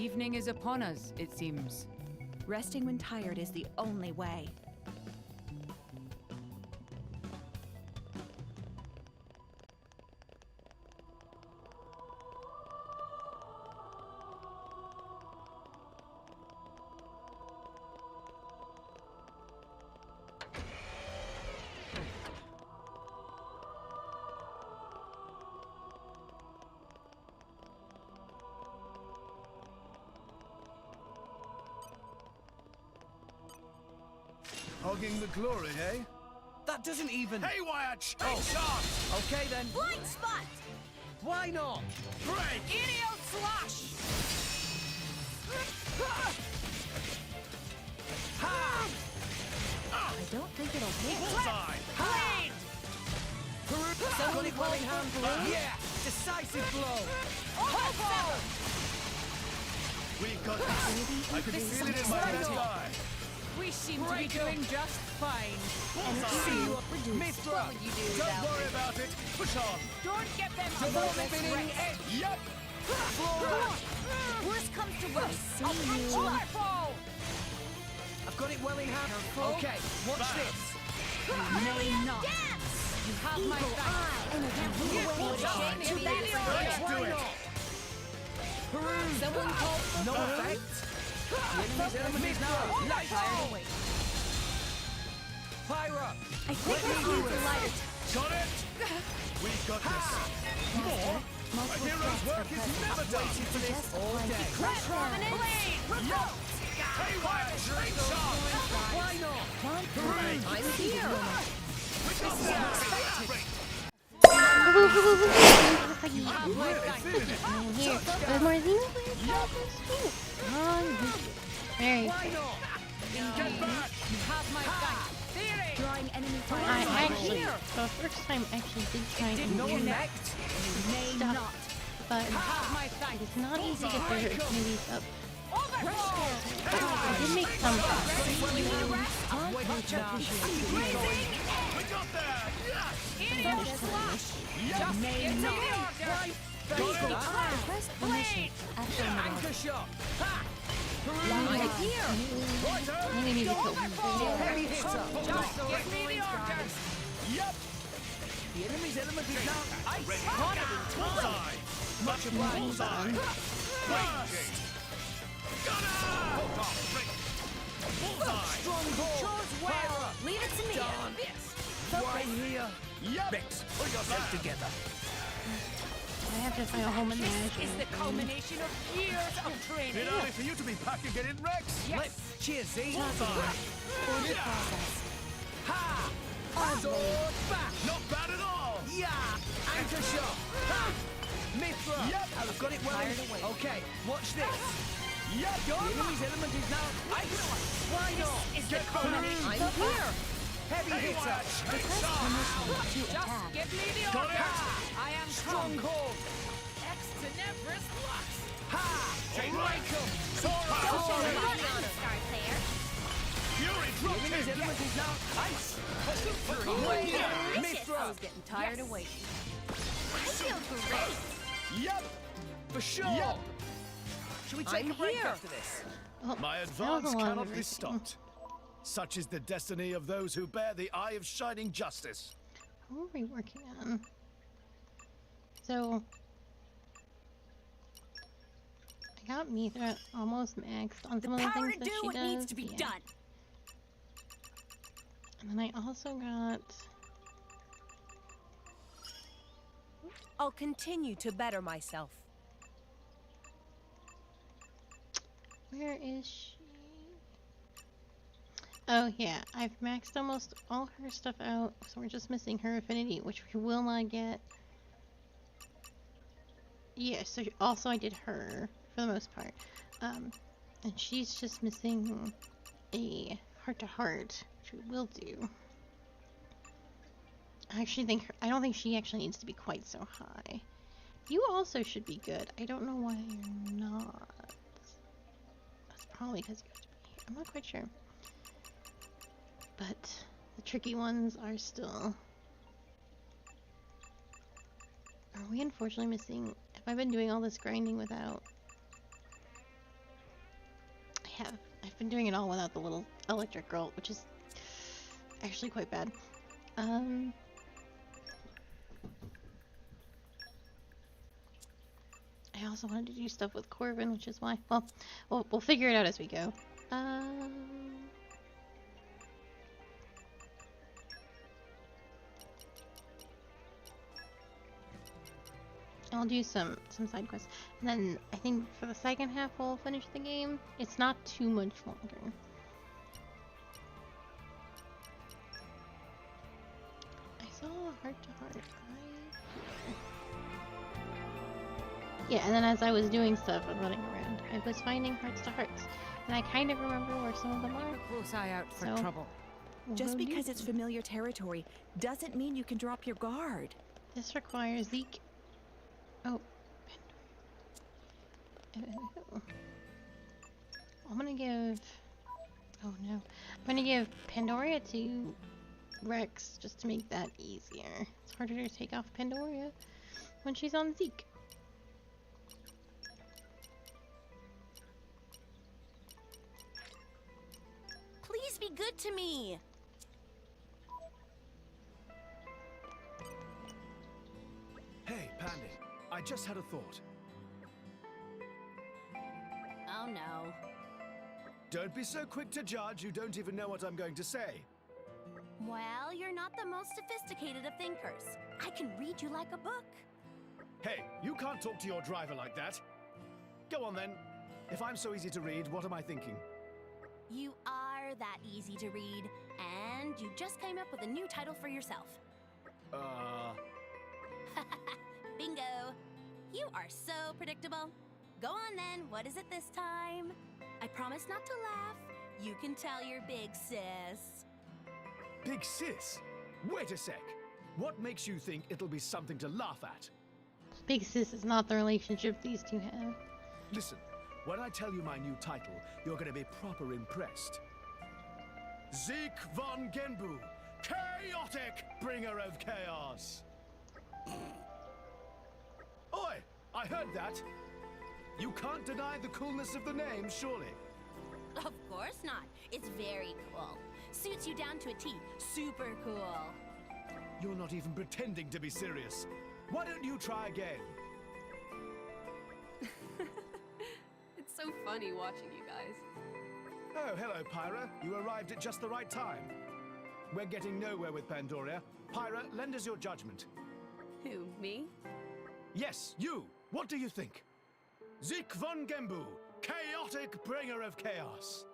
Evening is upon us, it seems. Resting when tired is the only way. Hogging the glory, eh? That doesn't even... Haywire! Shot! Okay then. Blind spot! Why not? Break! Idiot slash! Ha! I don't think it'll hit. Bullseye! Ha! Got it well in hand. Yeah! Decisive blow! Oh, We've got this. I can feel it in my left eye. We seem to be doing just fine. Bullseye! Mithra! What would you do Don't without worry it? about it. Push on. Don't get them a Double moment's spinning rest. edge! Yep. Worst comes to worst. I'll punch you. Waterfall! I've got it well in hand. Okay, watch Back. this. May not. Dance! You have my thanks. And Bullseye. To that Let's do it. Someone call for No food? effect. The enemy's element is now light. Fire up. I think I need to light. Got it. We've got this. More? A hero's work is never done. Waited for this all day. Crush Haywire! Straight shot! Why not? Break! I'm here. We got that! Have my Really thanks. feeling it. I'm here. There's more Xenoblade Chronicles too. On YouTube. Very Why cool. not? Get back! You have my thanks. Theory! Drawing enemy I fire. actually, for the first time, actually did try and No do effect. May stuff, not. but Have my thanks. it's not easy to get the movies up. Overflow! I did make some stuff. Much appreciated. We got there! Yes! Idiot slash! Just May into the not. order! Request permission. Affirmative. Anchor shot. Ha! I'm here. Maybe maybe kill one. Heavy hitter. Just give me the order! Yep! The enemy's element is now ice. Bullseye! Much obliged. Bullseye! Burst! Gunner! Bullseye! Strong ball. Fire up. Leave it to me. Done. Right here. Yep! Rex, pull yourself together. I have to find a home in the This is the culmination of years of training. Bit early for you to be packing it in, Rex! Yes! Cheers, Z. Bullseye! Ha! Sword back. Not bad at all! Yeah! Anchor shot. Ha! Mithra. Yep. I've got it well. Okay, watch this. Yep! The enemy's element is now ice. Why not? Is the Get back! culmination I'm of here. Heavy hitter. Haywire! Straight shot! To Just attack. give me the Got order! it. I am Strong strong. hold. X to Never's Lux. Ha! Take Break 'em. Don't Sword you back. run start there. Fury The drop enemy's kick! element is now ice. I Mithra. was getting tired of waiting. I feel great. Yep! For sure. Yep! Should we take I'm a break here. after this? Oh, My that was advance a lot of cannot be everything. stopped. Such is the destiny of those who bear the eye of shining justice. What are we working on? So, I got Mithra almost maxed on some of the Power things to that do she what does. needs to be yeah. done. And then I also got. I'll continue to better myself. Where is she? Oh yeah, I've maxed almost all her stuff out, so we're just missing her affinity, which we will not get. Yeah, so also I did her for the most part, and she's just missing a heart-to-heart, which we will do. I actually think I don't think she actually needs to be quite so high. You also should be good. I don't know why you're not. That's probably because you have to be. I'm not quite sure. But the tricky ones are still. Are we unfortunately missing? Have I been doing all this grinding without I've been doing it all without the little electric girl, which is actually quite bad. I also wanted to do stuff with Corbin, which is why. Well, we'll figure it out as we go. I'll do some side quests, and then I think for the second half we'll finish the game. It's not too much longer. I saw a heart-to-heart right here. Yeah, and then as I was doing stuff and running around, I was finding hearts-to-hearts, and I kind of remember where some of them are. Close eye out for So, trouble. Just we'll do because it's that. familiar territory doesn't mean you can drop your guard. This requires Zeke. Oh, Pandora. I'm gonna give. Oh no. I'm gonna give Pandora to Rex just to make that easier. It's harder to take off Pandora when she's on Zeke. Please be good to me. Hey, Pandy. I just had a thought. Oh no. Don't be so quick to judge. You don't even know what I'm going to say. Well, you're not the most sophisticated of thinkers. I can read you like a book. Hey, you can't talk to your driver like that. Go on then. If I'm so easy to read, what am I thinking? You are that easy to read, and you just came up with a new title for yourself. Bingo! You are so predictable. Go on then, what is it this time? I promise not to laugh. You can tell your big sis. Big sis? Wait a sec. What makes you think it'll be something to laugh at? Big Sis is not the relationship these two have. Listen, when I tell you my new title, you're going to be proper impressed. Zeke von Genbu, chaotic bringer of chaos. Oi, I heard that. You can't deny the coolness of the name, surely. Of course not. It's very cool. Suits you down to a T. Super cool. You're not even pretending to be serious. Why don't you try again? It's so funny watching you guys. Oh, hello, Pyra. You arrived at just the right time. We're getting nowhere with Pandora. Pyra, lend us your judgment. Who, me? Yes, you. What do you think? Zeke von Genbu, chaotic bringer of chaos.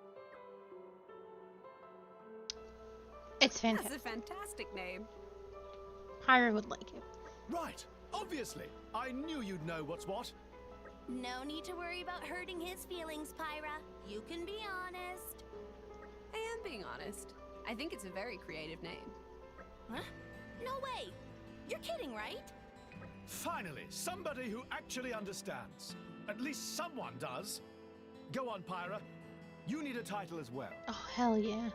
It's That's fantastic. a fantastic name. Pyra would like it. Right. Obviously. I knew you'd know what's what. No need to worry about hurting his feelings, Pyra. You can be honest. I am being honest. I think it's a very creative name. Huh? No way! You're kidding, right? Finally, somebody who actually understands. At least someone does. Go on, Pyra. You need a title as well. Oh, hell yeah.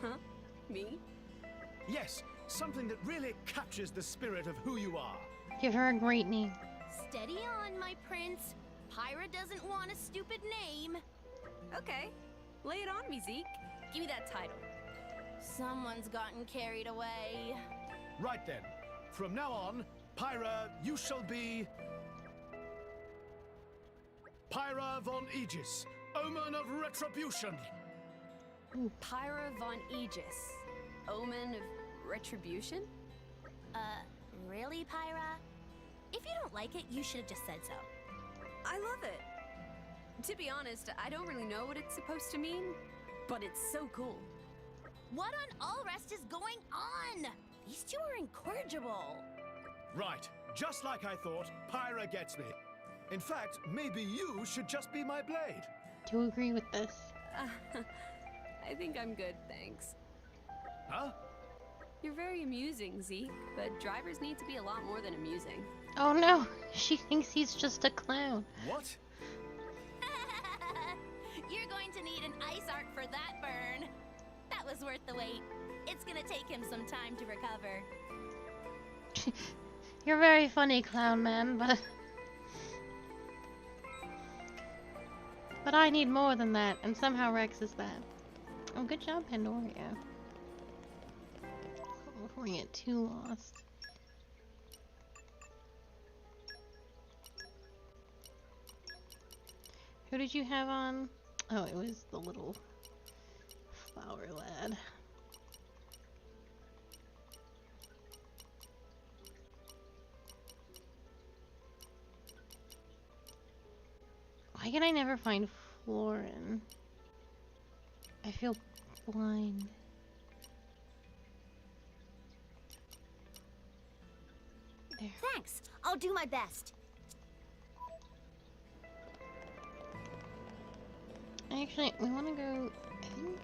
Huh? Me? Yes, something that really captures the spirit of who you are. Give her a great name. Steady on, my prince. Pyra doesn't want a stupid name. Okay. Lay it on me, Zeke. Give me that title. Someone's gotten carried away. Right then. From now on, Pyra, you shall be... Pyra von Aegis, Omen of Retribution. Pyra von Aegis. Omen of retribution? Really, Pyra? If you don't like it, you should have just said so. I love it. To be honest, I don't really know what it's supposed to mean, but it's so cool. What on all rest is going on? These two are incorrigible. Right, just like I thought, Pyra gets me. In fact, maybe you should just be my blade. Do you agree with this? I think I'm good, thanks. Huh? You're very amusing, Zeke, but drivers need to be a lot more than amusing. Oh no, she thinks he's just a clown. What? You're going to need an ice arc for that burn. That was worth the wait. It's gonna take him some time to recover. You're very funny, clown man, but... But I need more than that, and somehow Rex is that. Oh, good job, Pandoria. Before we get too lost. Who did you have on? Oh, it was the little flower lad. Why can I never find Florin? I feel blind. There. Thanks. I'll do my best. Actually, we want to go, I think...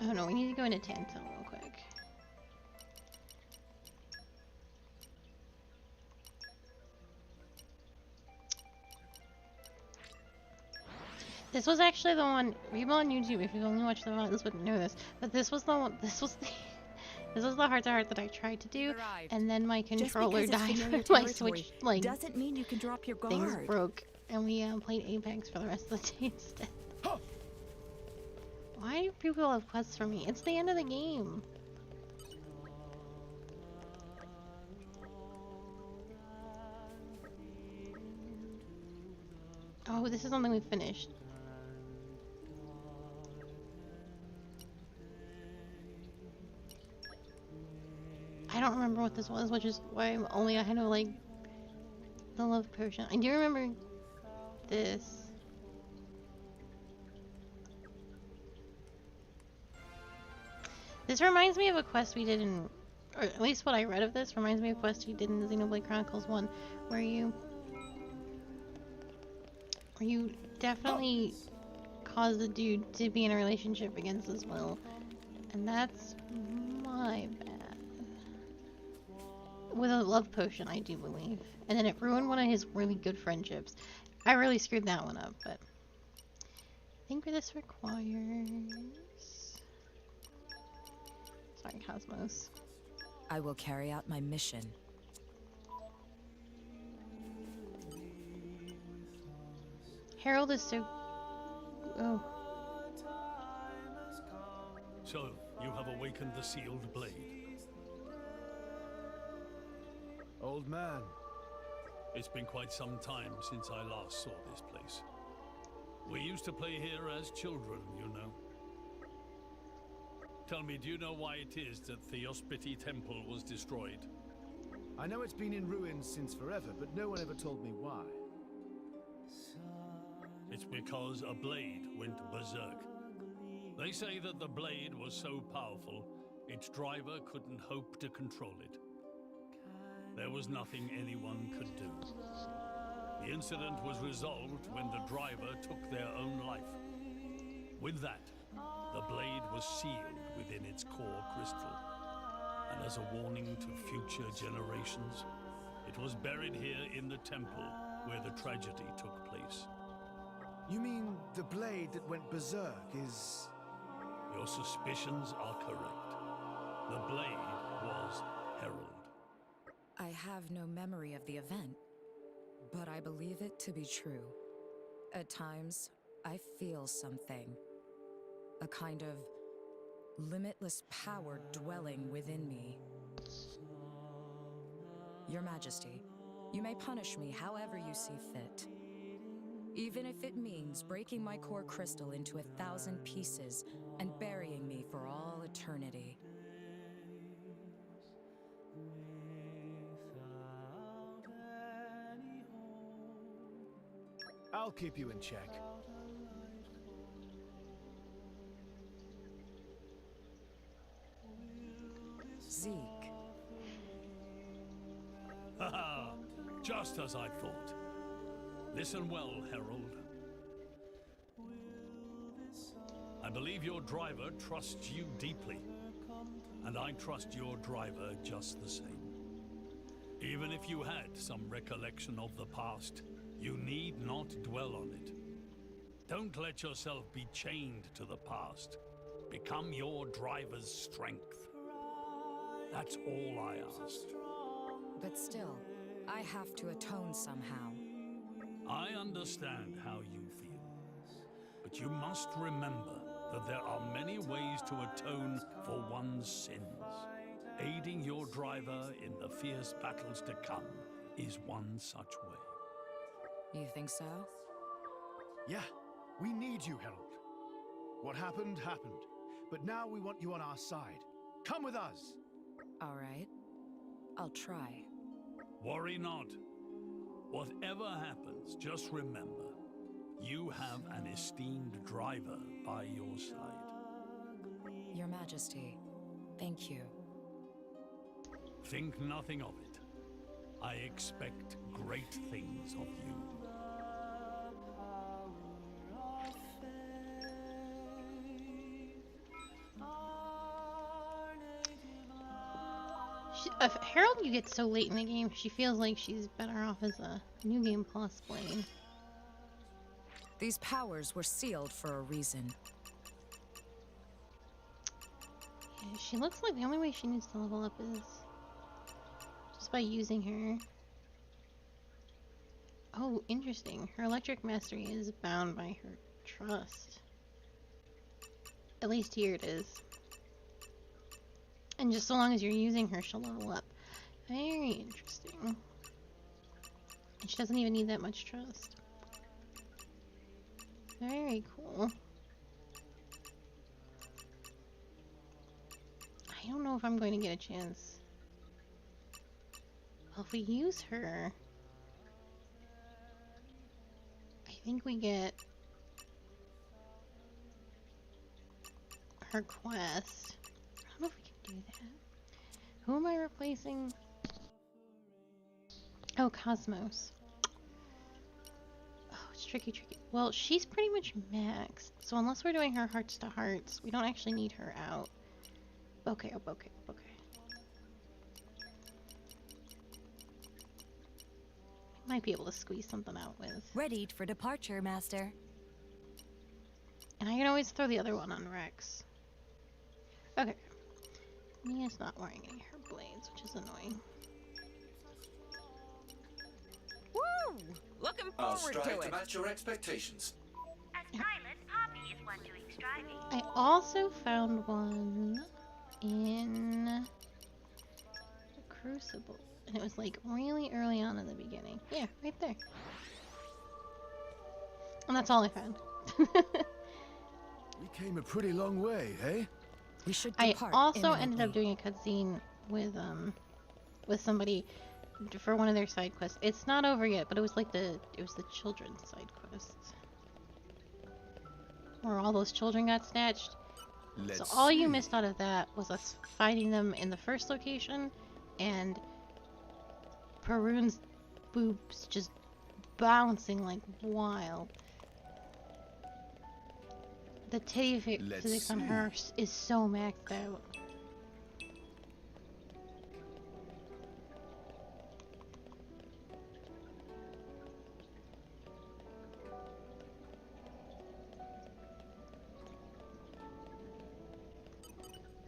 Oh no, we need to go into Tantal real quick. This was actually the one, people on YouTube, if you've only watched the VOD, this wouldn't know this, but this was the one, this was the heart-to-heart that I tried to do, and then my controller died when my Switch, like, doesn't mean you can drop your guard. things broke, and we played Apex for the rest of the day instead. Why do people have quests for me? It's the end of the game. Oh, this is something we finished. I don't remember what this was, which is why I'm only ahead of, like, the love potion. I do remember this. This reminds me of a quest we did in, or at least what I read of this reminds me of a quest we did in Xenoblade Chronicles 1, where you definitely cause the dude to be in a relationship against his will. And that's my bad. With a love potion, I do believe. And then it ruined one of his really good friendships. I really screwed that one up, but I think this requires... Sorry, Cosmos. I will carry out my mission. Harold is so... Oh. So, you have awakened the sealed blade. Old man. It's been quite some time since I last saw this place. We used to play here as children, you know. Tell me, do you know why it is that the Theospiti Temple was destroyed? I know it's been in ruins since forever, but no one ever told me why. It's because a blade went berserk. They say that the blade was so powerful, its driver couldn't hope to control it. There was nothing anyone could do. The incident was resolved when the driver took their own life. With that, the blade was sealed within its core crystal. And as a warning to future generations, it was buried here in the temple where the tragedy took place. You mean the blade that went berserk is... Your suspicions are correct. The blade was Herald. I have no memory of the event, but I believe it to be true. At times, I feel something. A kind of limitless power dwelling within me. Your Majesty, you may punish me however you see fit. Even if it means breaking my core crystal into 1,000 pieces and burying me for all eternity. I'll keep you in check. Zeke. Haha, just as I thought. Listen well, Herald. I believe your driver trusts you deeply, and I trust your driver just the same. Even if you had some recollection of the past, you need not dwell on it. Don't let yourself be chained to the past. Become your driver's strength. That's all I ask. But still, I have to atone somehow. I understand how you feel. But you must remember that there are many ways to atone for one's sins. Aiding your driver in the fierce battles to come is one such way. You think so? Yeah, we need you, Herald. What happened, happened. But now we want you on our side. Come with us! All right. I'll try. Worry not. Whatever happens, just remember, you have an esteemed driver by your side. Your Majesty, thank you. Think nothing of it. I expect great things of you. Herald, you get so late in the game, she feels like she's better off as a New Game Plus Blade. These powers were sealed for a reason. Yeah, she looks like the only way she needs to level up is just by using her. Oh, interesting. Her electric mastery is bound by her trust. At least here it is. And just so long as you're using her, she'll level up. Very interesting. And she doesn't even need that much trust. Very cool. I don't know if I'm going to get a chance. Well, if we use her, I think we get her quest. I don't know if we can do that. Who am I replacing? Oh, Cosmos. Oh, it's tricky. Well, she's pretty much maxed. So unless we're doing her hearts to hearts, we don't actually need her out. Okay. Might be able to squeeze something out with. Ready for departure, Master. And I can always throw the other one on Rex. Okay. Mia's not wearing any of her blades, which is annoying. Woo! Looking I'll forward strive to to it. match your expectations. As pilot, Poppy is one doing striving. I also found one in the Crucible. And it was like really early on in the beginning. Yeah, right there. And that's all I found. We came a pretty long way, eh? We should I depart also ended up imminently. doing a cutscene with somebody for one of their side quests. It's not over yet, but it was the children's side quests. Where all those children got snatched. So all you missed out of that was us finding them in the first location and Perun's boobs just bouncing like wild. The titty physics on her is so maxed out.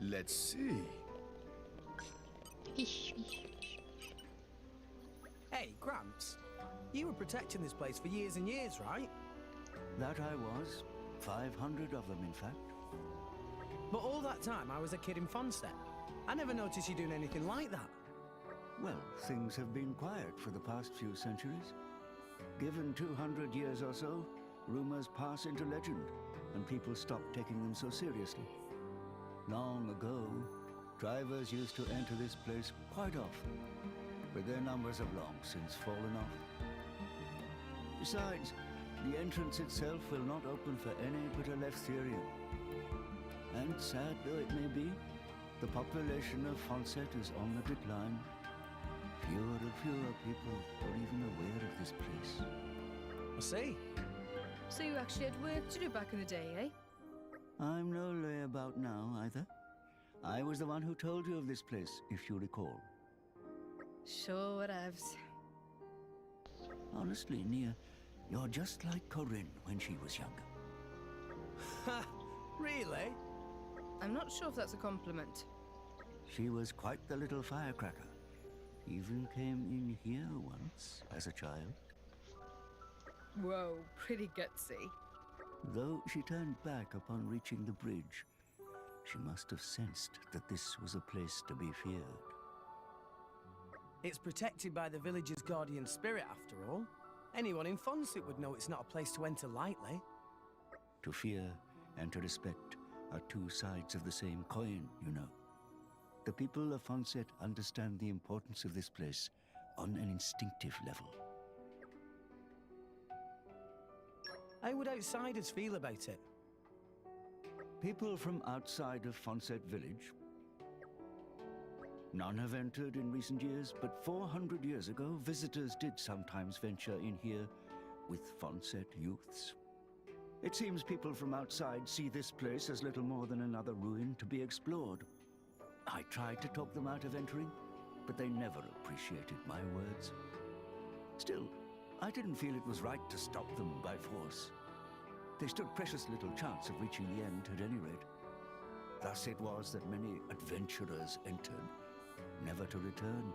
Let's see. Hey, Gramps. You were protecting this place for years and years, right? That I was. 500 of them, in fact. But all that time, I was a kid in Fonstead. I never noticed you doing anything like that. Well, things have been quiet for the past few centuries. Given 200 years or so, rumors pass into legend, and people stop taking them so seriously. Long ago, drivers used to enter this place quite often, but their numbers have long since fallen off. Besides, the entrance itself will not open for any but a Leftherian. And sad though it may be, the population of Fonset is on the decline. Fewer and fewer people are even aware of this place. I see. So you actually had work to do back in the day, eh? I'm no layabout now, either. I was the one who told you of this place, if you recall. Sure whatevs. Honestly, Nia, you're just like Corinne when she was younger. Ha! Really? I'm not sure if that's a compliment. She was quite the little firecracker. Even came in here once as a child. Whoa, pretty gutsy. Though she turned back upon reaching the bridge, she must have sensed that this was a place to be feared. It's protected by the village's guardian spirit, after all. Anyone in Fonset would know it's not a place to enter lightly. To fear and to respect are two sides of the same coin, you know. The people of Fonset understand the importance of this place on an instinctive level. How would outsiders feel about it? People from outside of Fonset village. None have entered in recent years, but 400 years ago, visitors did sometimes venture in here with Fonset youths. It seems people from outside see this place as little more than another ruin to be explored. I tried to talk them out of entering, but they never appreciated my words. Still, I didn't feel it was right to stop them by force. They stood precious little chance of reaching the end at any rate. Thus it was that many adventurers entered, never to return.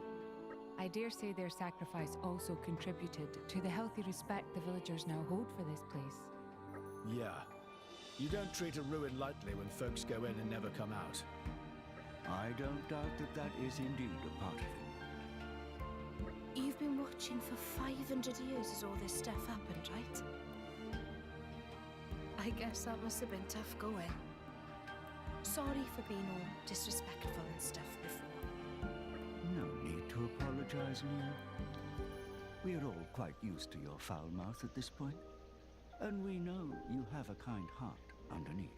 I dare say their sacrifice also contributed to the healthy respect the villagers now hold for this place. Yeah. You don't treat a ruin lightly when folks go in and never come out. I don't doubt that that is indeed a part of it. You've been watching for 500 years as all this stuff happened, right? I guess that must have been tough going. Sorry for being all disrespectful and stuff before. No need to apologize, Leah. We are all quite used to your foul mouth at this point, and we know you have a kind heart underneath.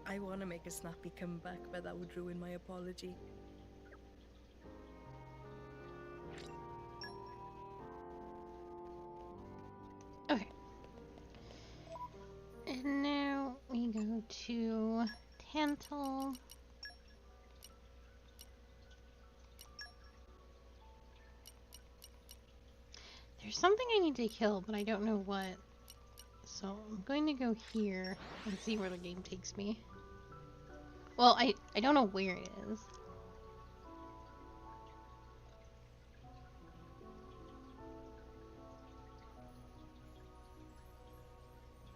I want to make a snappy comeback, but that would ruin my apology. Okay. And now we go to Tantal. There's something I need to kill, but I don't know what. So I'm going to go here and see where the game takes me. Well, I don't know where it is.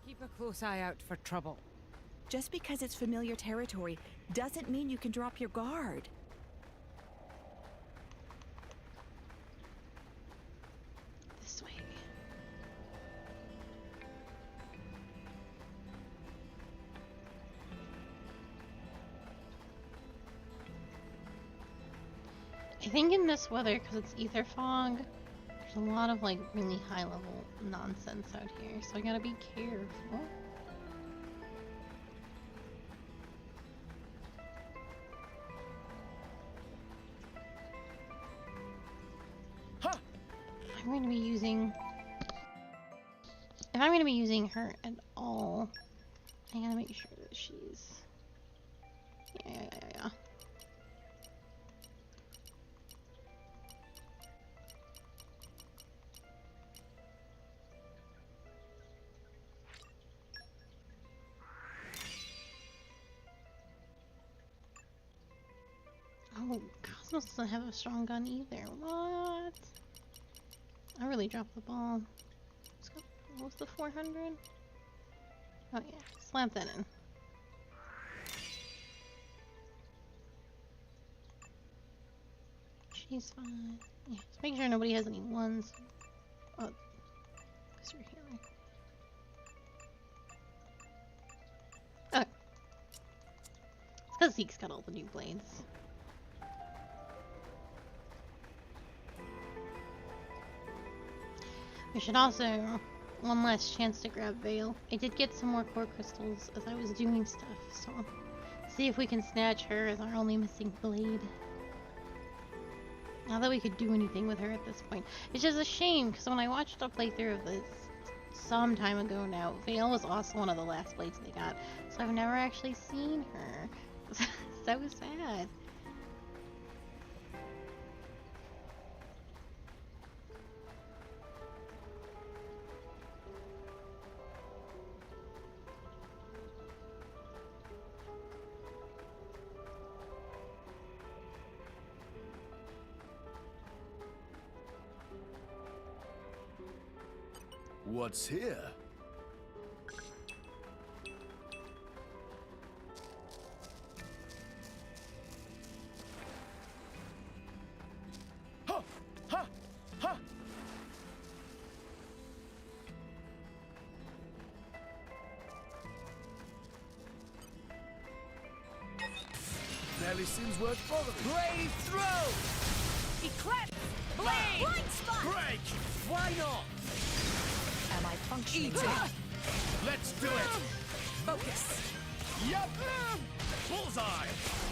Keep a close eye out for trouble. Just because it's familiar territory doesn't mean you can drop your guard. This way. I think in this weather, because it's ether fog, there's a lot of like really high level nonsense out here, so I gotta be careful. I'm going to be using, if I'm going to be using her at all, I gotta make sure that she's, yeah. Oh, Cosmos doesn't have a strong gun either. What? I really dropped the ball. What was the 400? Oh yeah, slap that in. She's fine. Yeah, just make sure nobody has any ones. Oh, because you're healing. Okay. It's because Zeke's got all the new blades. We should also, one last chance to grab Vale. I did get some more core crystals as I was doing stuff, so see if we can snatch her as our only missing blade. Not that we could do anything with her at this point. It's just a shame, because when I watched a playthrough of this some time ago now, Vale was also one of the last blades they got, so I've never actually seen her. So sad. What's here? Ha! Ha! Ha! Barely seems worth bothering. Brave throw! Eclipse! Blade! Blind spot! Break! Why not? Am I functioning? Eat it! Let's do it! Focus! Yup! Bullseye!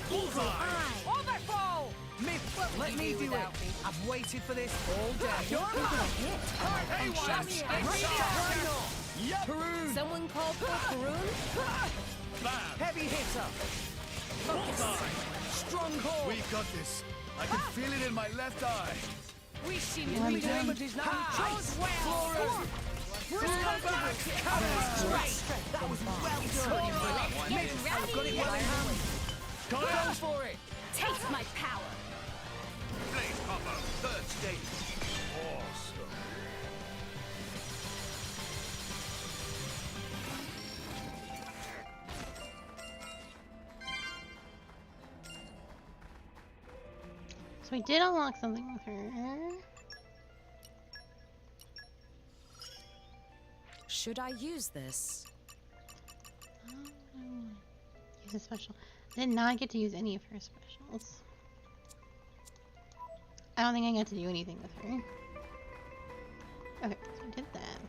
Bullseye! Overflow! Let me do it. I've waited for this all day. Hey, Shut Wyatt! Why not? Yup! Perun! Someone called for Perun? Bam! Heavy hitter! Bullseye! Stronghold! We got this. I can feel it in my left eye. We see The enemy damage is now Chose well! Come back! That was well done! I've got it well in hand. Go for it! Taste my power! Blaze combo, third stage. Awesome. So we did unlock something with her. Should I use this? Use a special. I did not get to use any of her specials. I don't think I got to do anything with her. Okay, so I did that.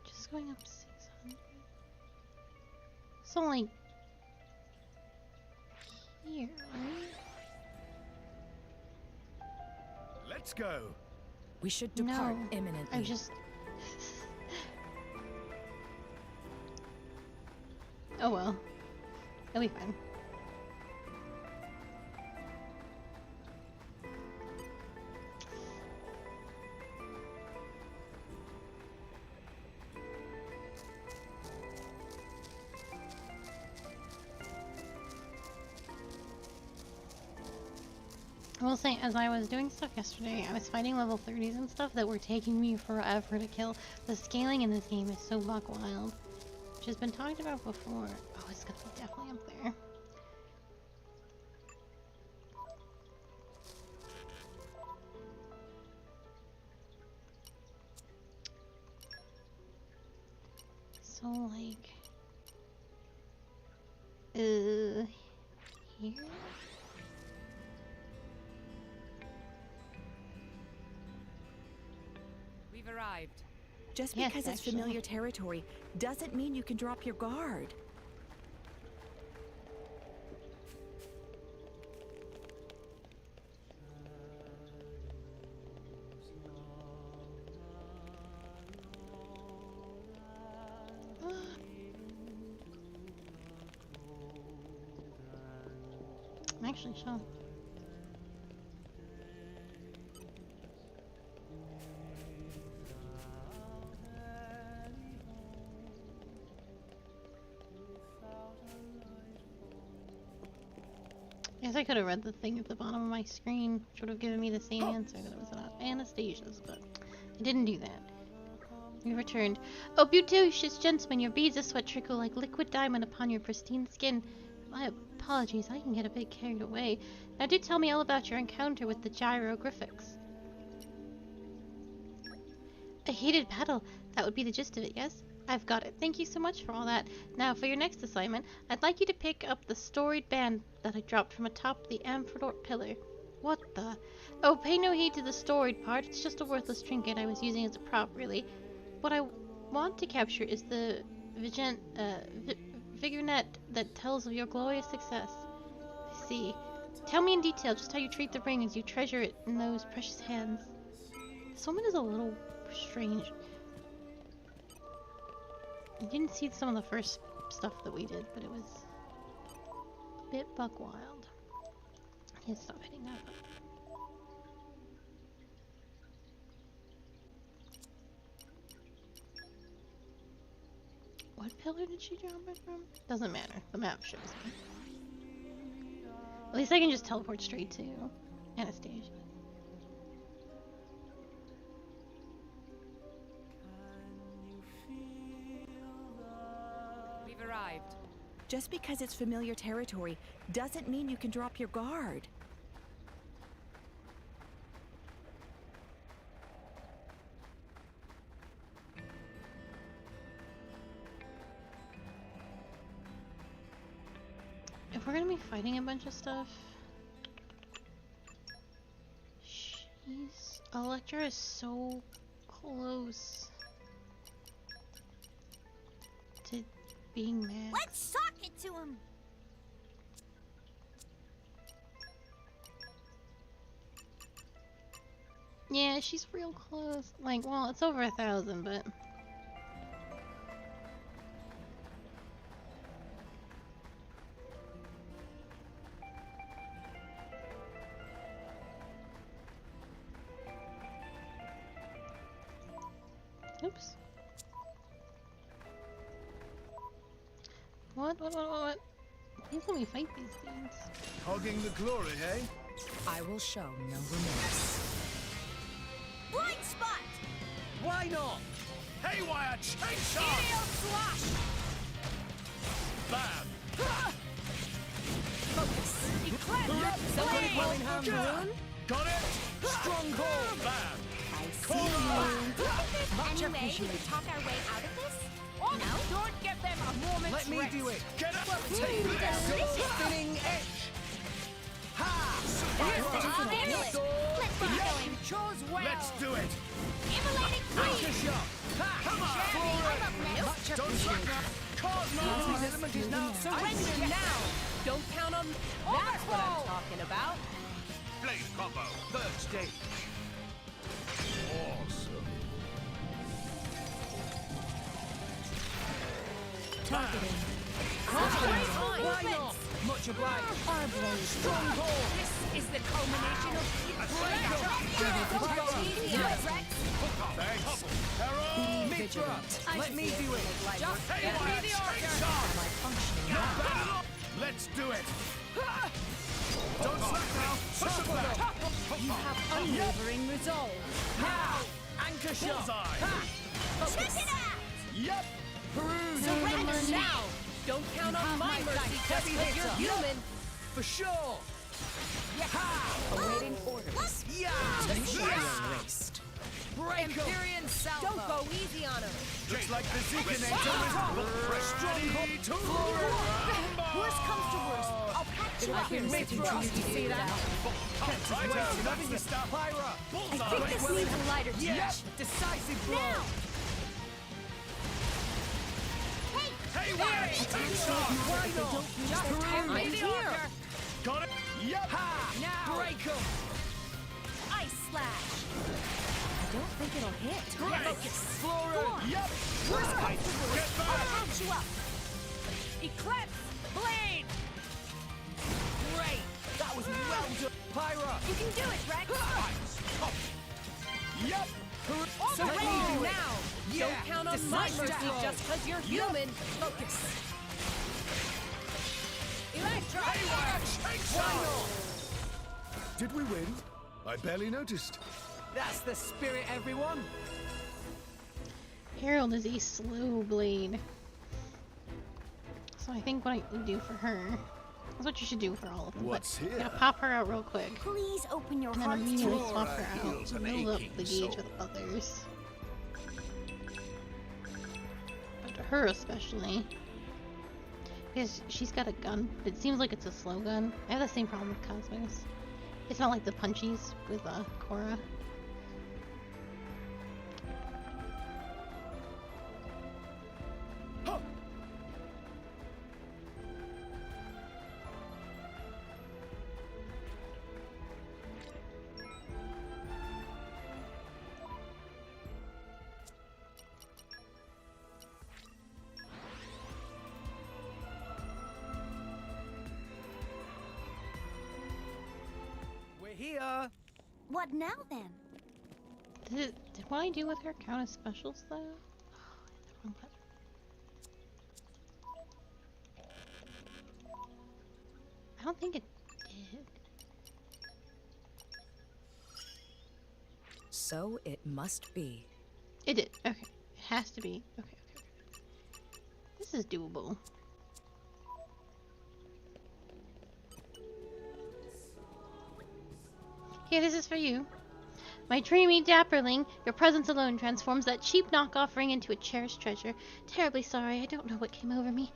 Just going up 600. It's only here, right? Let's go. We should depart No, imminently. I just... Oh well. It'll be fine. I will say, as I was doing stuff yesterday, I was fighting level 30s and stuff that were taking me forever to kill. The scaling in this game is so buck wild, which has been talked about before. Oh, it's gonna be definitely up there. So, like... here? We've arrived. Just Yes, because it's actually. familiar territory doesn't mean you can drop your guard. I'm actually shocked. I guess I could have read the thing at the bottom of my screen, which would have given me the same answer that it was not Anastasia's, but I didn't do that. We returned. Oh, beauteous gentleman, your beads of sweat trickle like liquid diamond upon your pristine skin. My apologies, I can get a bit carried away. Now do tell me all about your encounter with the gyroglyphics. A heated battle, that would be the gist of it, yes? I've got it. Thank you so much for all that. Now, for your next assignment, I'd like you to pick up the storied band that I dropped from atop the Amphidote pillar. What the? Oh, pay no heed to the storied part. It's just a worthless trinket I was using as a prop, really. What I want to capture is the vigornet that tells of your glorious success. I see. Tell me in detail just how you treat the ring as you treasure it in those precious hands. This woman is a little strange. I didn't see some of the first stuff that we did, but it was a bit buck wild. I need to stop hitting that up. What pillar did she jump it from? Doesn't matter. The map shows me. At least I can just teleport straight to Anastasia. We've arrived. Just because it's familiar territory doesn't mean you can drop your guard. If we're gonna be fighting a bunch of stuff, Electra is so close to being mad. Let's sock it to him. Yeah, she's real close. Like, well, it's over 1,000, but. Oops. What? Please let me fight these things. Hogging the glory, eh? I will show no remorse. Blind spot! Why not? Haywire chainsaw! Aerial slash! Bam! Focus! Eclipse! Somebody Blade! calling hand run? Got it! Stronghold! Bam! Anyway, we could talk our way out of this? Oh, no! Don't give them a moment's Let me rest. do it. Get up! Take this. delicious. Spinning edge. Ha! That's let's get going. Chose well. Let's do it! Immolating Anchor freeze! shot. Ha! Come on! I love this. Much Don't slack now! Cosmo! This element is now Surrender now! Don't count on... That's what I'm talking about. Blade combo! third stage. Awesome! Targeting. Why not? Much obliged. Stronghold. This is the culmination of... Thanks! Herald! Mid-thrust. Let me do it. Just give me Haywire the order. chainsaw! Let's do it! Don't slack now! Push it back! You have unwavering resolve. Now. Anchor shot. Bullseye! Check it out! Yep! Peruse. Surrender now! Don't count on my mercy just Heavy because you're hitter. human. For sure. Awaiting orders. Yeah. You shall be erased. Break 'em. Empyrean salvo. Don't go easy on him. Looks like the Zekinator is ready to Worst comes to worst. I'll patch you up. Mid-thrust. You see that? Right out, that's the stuff! Pyra. Bullseye! I think this needs a lighter touch. Yep. Decisive blow. Now! Haywire chainsaw! Why not? Just give me the order. Got it? Yep! Ha. Now. Break 'em. Ice slash. I don't think it'll hit. Focus. Flora. Yep! Worst comes to worst. Get I'll back! patch you up. Eclipse. Blade. Great. That was well done. Pyra. You can do it, Rex. Yep! Surrender now. Yeah. Don't count on my Decisive mercy blow. just because you're human. Focus. Electro. Haywire chainsaw! Did we win? I barely noticed. That's the spirit, everyone. Harold is a slow blade. So I think what I do for her is what you should do for all of them. What's but here? Yeah, pop her out real quick. Please open your And then hearts immediately to swap her out. heals an Build up aching the gauge soul. with others. But to her especially. Because she's got a gun, but it seems like it's a slow gun. I have the same problem with Cosmos. It's not like the punchies with Korra. We're here. What now then? Did what I do with her count as specials though? Oh, I hit the wrong button. I don't think it did. So it must be. It did. Okay. It has to be. Okay. This is doable. Here, this is for you. My dreamy dapperling, your presence alone transforms that cheap knockoff ring into a cherished treasure. Terribly sorry, I don't know what came over me.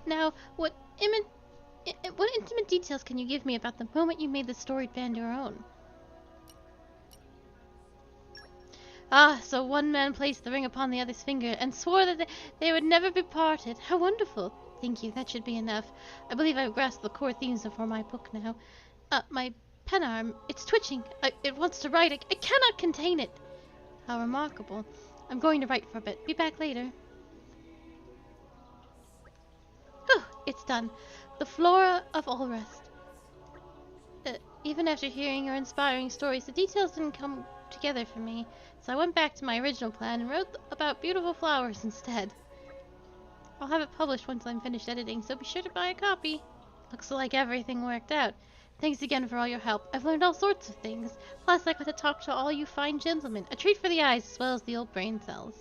Now, what intimate details can you give me about the moment you made the storied band your own? Ah, so one man placed the ring upon the other's finger and swore that they would never be parted. How wonderful! Thank you, that should be enough. I believe I've grasped the core themes for my book now. My pen arm, it's twitching. It wants to write. I cannot contain it. How remarkable. I'm going to write for a bit. Be back later. Whew, it's done. The flora of all rest. Even after hearing your inspiring stories, the details didn't come together for me, so I went back to my original plan and wrote about beautiful flowers instead. I'll have it published once I'm finished editing, so be sure to buy a copy. Looks like everything worked out. Thanks again for all your help. I've learned all sorts of things. Plus, I got to talk to all you fine gentlemen. A treat for the eyes as well as the old brain cells.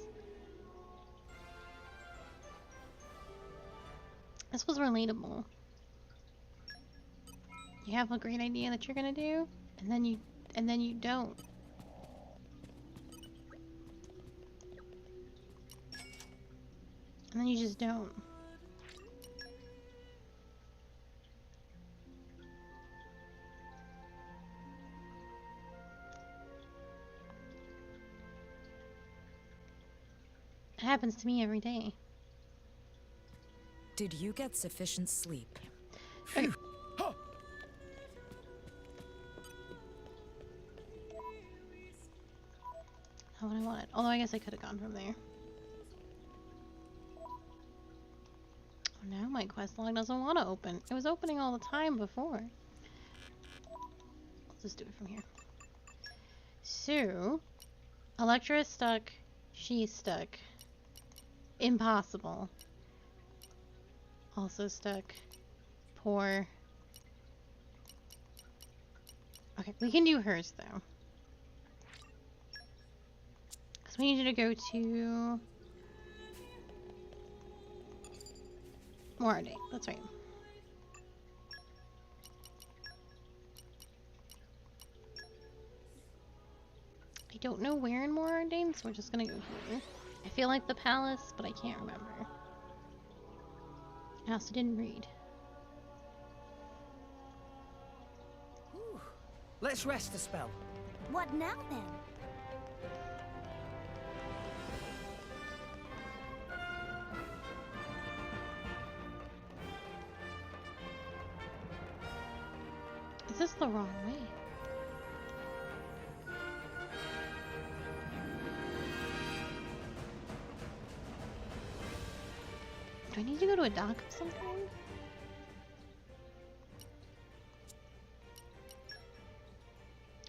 This was relatable. You have a great idea that you're gonna do, and then you don't. And then you just don't. It happens to me every day. Did you get sufficient sleep? Not what I wanted. Although I guess I could have gone from there. Oh, now my quest log doesn't want to open. It was opening all the time before. Let's just do it from here. So, Electra is stuck. She's stuck. Impossible. Also stuck. Poor. Okay, we can do hers though. Because we need you to go to Morade. That's right. I don't know where in Morade, so we're just gonna go here. I feel like the palace, but I can't remember. I also didn't read. Ooh. Let's rest a spell. What now then? Is this the wrong way? Do I need to go to a dock of some kind?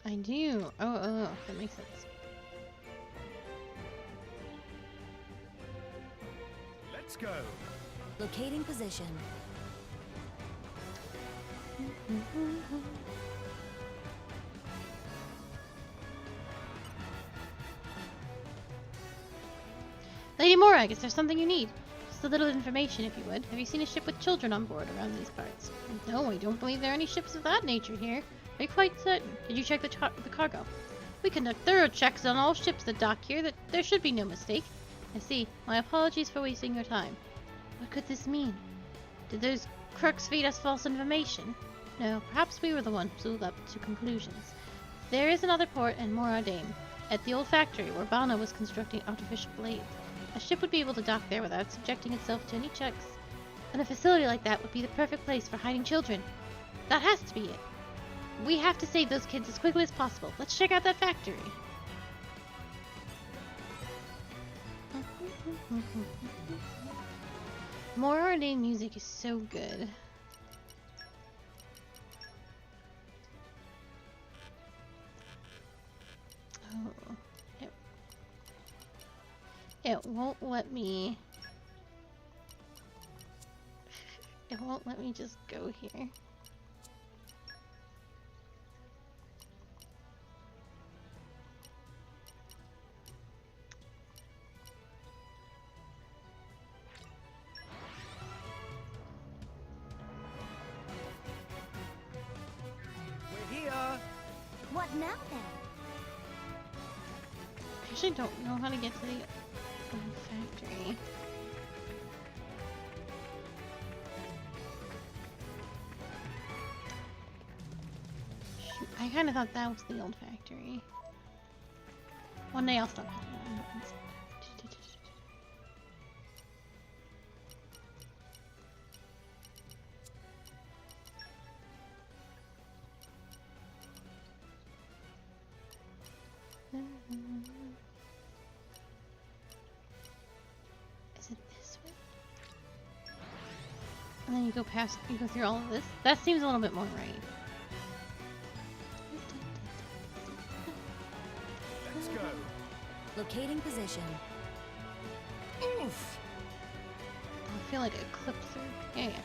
I do. Oh, that makes sense. Let's go. Locating position. Lady Morag, is there something you need? Just a little information, if you would. Have you seen a ship with children on board around these parts? No, I don't believe there are any ships of that nature here. Are you quite certain? Did you check the cargo? We conduct thorough checks on all ships that dock here. There should be no mistake. I see. My apologies for wasting your time. What could this mean? Did those crooks feed us false information? No, perhaps we were the ones who leapt to conclusions. There is another port in Moradane, at the old factory where Bana was constructing artificial blades. A ship would be able to dock there without subjecting itself to any checks. And a facility like that would be the perfect place for hiding children. That has to be it. We have to save those kids as quickly as possible. Let's check out that factory. Moradane music is so good. Oh, it won't let me. It won't let me just go here. What now then? I actually don't know how to get to the old factory. Shoot, I kind of thought that was the old factory. One day I'll stop having that. Is it this way? And then you go past, you go through all of this? That seems a little bit more right. Let's go. Locating position. Oof! I feel like a clip through. Yeah, yeah.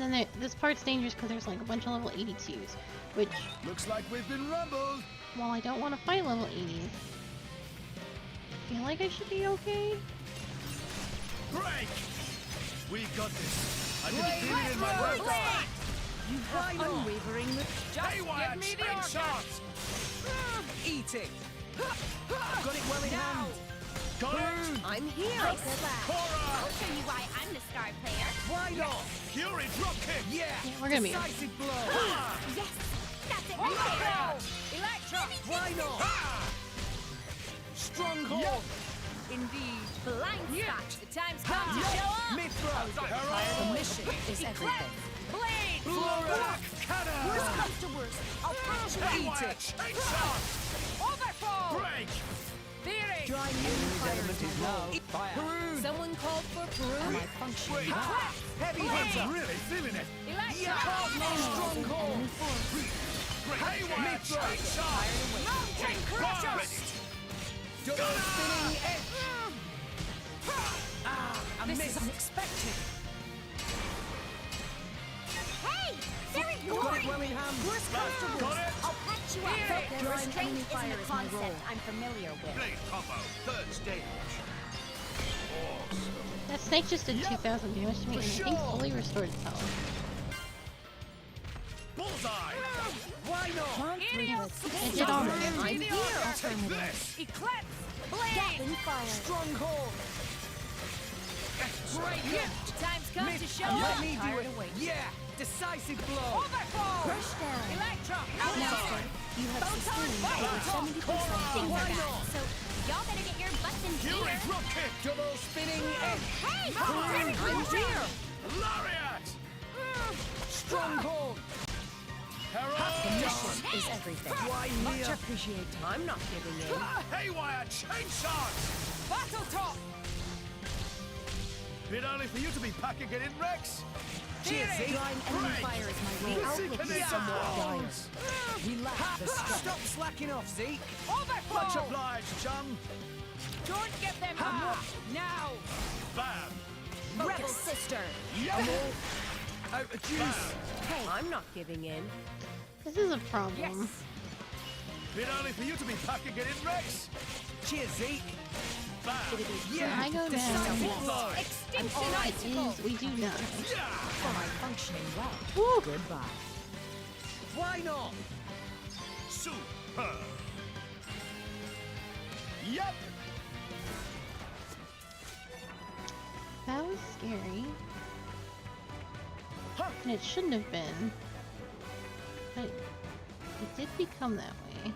And then this part's dangerous because there's like a bunch of level 82s, which... Looks like we've been rumbled. While I don't want to fight level 80s, I feel like I should be okay. Break! We got this. I can feel it in my ropes. You have unwavering Haywire, chainsaws! Eat it! I've got it well in hand. Got it! I'm here. Nice clap. Cora! I'll show you why I'm the star player. Why not? Fury dropkick! Yeah. We're gonna be okay. Decisive blow. Yes, that's it. Electro. Why not? Stronghold. Indeed. Blind spot. The time's come to show up. Mithra. The mission is everything. Blade. Black cannon! Worst comes to worst. I'll patch you up. Eat it. Chainsaws! Overfall. Break! Theory. Dry new fire is now. Perun. Someone called for Peru. Am I functioning? Heavy Blade. hunter. Really feeling it. Electro. Stronghold. Haywire, chainsaws! Mountain crusher. Double spinning edge. I This missed. is unexpected. Hey, very good. Got it well in hand. Worst comes to Got worst. it. I'll patch you up. Here. The Drawing restraint enemy isn't fire a is my concept role. I'm familiar with. Blade combo, third stage. That snake just did 2,000 damage to me, and I think fully restored itself. Bullseye! Why not? It did already. I'm here. Take this! Eclipse. Blade. Gatling fire. Stronghold. Great hit. Time's come to show Let up. me do it. Yeah. Decisive blow. Overfall. Brush down. Electro. Now, you have sustained over 70% things Why are back. not? So, y'all better get your butts in Fury gear. dropkick! Double spinning edge. Hey, I'm here. Lariat! Stronghold. Herald! Mission is everything. Why Much here? appreciated. I'm not giving in. Haywire, chainsaws! Battle top. Bit early for you to be packing it in, Rex! Cheers, Z. Drawing enemy fire is my role. The Outlook is Seeker somewhat Nation! dire. We lack the strength. Stop slacking off, Zeke. Overfall. Much obliged, chum! Don't get them now. Bam! Rebel sister. Yeah! Out of juice. Hey, I'm not giving in. This is a problem. Yes. Bit early for you to be packing it in, Rex! Cheers, Zeke. Bam! Yeah. I go down. Decisive blow. Extinction It icicle. is, we do not. Am I functioning well? Woo! Goodbye. Why not? Super! Yep! That was scary. And it shouldn't have been. But it did become that way.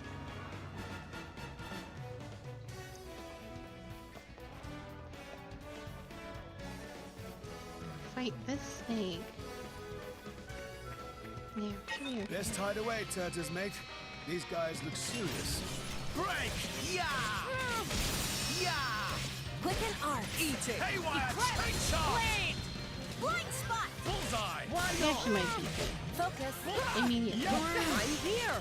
Fight this snake. Yeah, should be okay. Best hide away, Turtles, mate. These guys look serious. Break! Yeah. Yeah. Quick and arc. Eat it. Haywire, chainsaw! Blade. Blind spot. Bullseye! Why It not? actually might be good. Focus. Immediately. I'm here.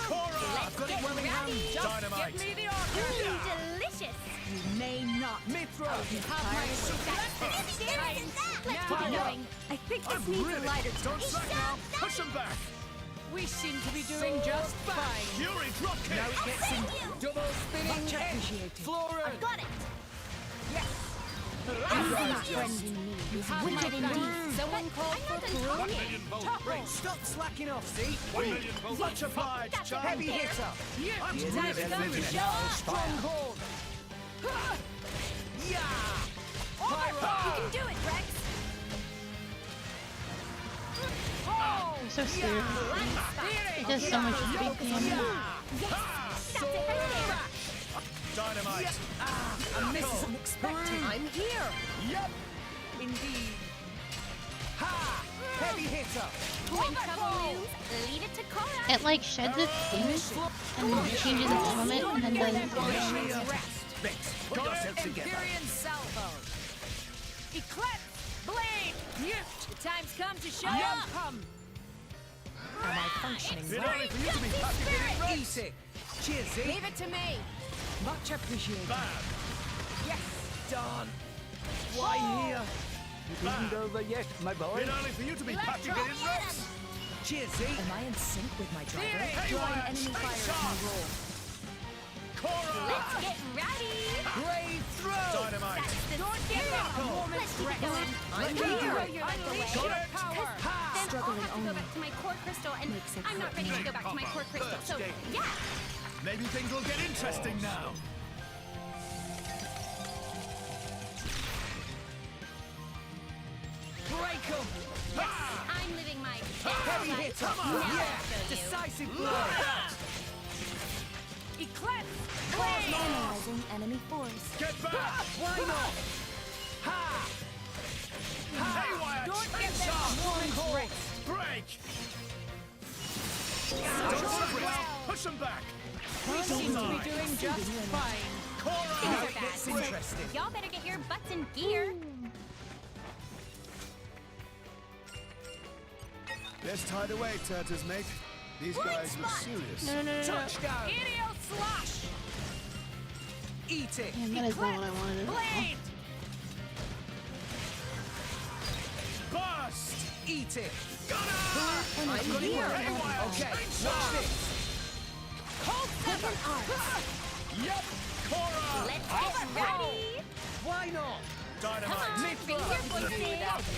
Cora! I've got it well in hand. Dynamite! Give me the order. Delicious. You may not. Mithra. Let's keep it going. I think this I'm needs really... a lighter Don't slack now! Push them back! We seem to be doing just fine. Fury dropkick! Now it gets in. Double spinning Much edge. appreciated. Flora. Got it. Yes. Someone called for pruning. Stop slacking off, see? 1 million volts. Much obliged, chum. Heavy hitter. I'm Here's really another feeling minute. it. Stronghold. Yeah. You can do it, Rex. I'm so scared. It does so much big damage. That's it right there. Dynamite. I missed unexpected. I'm here. Yep. Indeed. Ha! Heavy hitter. When trouble looms, leave it to Cora. It like sheds its skin and then changes its element and then does Vex, put yourself together. Empyrean salvo. Eclipse. Blade. Mute. The time's come to show up. Come. Am I functioning Been right? only for you to be packing it in, Rex. Easy. Cheers, Z. Leave it to me. Much appreciated. Bad. Yes, done. Why here? It isn't over yet, my boy. Been only for you to be packing it in, Rex. Cheers, Z. Am I in sync with my driver? Haywire, Enemy take fire is shot. my role. Cora. Let's get rowdy. Brave throw. Dynamite. That's the Don't give spirit. up a moment's Let's keep it rest. going. I'm Let's here. throw your life away. Unleash your power. Then I'll Struggling have to go only. back to my core crystal, and Makes it I'm not ready to go back to my core crystal. So, yeah. Maybe things will get interesting now. Break 'em. I'm living my best Heavy life. hitter. Now I'll Yeah. show you. Decisive blow. Eclipse. Analyzing enemy force. Get back. Why not? Ha! Haywire, Don't take give them shot. a moment's Break. rest. Don't surrender. Push them back. We seem to be doing just fine. Cora. Things are bad. It's interesting. Y'all better get your butts in gear. Let's tide away, Turtles, mate. These guys look serious. No. Touchdown. Aerial slash. Eat it. Damn, that is not what I wanted at all. Blade. Burst. Eat it. I'm good here. work. Haywire, Okay, take watch shot. this. Cold seven. Yep. Cora. Let's get ready. Why not? Come Dynamite. on, bring your voices.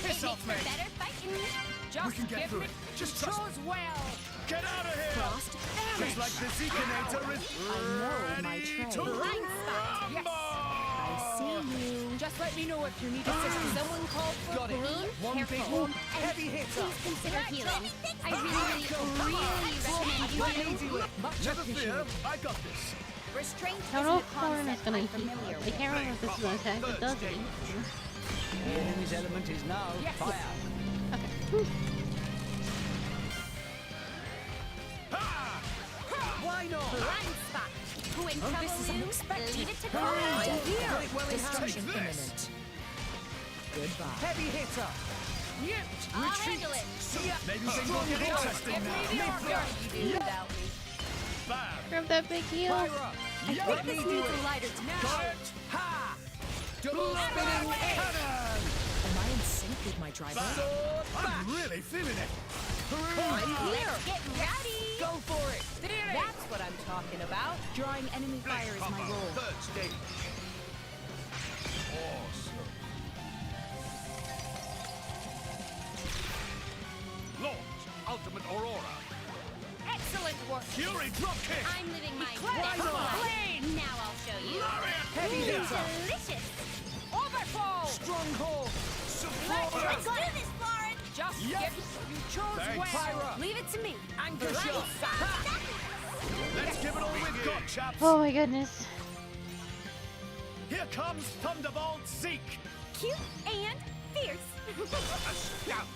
Piss It off, makes mate. for better fighting. Just can get give through me it. Just trust controls well. Get out of here. Frost Just damage. like the Zekinator is know my ready trade. to Blind spot. Yes. I see you. Just let me know if you need assistance. Someone called for Got it. prune. One big Careful. one. Heavy hitter. Please consider healing. I really recommend you heal. Never fear, I got this. Restraint I don't know isn't if a Corrin is concept gonna I'm heal. familiar I with. can't remember if this is an attack. It does heal. The enemy's element is now Yes. fire. Okay. Why not? Blind spot. When Oh, trouble this is looms, unexpected. leave it to I'm Cora. here. Got it well in hand. Destruction this. imminent. Goodbye. Heavy hitter. I'll handle it. Maybe things will get interesting Give me the now. order. You do without me. Bam. Grab that big heal. Fire up. I think this needs a lighter Got tonight. it. Ha! Double spinning cannon. Am I in sync with my driver? Sword back. I'm really feeling it. Let's get rowdy. Go for it. That's what I'm talking about. Drawing enemy fire is my role. Third stage. Awesome. Launch ultimate aurora. Excellent work. Fury dropkick. I'm living my Eclipse. best life. Blade. Now I'll show you. Heavy hitter. Delicious. Overflow. Stronghold. Let's do this, Lauren. Just Yep. give. You chose Thanks. well. Fire up. Leave it to me. Anchor Blind shot. spot. Let's give it all we've got, chaps. Oh my goodness. Here comes Thunderbolt Zeke. Cute and fierce. Astounding.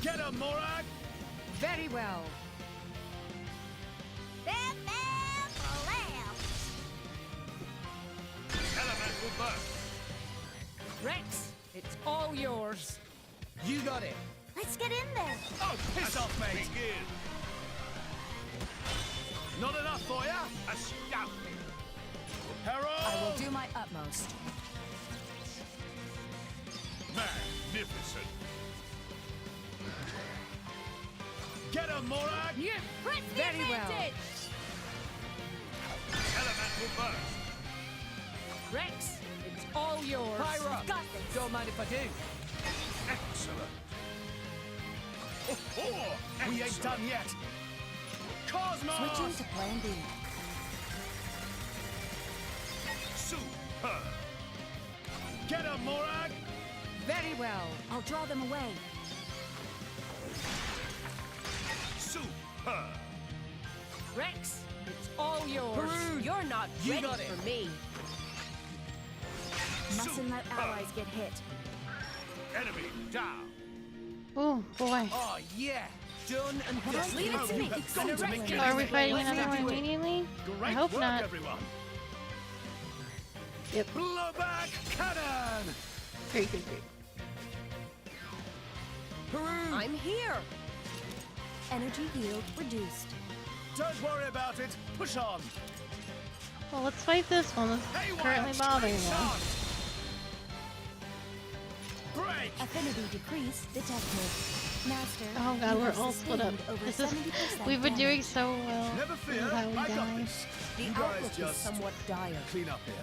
Get him, Morag. Very well. Bam, bam, blam. Elemental burst. Rex, it's all yours. You got it. Let's get in there. Oh, piss off, mate. Begin. Not enough for ya? Astounding. I will Herald. do my utmost. Magnificent. Get him, Morag. You Press the very well. advantage. Elemental burst. Rex, It's all yours. Pyra! Got this. Don't mind if I do. Excellent. We ain't done yet. Cosmos! Switching to plan B. Super. Get him, Morag! Very well. I'll draw them away. Super. Rex, it's all yours. Perun, You're not you ready got it. for me. Mustn't let allies get hit. Enemy down. Oh boy. Oh, yeah. Done and done. Leave it to me. You've got to make it. Are we fighting Let me another one do it. immediately? Great I hope work, not. everyone. Yep. Blowback cannon. Great, great, great. Perun! I'm here. Energy yield reduced. Don't worry about it. Push on. Well, let's fight this one that's Haywire, currently bothering straight me. shot. Break. Affinity decrease detected. Master. Oh god, you we're have all split up. sustained over This is 70% we've been doing damage. so well. Never This fear. is how we I got die. this. The You guys outlook is just somewhat dire. clean up here.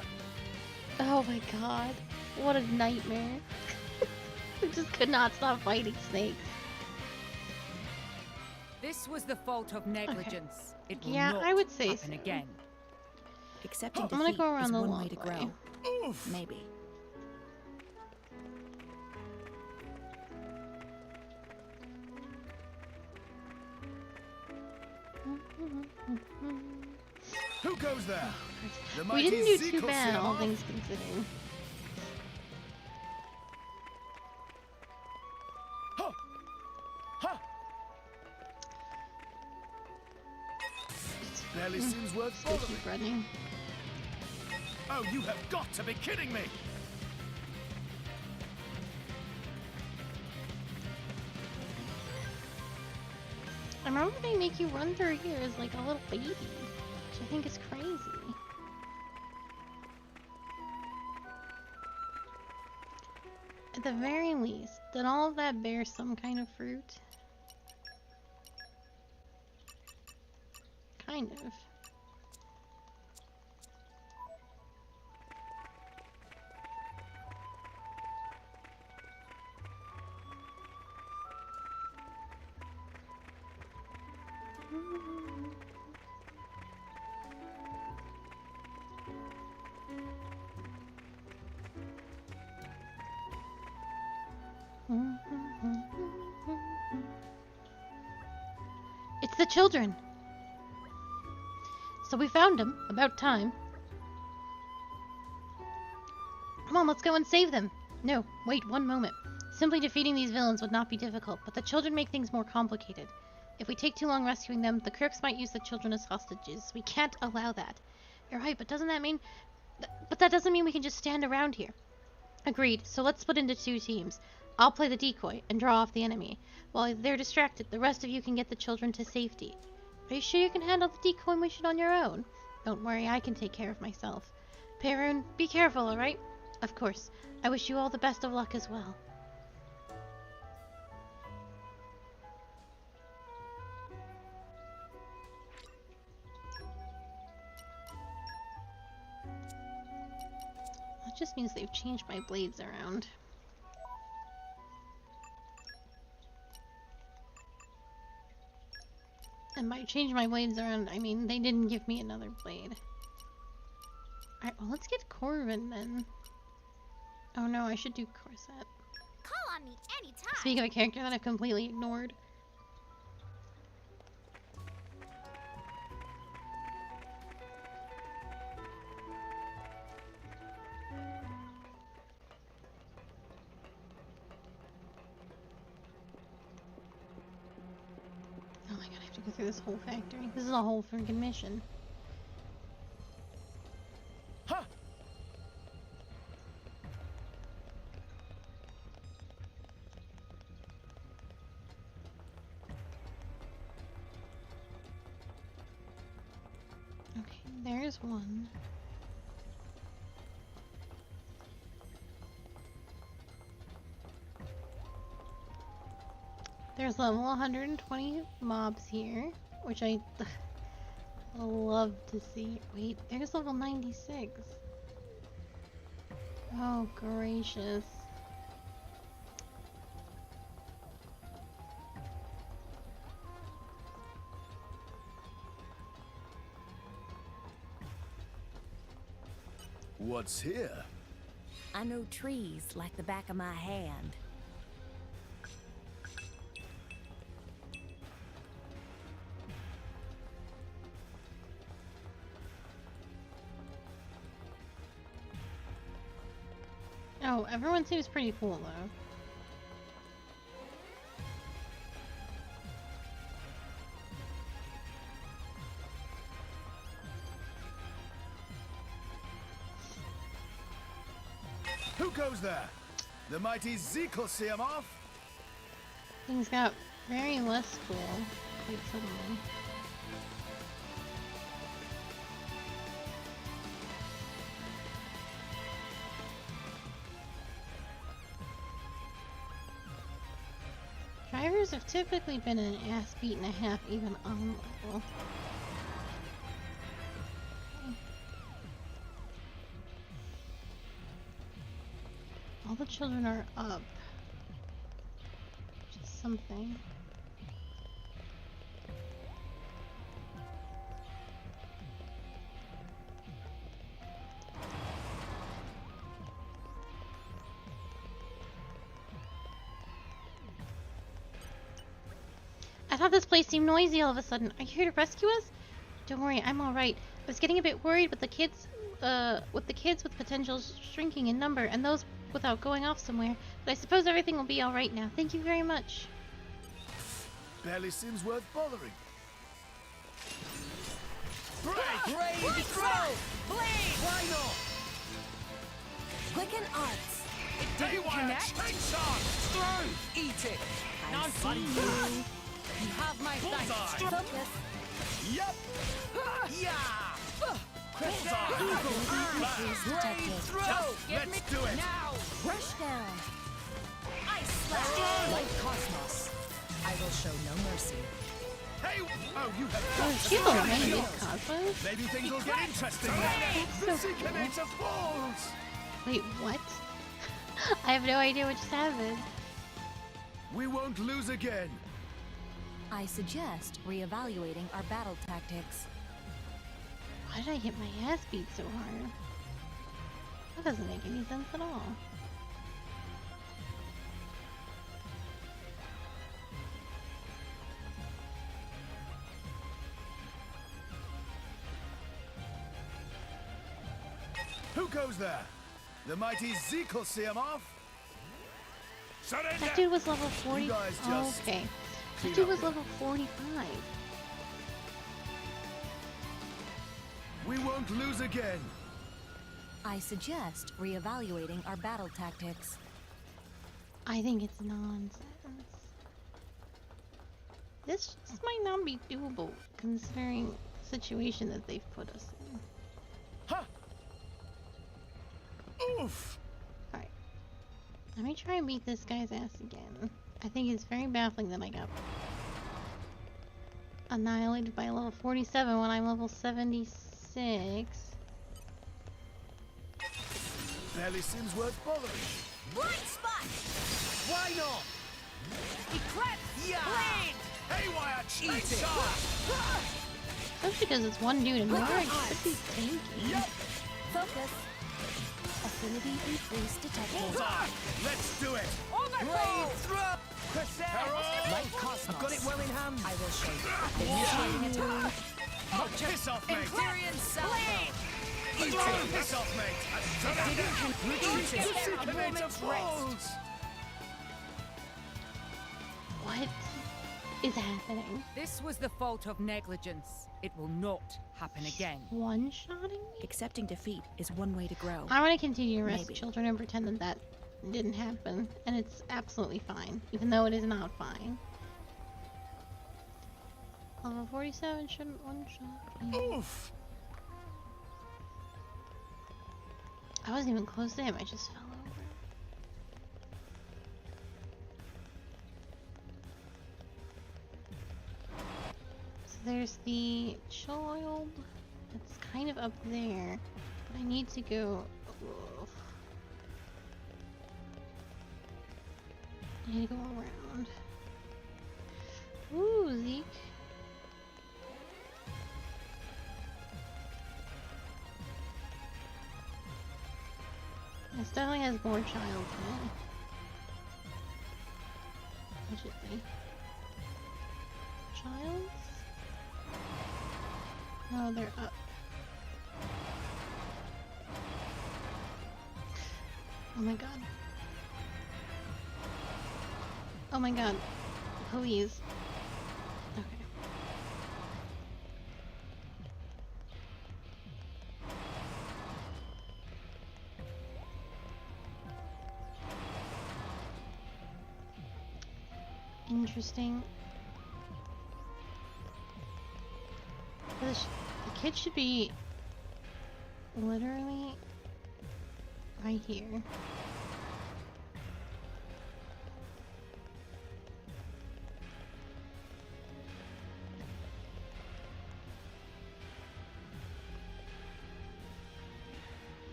Oh my god. What a nightmare. We just could not stop fighting snakes. This was the fault of negligence. It will Yeah, not I would say happen so. again. Accepting I'm gonna defeat go around is the one long way to grow. way. Oof. Maybe. Who goes there? The We mighty didn't do too Zekel bad, all Siamov? things considering. Huh. Huh. Barely seems worth Still following. keep running. Oh, you have got to be kidding me! I remember they make you run through here as like a little baby, which I think is crazy. At the very least, did all of that bear some kind of fruit? Kind of. It's the children. So we found them. About time. Come on, let's go and save them. No, wait one moment. Simply defeating these villains would not be difficult, but the children make things more complicated. If we take too long rescuing them, the Crooks might use the children as hostages. We can't allow that. You're right, but doesn't that mean... But that doesn't mean we can just stand around here. Agreed, so let's split into two teams. I'll play the decoy and draw off the enemy. While they're distracted, the rest of you can get the children to safety. Are you sure you can handle the decoy mission on your own? Don't worry, I can take care of myself. Perun, be careful, alright? Of course. I wish you all the best of luck as well. That just means they've changed my blades around. And by change my blades around, I mean they didn't give me another blade. Alright, well let's get Corvin then. Oh no, I should do Corset. Call on me anytime. Speaking of a character that I've completely ignored. Oh my god, I have to go through this whole factory. This is a whole freaking mission. Huh. Okay, there's one. There's level 120 mobs here, which I love to see. Wait, there's level 96. Oh, gracious. What's here? I know trees like the back of my hand. Oh, everyone seems pretty cool though. Who goes there? The mighty Zeke will see him off. Things got very less cool quite suddenly. Drivers have typically been an ass beat and a half even on level. All the children are up. Just something. I thought this place seemed noisy all of a sudden. Are you here to rescue us? Don't worry, I'm alright. I was getting a bit worried with the kids with potential shrinking in number and those without going off somewhere. But I suppose everything will be alright now. Thank you very much. Barely seems worth bothering. Break! Brave Throw! Blade! Why not? Quicken arts. Didn't connect. Through! Eat it! I see you. You have my thanks. Focus. Yep. Yeah! Let's do it. Now. Rush down. Ice slap. Like Cosmos, I will show no mercy. Hey! Oh, you have Oh, she's already in Cosmos? Maybe things will get interesting now. The Seeker falls. Wait, what? I have no idea what just happened. We won't lose again. I suggest reevaluating our battle tactics. Why did I hit my ass beat so hard? That doesn't make any sense at all. Who goes there? The mighty Zeke will see him off. Surrender. That dude was level 40. You guys Oh, just okay. clean That dude up was here. level 45. We won't lose again. I suggest reevaluating our battle tactics. I think it's nonsense. This just might not be doable, considering the situation that they've put us in. Huh. Oof. Alright. Let me try and beat this guy's ass again. I think it's very baffling that I got annihilated by level 47 when I'm level 76. Barely seems worth bothering. Bright spot! Why not? Eclipse! Yeah! Blade! Haywire chainsaw! Especially because it's one dude and more it should be tanky. Yep. Focus. Affinity increase detected. Bullseye. Let's do it. Blade throw! Herald! Like Cosmos. I've got it well in hand. I will show you. Initiating attack. Oh, piss off, mate. Empyrean Salvo. Piss off, mate. Retreat. The Seeker falls. What is happening? This was the fault of negligence. It will not happen again. One-shotting me? Accepting defeat is one way to grow. I want to continue to rescue Maybe. children and pretend that that didn't happen. And it's absolutely fine. Even though it is not fine. Level 47 shouldn't one-shot me. Oof. I wasn't even close to him, I just fell over. So there's the child that's kind of up there. But I need to go... Ugh. I need to go around. Ooh, Zeke. This definitely has more child in it. Allegedly. Childs? No, they're up. Oh my god. Oh my god. Please. Okay. Interesting. The kid should be literally right here.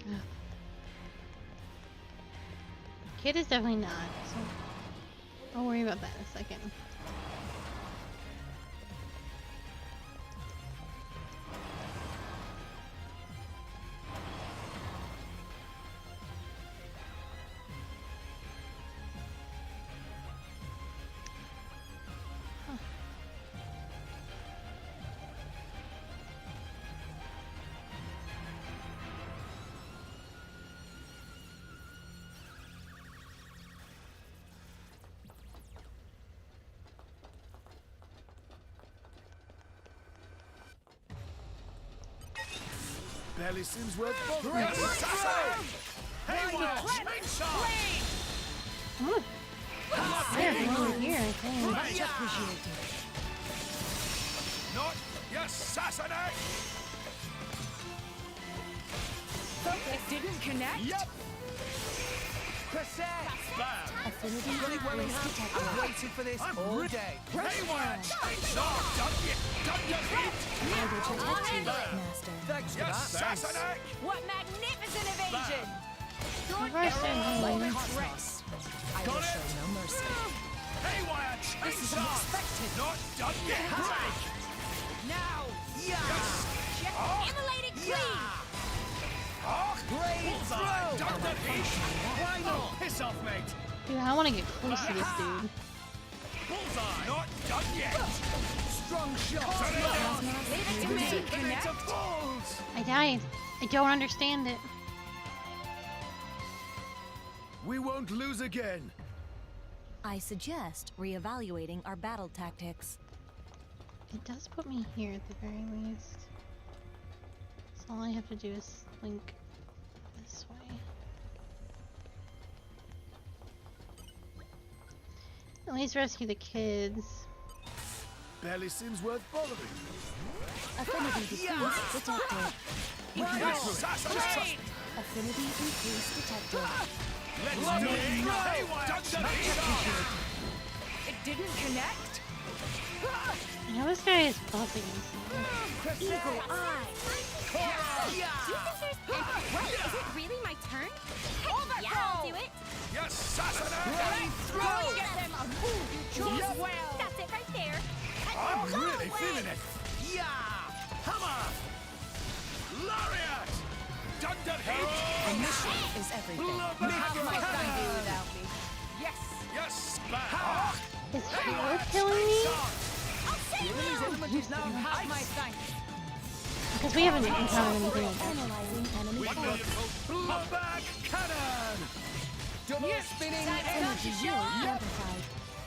Ugh. Kid is definitely not, so I'll worry about that in a second. Barely seems worth bothering. Hey, what? They're over here, I think. Much appreciated. Not assassinate! It didn't connect? Yep. Affinity increase detected. I've waited for this all day. Hey, what? Chainsaw! Master. Thanks for that. Assassinate! What magnificent evasion! I will show no mercy. Haywire chainsaw! This is unexpected. Not done yet! Break! Now! Yeah! Immolated clean! Great throw! Done the heat! Why not? Piss off, mate! Dude, I want to get close to this dude. Bullseye! Not done yet! Strong shot! Leave it to me! Connect? I died. I don't understand it. We won't lose again! I suggest reevaluating our battle tactics. It does put me here at the very least. So all I have to do is link this way. At least rescue the kids. Barely seems worth bothering. Affinity decrease detected. Affinity increase detected. Let's do it! Haywire! It didn't connect? I know this guy is buzzing me. Eagle eye. Do you think there's... What? Is it really my turn? Heck yeah, I'll do it. Yes, assassinate! Go get them! You chose well! That's it right there. I'm really feeling it! Yeah! Hammer! Lariat! Dunder A Heat! mission is everything. Blubber Have my Cannon! thing be without me. Yes! Yes, bad! Is Halo killing me? You have my thanks. Because we haven't encountered anything like that. Analyzing enemy force. Blubber Cannon! Double spinning energy Shield identified.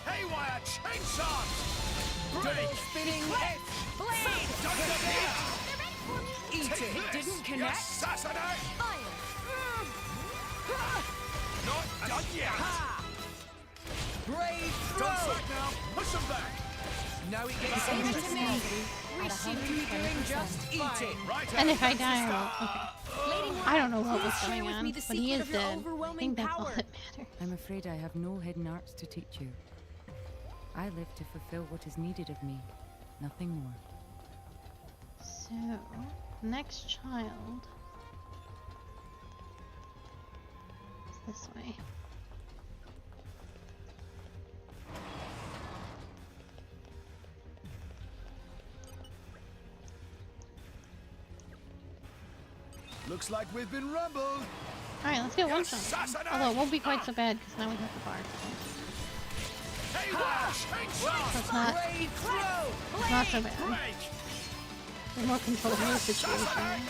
Haywire chainsaw! Double Break! spinning F. Blade! Dunder Heat! Eat it. It didn't connect? Assassinate! Fire. Not done yet! Brave Don't throw. slack now! Push them back! Now it gets Energy into me. capacity We at seem to be doing just eat it. Right And if I die, I will. Okay. I don't know what was Share going with on, me the but he secret is of your dead. I overwhelming think that's all power. that matters. I'm afraid I have no hidden arts to teach you. I live to fulfill what is needed of me, nothing more. So, next child is this way. Looks like we've been rumbled. Alright, let's get one shot. Although it won't be quite so bad because now we have the bar. So it's not so bad. There's more control in this situation.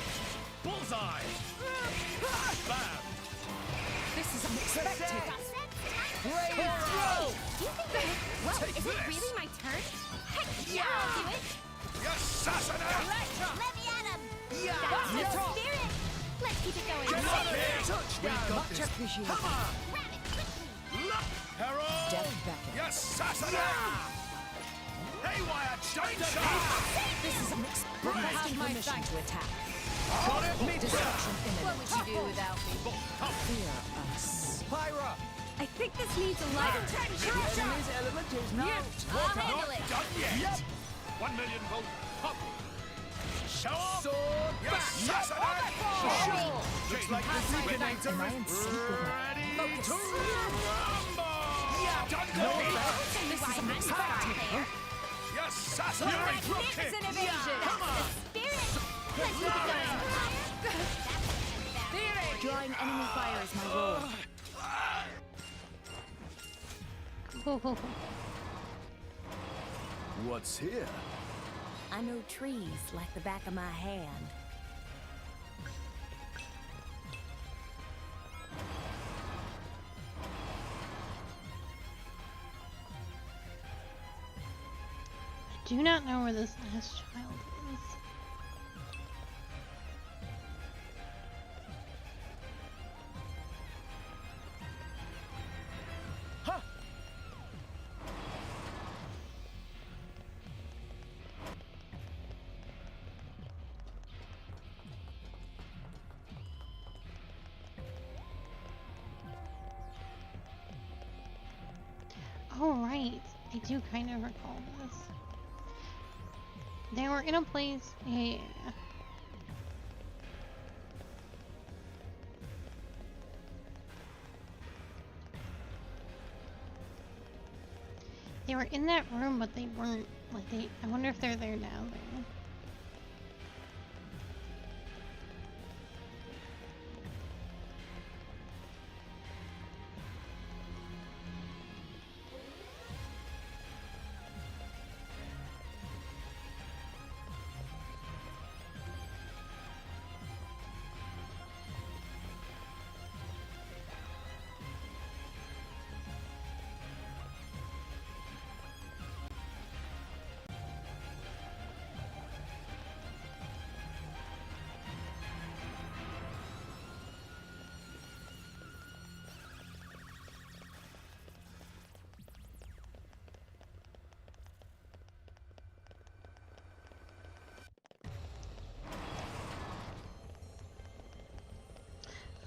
Bullseye. Bam. This is unexpected. Brave throw! You think that... Whoa, is it really my turn? Heck yeah, I'll do it! Assassinate! Let me at him! Yeah! That's the spirit! Let's keep it going. Touchdown! Much appreciated. Come on! Grab it quickly! Herald! Death beckons. Assassinate! Haywire change shot! This is unexpected. Requesting permission to attack. Got it! Destruction What imminent. would you do without me? Fear us. Pyra! I think this needs a light. Enemy's element is now. I'll handle it. Done yet! 1 million volt pop! Show up! Sword Assassinate! Looks like the Seeker Am I in sync with my... ready to rumble! Yeah, done This is unexpected. Assassinate! Magnificent evasion. Come on! Spirit! Let's keep it going. Drawing enemy fire is my role. Cool, cool, cool. What's here? I know trees like the back of my hand. I do not know where this last child is. Oh, right. I do kind of recall this. They were in a place. Yeah. They were in that room, but they weren't. Like, they. I wonder if they're there now, though.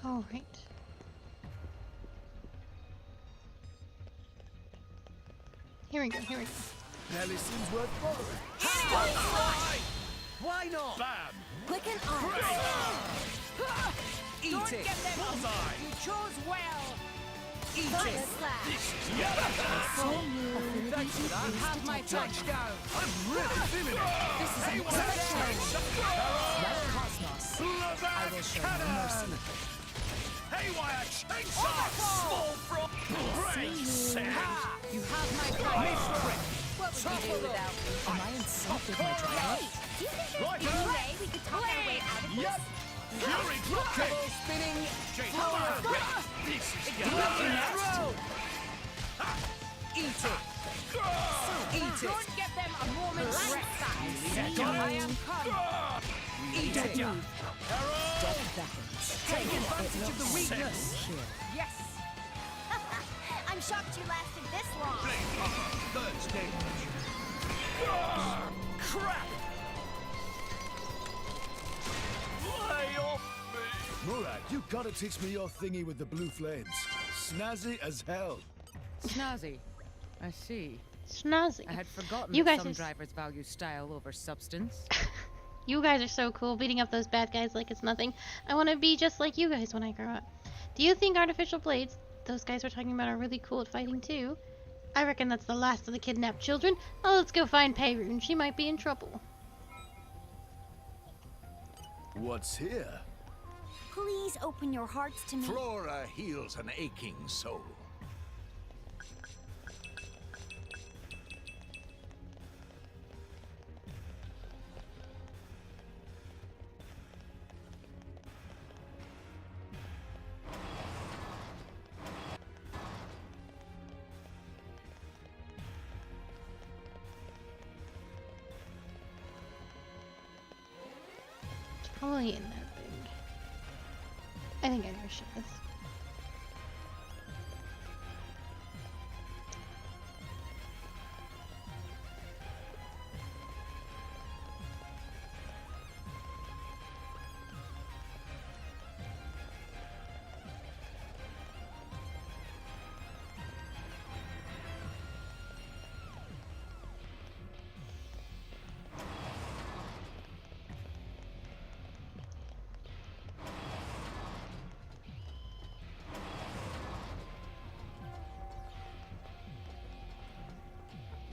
All right. Here we go, here we go. Nearly seems worth following. Why not? Bam! Click and on. Eat Don't it. get them. Bullseye! You chose well. Eat it. Thanks for that. Have my touchdown. I'm really feeling it! This is Haywire change Red Cosmos. I will show no mercy. Haywire change shot! Small frog! Great set! You have my fire. What would you do without me? Am I in sync with my driver? Do you think there's Right, any way we could talk our way out of this? Yep! Fury dropkick! Spinning. This is Throw. Eat it. Eat it. Don't get them a moment's rest. I am come. Eat it. Death beckons. Take advantage of the weakness. Here. Yes. I'm shocked you lasted this long. third stage. Crap! Lay off me! Murad, you gotta teach me your thingy with the blue flames. Snazzy as hell. Snazzy. I see. Snazzy. I had forgotten You that guys some are drivers value style over substance. You guys are so cool, beating up those bad guys like it's nothing. I want to be just like you guys when I grow up. Do you think artificial blades, those guys were talking about, are really cool at fighting too? I reckon that's the last of the kidnapped children. Oh, let's go find Peyrune. She might be in trouble. What's here? please open your hearts to me? Flora heals an aching soul. Probably in that thing. I think I know where she is.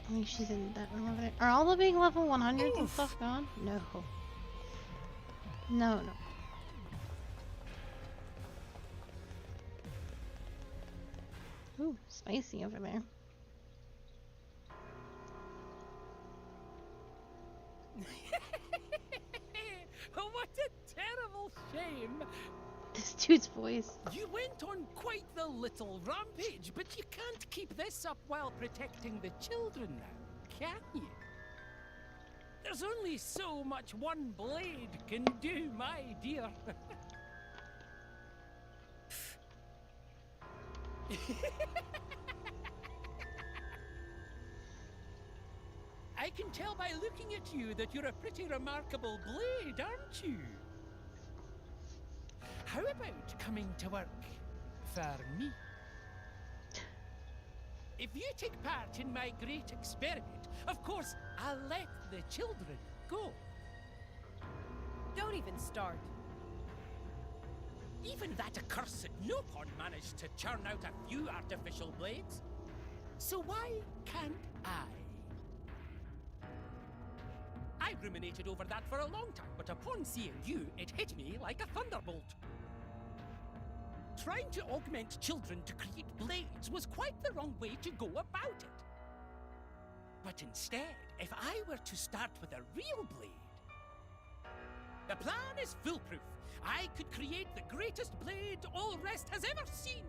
I think she's in that room over there. Are all the big level 100s and stuff gone? No. No, no. Ooh, spicy over there. Oh, what a terrible shame! This dude's voice. You went on quite the little rampage, but you can't keep this up while protecting the children now, can you? There's only so much one blade can do, my dear. I can tell by looking at you that you're a pretty remarkable blade, aren't you? How about coming to work for me? If you take part in my great experiment, of course, I'll let the children go. Don't even start. Even that accursed Nopon managed to churn out a few artificial blades. So why can't I? I ruminated over that for a long time, but upon seeing you, it hit me like a thunderbolt. Trying to augment children to create blades was quite the wrong way to go about it. But instead, if I were to start with a real blade, the plan is foolproof. I could create the greatest blade all Rest has ever seen.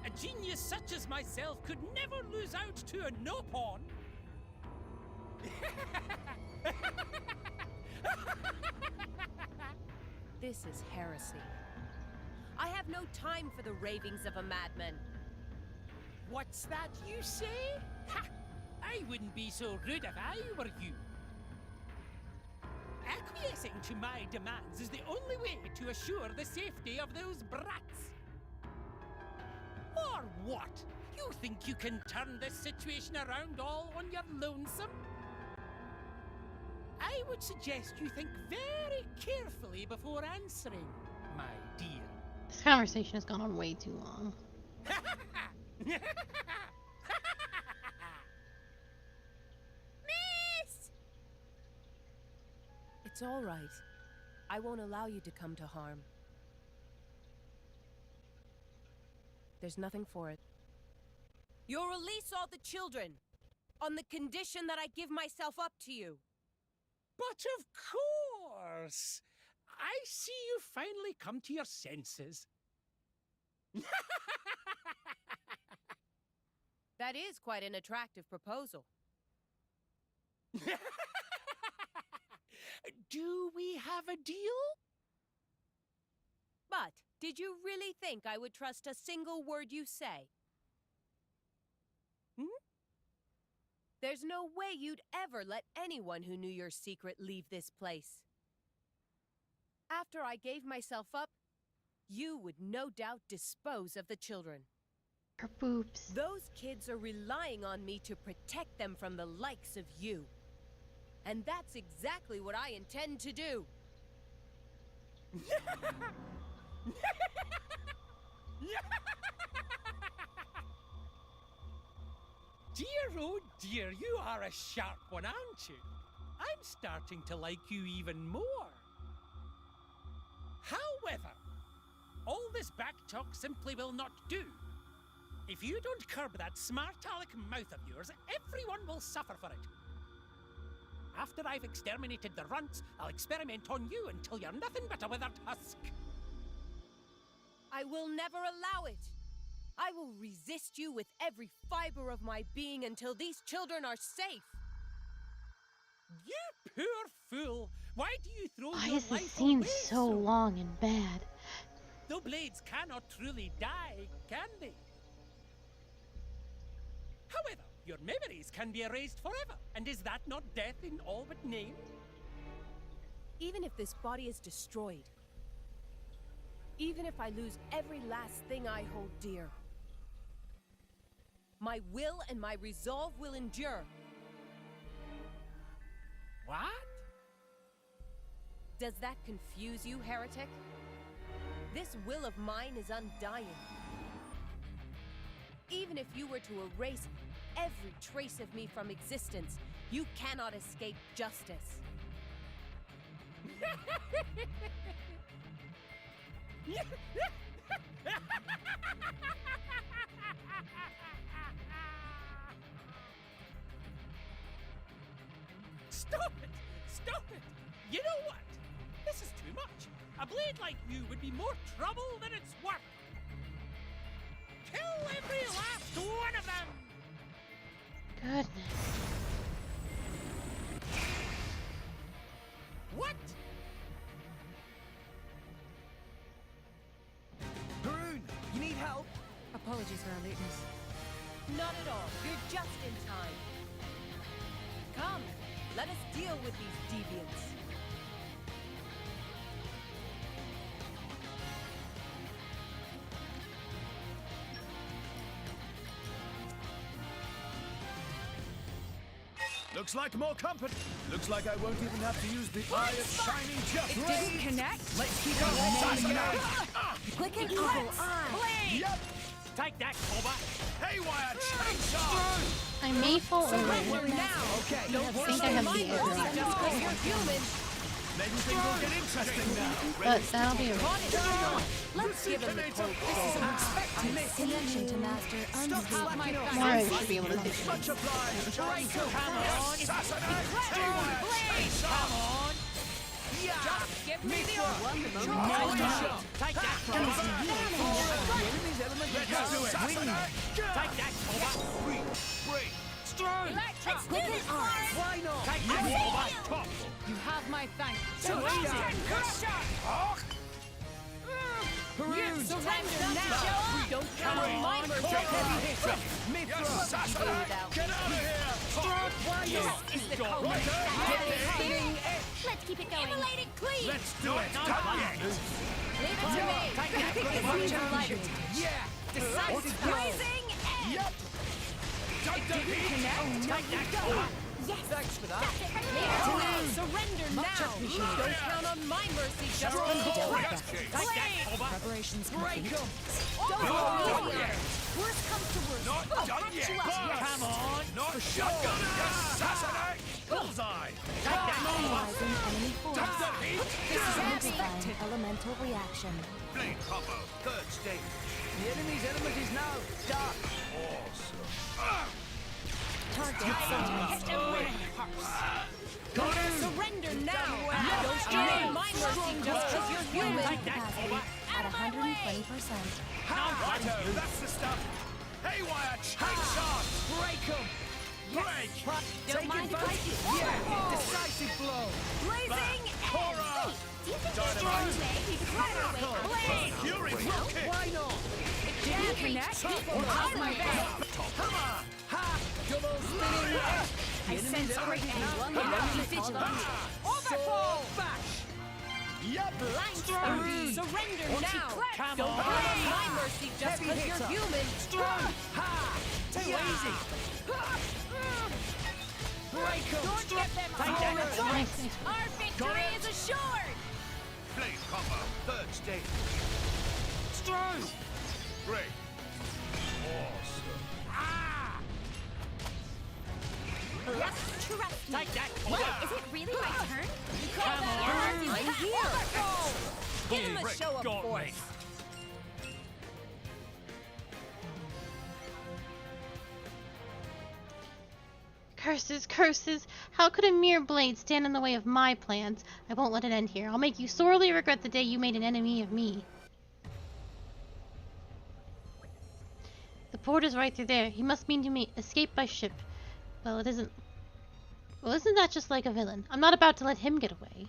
A genius such as myself could never lose out to a Nopon. This is heresy. I have no time for the ravings of a madman. What's that you say? Ha! I wouldn't be so rude if I were you. Acquiescing to my demands is the only way to assure the safety of those brats. Or what? You think you can turn this situation around all on your lonesome? I would suggest you think very carefully before answering, my dear. This conversation has gone on way too long. Miss! It's all right. I won't allow you to come to harm. There's nothing for it. You'll release all the children, on the condition that I give myself up to you. But of course! I see you finally come to your senses. That is quite an attractive proposal. Do we have a deal? But did you really think I would trust a single word you say? There's no way you'd ever let anyone who knew your secret leave this place. After I gave myself up, you would no doubt dispose of the children. Her boobs. Those kids are relying on me to protect them from the likes of you. And that's exactly what I intend to do. Dear, oh dear, you are a sharp one, aren't you? I'm starting to like you even more. However, all this back talk simply will not do. If you don't curb that smart-aleck mouth of yours, everyone will suffer for it. After I've exterminated the runts, I'll experiment on you until you're nothing but a withered husk. I will never allow it. I will resist you with every fiber of my being until these children are safe. You poor fool! Why do you throw Why your is this life scene away so long and bad? Though blades cannot truly die, can they? However, your memories can be erased forever, and is that not death in all but name? Even if this body is destroyed, even if I lose every last thing I hold dear, my will and my resolve will endure. What? Does that confuse you, heretic? This will of mine is undying. Even if you were to erase every trace of me from existence, you cannot escape justice. Stop it! Stop it! You know what? This is too much. A blade like you would be more trouble than it's worth. Kill every last one of them! Goodness. What? Haroon, you need help? Apologies for our lateness. Not at all. You're just in time. Come, let us deal with these deviants. Looks like more company. Looks like I won't even have to use the Eye of Shining Just. It didn't connect. Let's keep it Click an evil eye. Yep. Take that, Cobra. Haywire chainsaw. I may fall over. Okay. I think I have the arrow. Just because you're human. Maybe things will get interesting now. But that'll be a Let's give him the quote. This is unexpected. Connection to master unstable. more I should be able to do. Much obliged. Come on! Assassinate. Haywire chainsaw. Come on! Yeah! Just give me the Take that, Cobra! Let's do it. Assassinate. Take that, Cobra! Break. Strong! Let's whip it hard. Why not? Take that, Cobra! You have my thanks. Haroon! surrender now. Don't count on my mercy. Heavy hitter! Assassinate. Get out of here. Why not? This is the code. Let's keep it going. Immolate it clean. Let's do it. Leave it to me. Watch your light. Yeah! Decisive blow! Blazing edge. Yep. Take that, Cobra! Yes. Thanks for that. That's it right Leave there. it to me. Surrender now. Don't count on my mercy. Just Take that, Cobra! Preparations Break complete. 'em! Don't worry. Worst comes to worst. Not I'll done patch yet. you up. Come on! Not shotgun. Assassinate. Bullseye. Take that, Cobra! Analyzing enemy force. This is Amplifying elemental reaction. Blade combo, third stage. The enemy's element is now dark. Awesome. Target silenced. surrender now. Don't count on my mercy. Just because you're human. Capacity at 120%. Righto. That's the stuff. Haywire chainsaw. Break 'em. Break. Don't mind if I do. Yeah! Decisive blow. Blazing Cora. edge. Do you think there's a way we could run our way out? Blaze. Fury Well, kick. Why not? Didn't connect. How's my back? Come on! Ha! Double spinning edge. I sense great anger. Be vigilant. Overfall! Bash! Yep. Blind strike. Surrender now. Come Don't on. count on my mercy. Just Heavy because you're hitter. human. Strong! Ha! Too easy! Break 'em! Don't get them Nice. Our victory is assured. Blade combo, third stage. Strong! Great. Awesome. Let's trust me. Take that, What? Cobra! Is it really my turn? Come on! I'm here. Overfall. Give him a Curses, curses! How could a mere blade stand in the way of my plans? I won't let it end here. I'll make you sorely regret the day you made an enemy of me. The port is right through there. He must mean to me escape by ship. Well, it isn't. Well, isn't that just like a villain? I'm not about to let him get away.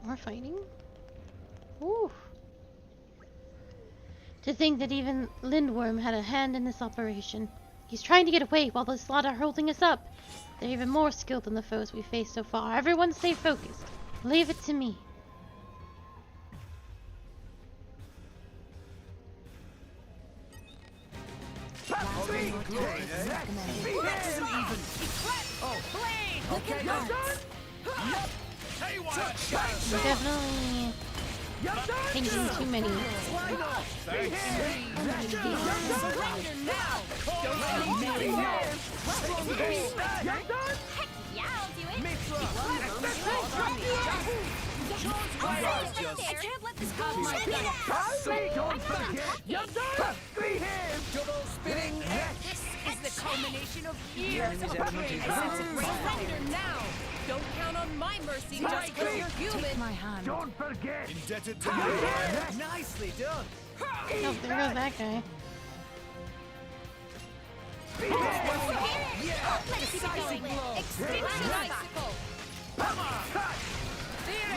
More fighting? Ooh. To think that even Lindworm had a hand in this operation. He's trying to get away while the slot are holding us up. They're even more skilled than the foes we've faced so far. Everyone stay focused. Leave it to me. I'm definitely thinking too many. I can't let this go. Don't forget. Double spinning This is the culmination of years of training. Surrender now. Don't count on my mercy just because you're human. Take my hand. Don't forget. Indebted to you. Nicely done. Oh, there goes that guy. Extinction icicle.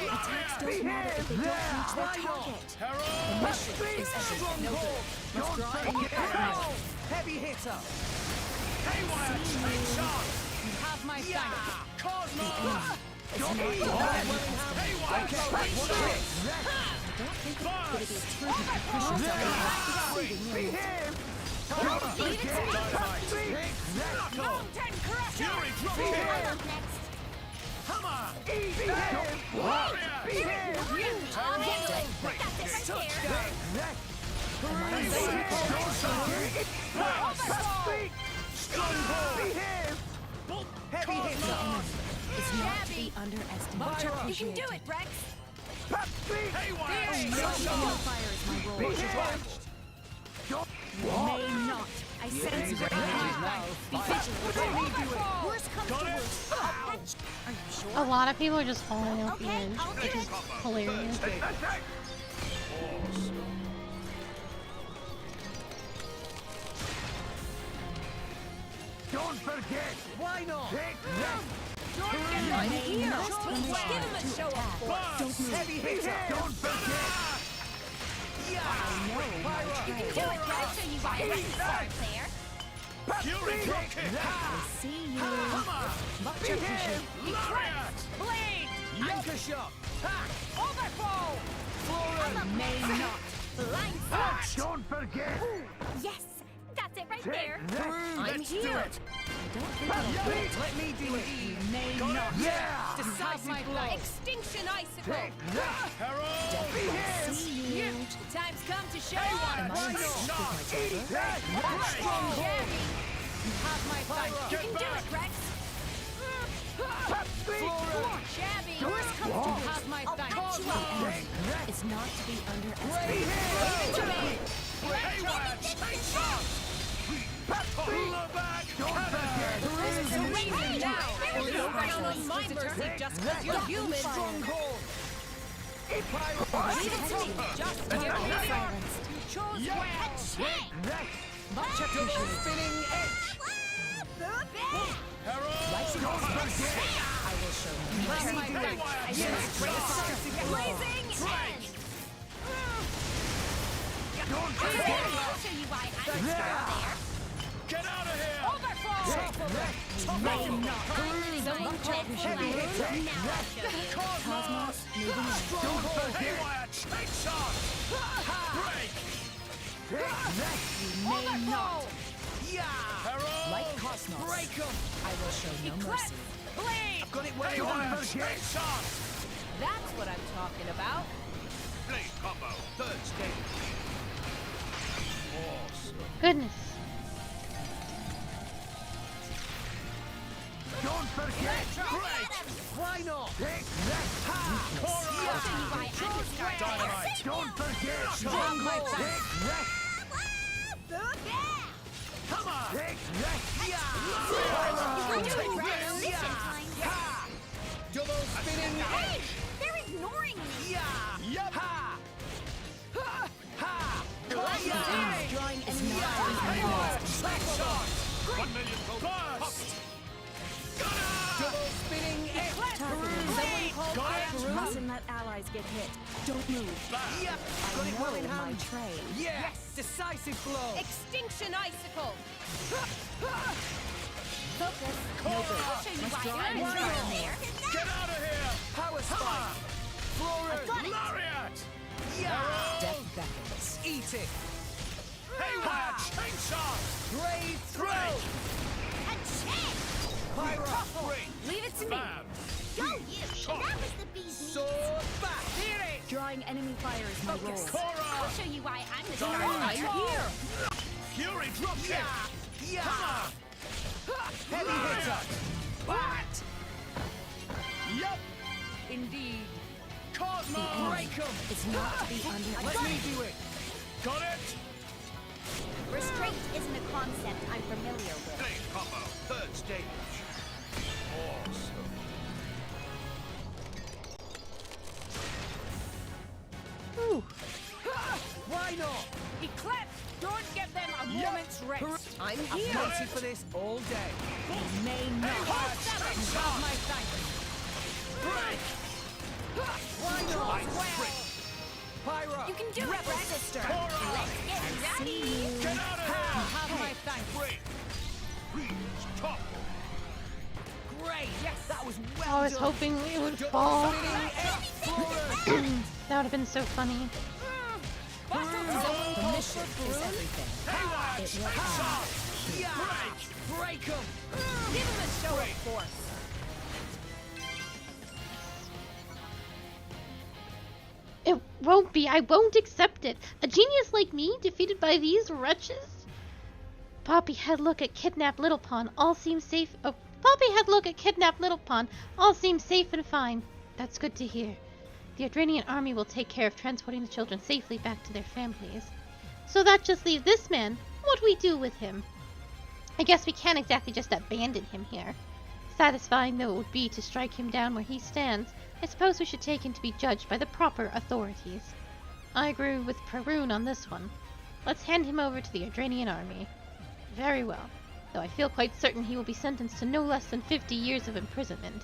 Attacks don't matter if they don't reach their target. The mission is stronghold. Must draw heavy hitter. Haywire, take shot. You have my thanks. Cosmo. It's not Haywire, don't think it's going to be as terrific as pushes are Be him. Mountain crusher. Fury, drop him. Hammer. Be him. Warrior. Be him. I'll handle it. That's it right there. Heavy hitter. It's not to be underestimated. You can do it, Rex. Haywire. Fire is my role. May not. I sense your Be vigilant. Worst comes to worst. Are you sure? A lot of people are just falling off the edge, which is hilarious. Don't forget. Why not? Right here. Give him a show of force. Heavy hitter. Don't forget. You can do it, Rex. So you got it. There. Fury, drop kick. See you. Be him. Lariat. Blade. Anchor shot. Overflow. May not. Blindside. Don't forget. Yes. That's it right there. I'm here. Let me do it. You may Got not. it. Decisive blow. Extinction icicle. Herald. Be him. Time's come to show Why not? Stronghold. You have my thanks. You can do it, Rex. Shabby. You have my thanks. It's not to be underestimated. Haywire, take shot. Surrender now. Don't count on my mercy just because you're human. Stronghold. Leave it to me. Just because you're human. You chose well. Much appreciated. Spinning edge. I will show you. Have my thanks. Blazing edge. I'll show you why I'm still there. Get out of here. Overflow. May not. Someone check Heavy hitter. Cosmos. Stronghold. Haywire, take shot. Break. may not. Herald. Like Cosmos, Break 'em. I will show no mercy. Blade. I've got it where you Haywire, want it. take shot. That's what I'm talking about. Blade combo, third stage. Awesome. Goodness. forget! Break! Why not? Dynamite! Don't forget! Stronghold! Come on! Double spinning Hey! They're ignoring me! Yup! Ha! Ha! Ha! Drawing enemy Back shot! 1 million gold. Burst! Double spinning Mustn't let allies get hit. Don't move. Got it well in My hand. trade. Yes! Decisive blow! Extinction icicle! Focus. I'll show you why I'm Why there. Get out of here! Power spike! Florid! Lariat! Death beckons. Eat it! Haywire! Chainsaw! Brave throw! Pyro! Leave it to me. Bam! Go, you! That was the bee's knees. Sword back! Hear it! Drawing enemy fire is my role. Korra! I'll show you why I'm the Dynamite! star here. Fury dropkick! Yeah! Heavy hitter! What? Yup! Indeed. Cosmo! Break 'em! It's not to be Let me do it! Got it? Restraint isn't a concept I'm familiar with. Blade combo, 3rd stage. Awesome. Why not? Eclipse! Don't give them a moment's rest. I'm I've here. waited for this all day. You may not. Haywire! You have my thanks. Break! Why not? Pyro! You can do it, Red Sister. Korra! Let's get ready. Get out of You here! have my thanks. Break. Freeze, topple. Great! Yes, that was well I was done. hoping we would Double fall. spinning F Florid! That would have been so funny. The mission is everything. Haywire! It will Chainsaw! Yeah! Break 'em! Give him a show of force. It won't be. I won't accept it. A genius like me defeated by these wretches? Poppy had look at kidnapped Little Pawn. All seems safe. Oh, Poppy had look at kidnapped Little Pawn. All seems safe and fine. That's good to hear. The Adranian army will take care of transporting the children safely back to their families. So that just leaves this man. What we do with him? I guess we can't exactly just abandon him here. Satisfying though it would be to strike him down where he stands, I suppose we should take him to be judged by the proper authorities. I agree with Perun on this one. Let's hand him over to the Adranian army. Very well, though I feel quite certain he will be sentenced to no less than 50 years of imprisonment.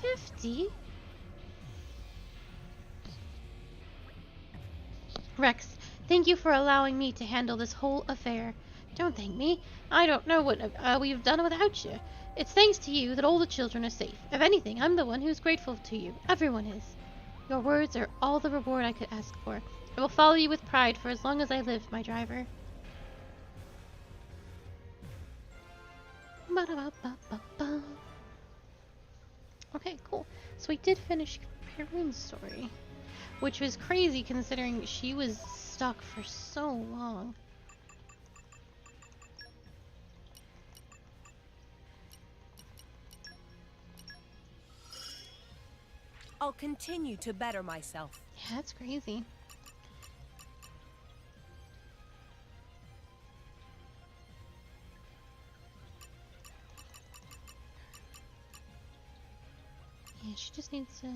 50? Rex, thank you for allowing me to handle this whole affair. Don't thank me. I don't know what we've done without you. It's thanks to you that all the children are safe. If anything, I'm the one who's grateful to you. Everyone is. Your words are all the reward I could ask for. I will follow you with pride for as long as I live, my driver. Ba-da-ba-ba-ba-ba. Okay, cool. So we did finish Perun's story, which was crazy considering she was stuck for so long. I'll continue to better myself. Yeah, that's crazy. Yeah, she just needs to...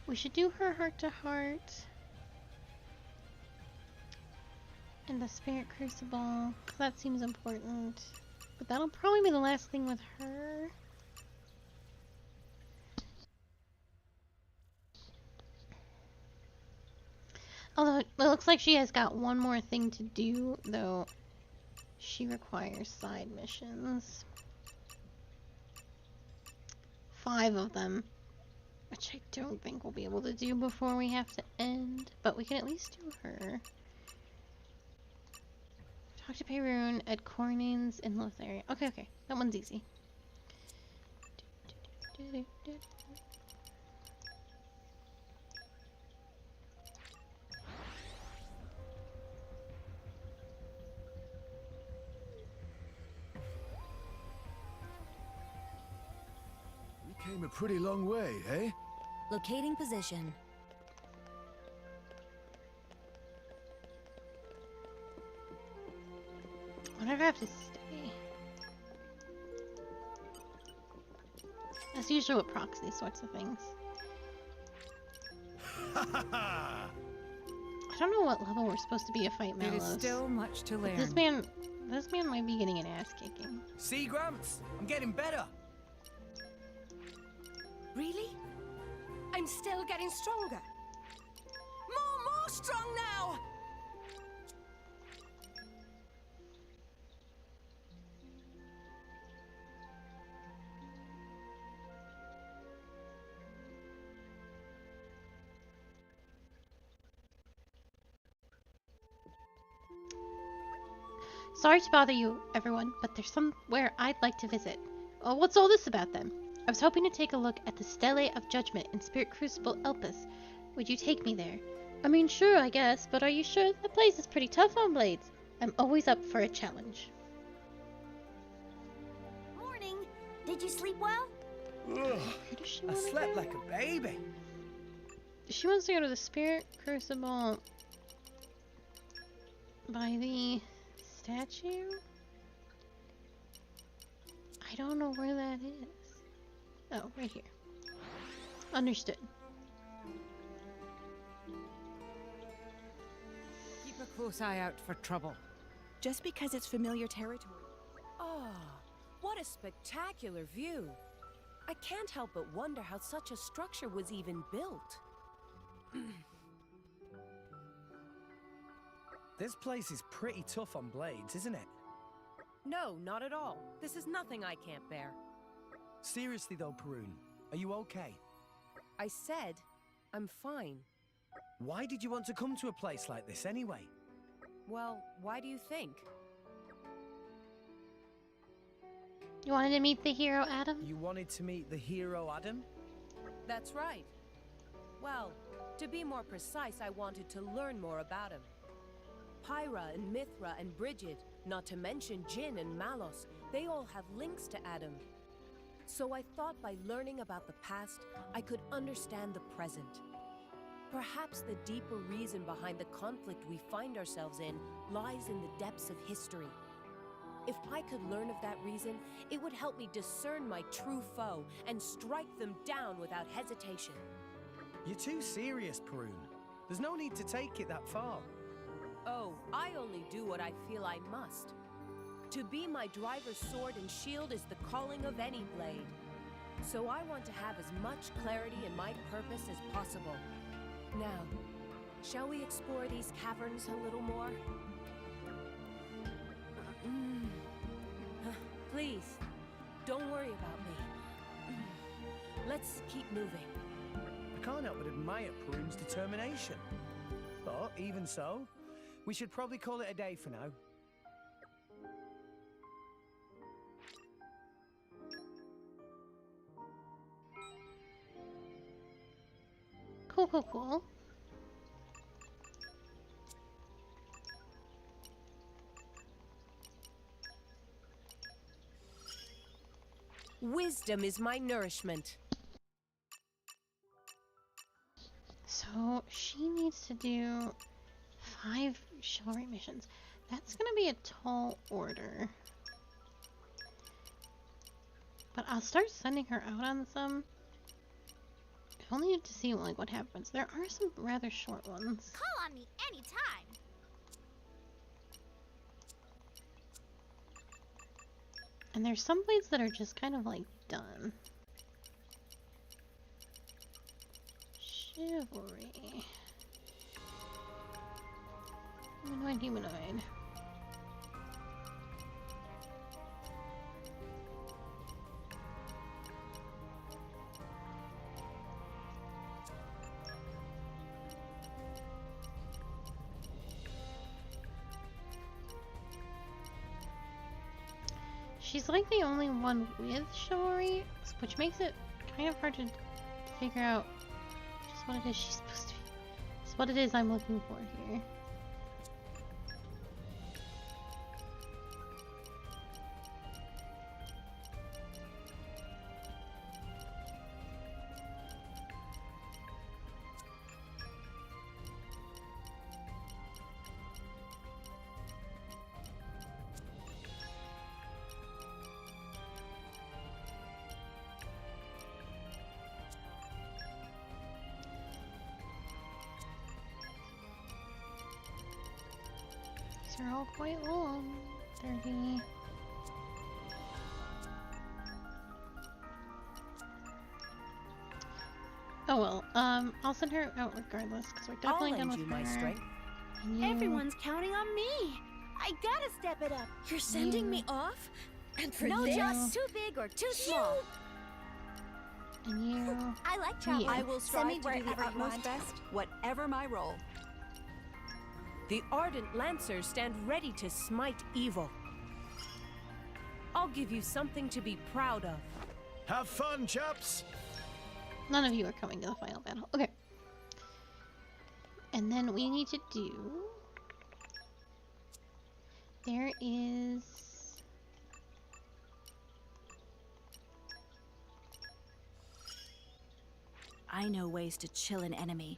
We should do her heart-to-heart. And the Spirit Crucible, 'cause that seems important. But that'll probably be the last thing with her. Although, it looks like she has got one more thing to do, though she requires side missions. 5 of them. Which I don't think we'll be able to do before we have to end. But we can at least do her. Talk to Perun at Corning's in Lotharia. Okay, okay. That one's easy. Came a pretty long way, eh? Locating position. I wonder if I have to stay. That's usually what procs these sorts of things. I don't know what level we're supposed to be to fight There Malos. is still much to learn. This man might be getting an ass kicking. See, Gramps? I'm getting better. Really? I'm still getting stronger. More strong now! Sorry to bother you, everyone, but there's somewhere I'd like to visit. Oh, what's all this about then? I was hoping to take a look at the Stele of Judgment in Spirit Crucible Elpis. Would you take me there? I mean, sure, I guess, but are you sure? The place is pretty tough on blades. I'm always up for a challenge. Morning. Did you sleep well? Ugh, I slept like a baby. She wants to go to the Spirit Crucible by the statue? I don't know where that is. Oh, right here. Understood. Keep a close eye out for trouble. Just because it's familiar territory. Oh, what a spectacular view. I can't help but wonder how such a structure was even built. This place is pretty tough on blades, isn't it? No, not at all. This is nothing I can't bear. Seriously though, Perun, are you okay? I said, I'm fine. Why did you want to come to a place like this anyway? Well, why do you think? You wanted to meet the hero, Adam? You wanted to meet the hero, Adam? That's right. Well, to be more precise, I wanted to learn more about him. Pyra and Mithra and Brigid, not to mention Jin and Malos, they all have links to Adam. So I thought by learning about the past, I could understand the present. Perhaps the deeper reason behind the conflict we find ourselves in lies in the depths of history. If I could learn of that reason, it would help me discern my true foe and strike them down without hesitation. You're too serious, Perun. There's no need to take it that far. Oh, I only do what I feel I must. To be my driver's sword and shield is the calling of any blade. So I want to have as much clarity in my purpose as possible. Now, shall we explore these caverns a little more? Please, don't worry about me. Let's keep moving. I can't help but admire Perun's determination. But even so, we should probably call it a day for now. Cool. Wisdom is my nourishment. So she needs to do 5 chivalry missions. That's gonna be a tall order. But I'll start sending her out on some. If only to see like what happens. There are some rather short ones. Call on me anytime. And there's some blades that are just kind of like done. Chivalry. Humanoid. She's like the only one with chivalry, which makes it kind of hard to figure out just what it is she's supposed to be. It's what it is I'm looking for here. are all quite long. 30. Oh well, I'll send her out regardless, because we're definitely done with her. Strength. And you... Everyone's counting on me. I gotta step it up. You're sending me off? And for No this? job's too big or too small. And you... I like travel. Yeah. I will Send me strive to do the wherever you utmost want. best, whatever my role. The ardent lancers stand ready to smite evil. I'll give you something to be proud of. Have fun, chaps! None of you are coming to the final battle. Okay. And then we need to do... There is... I know ways to chill an enemy,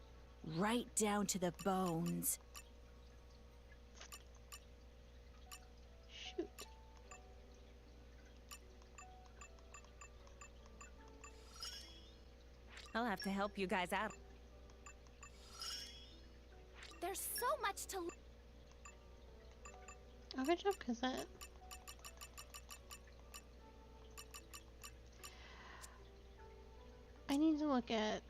right down to the bones. Shoot. I'll have to help you guys out. There's so much to... Oh, good job, Cosette. I need to look at...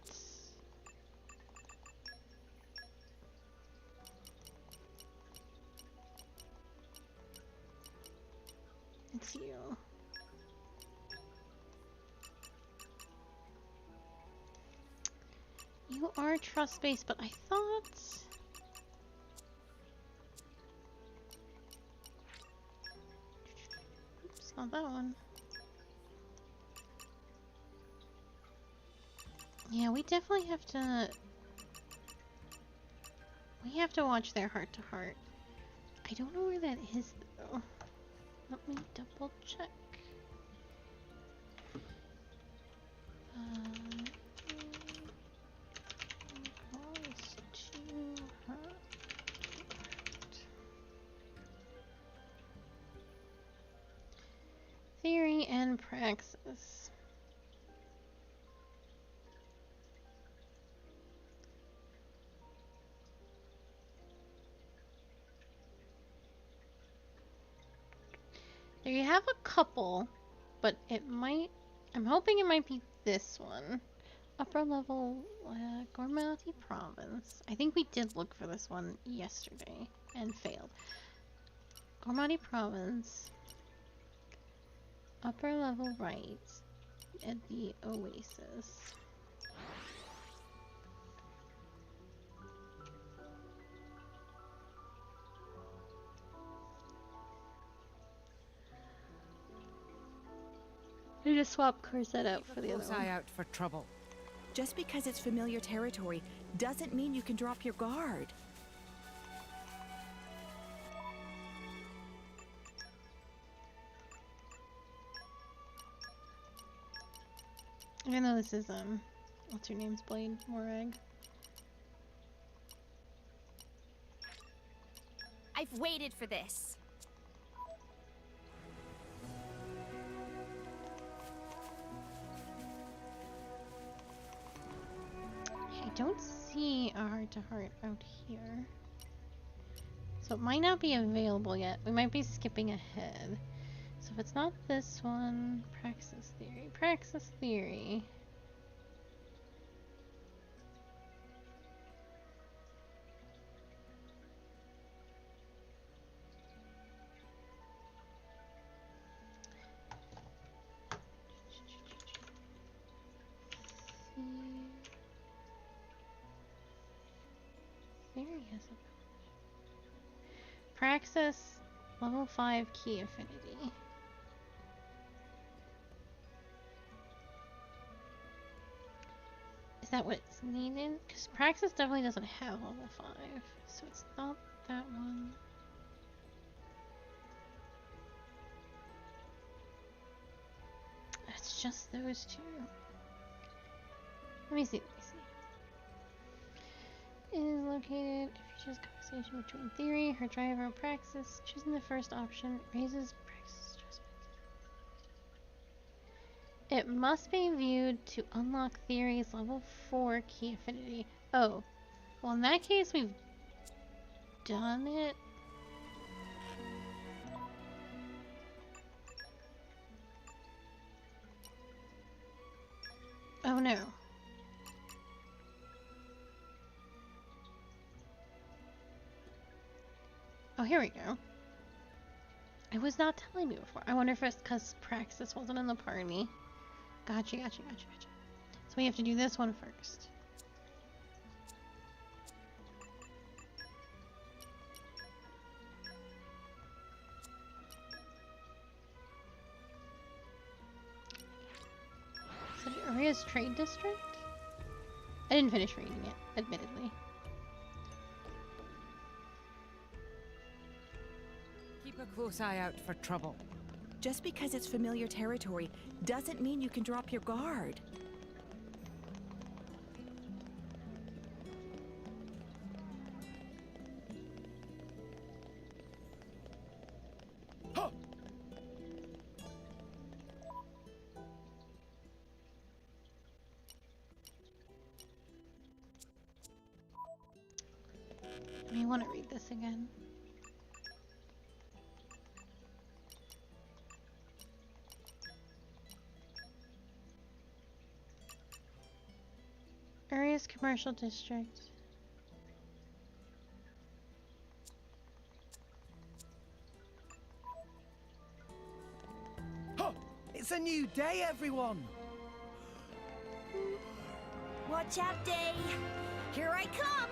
It's you. You are trust-based, but I thought... Oops, not that one. Yeah, we definitely have to... We have to watch their heart-to-heart. I don't know where that is, though. Let me double check. Close to heart. Theory and praxis. There you have a couple, but it might... I'm hoping it might be this one. Upper level Gormati Province. I think we did look for this one yesterday and failed. Gormati Province. Upper level right at the Oasis. I just swap Corset out for the other one. Eye out for trouble. Just because it's familiar territory doesn't mean you can drop your guard. Even though this is what's her name's blade, Morag. I've waited for this. I don't see a heart-to-heart out here. So it might not be available yet. We might be skipping ahead. So if it's not this one, Praxis Theory. Praxis Theory. Theory has a Praxis level 5 key affinity. Is that what's needed? Because Praxis definitely doesn't have level 5, so it's not that one. It's just those two. Let me see. It is located, if you choose conversation between theory, her driver, and praxis, choosing the first option raises praxis stress. It must be viewed to unlock theory's level 4 key affinity. Oh, well in that case we've done it. Oh no. Oh, here we go. It was not telling me before. I wonder if it's because Praxis wasn't in the party. Gotcha. So we have to do this one first. Is it Aria's Trade District? I didn't finish reading it, admittedly. Keep a close eye out for trouble. Just because it's familiar territory doesn't mean you can drop your guard. I may want to read this again. Aria's Commercial District. It's a new day, everyone! Watch out, Day! Here I come!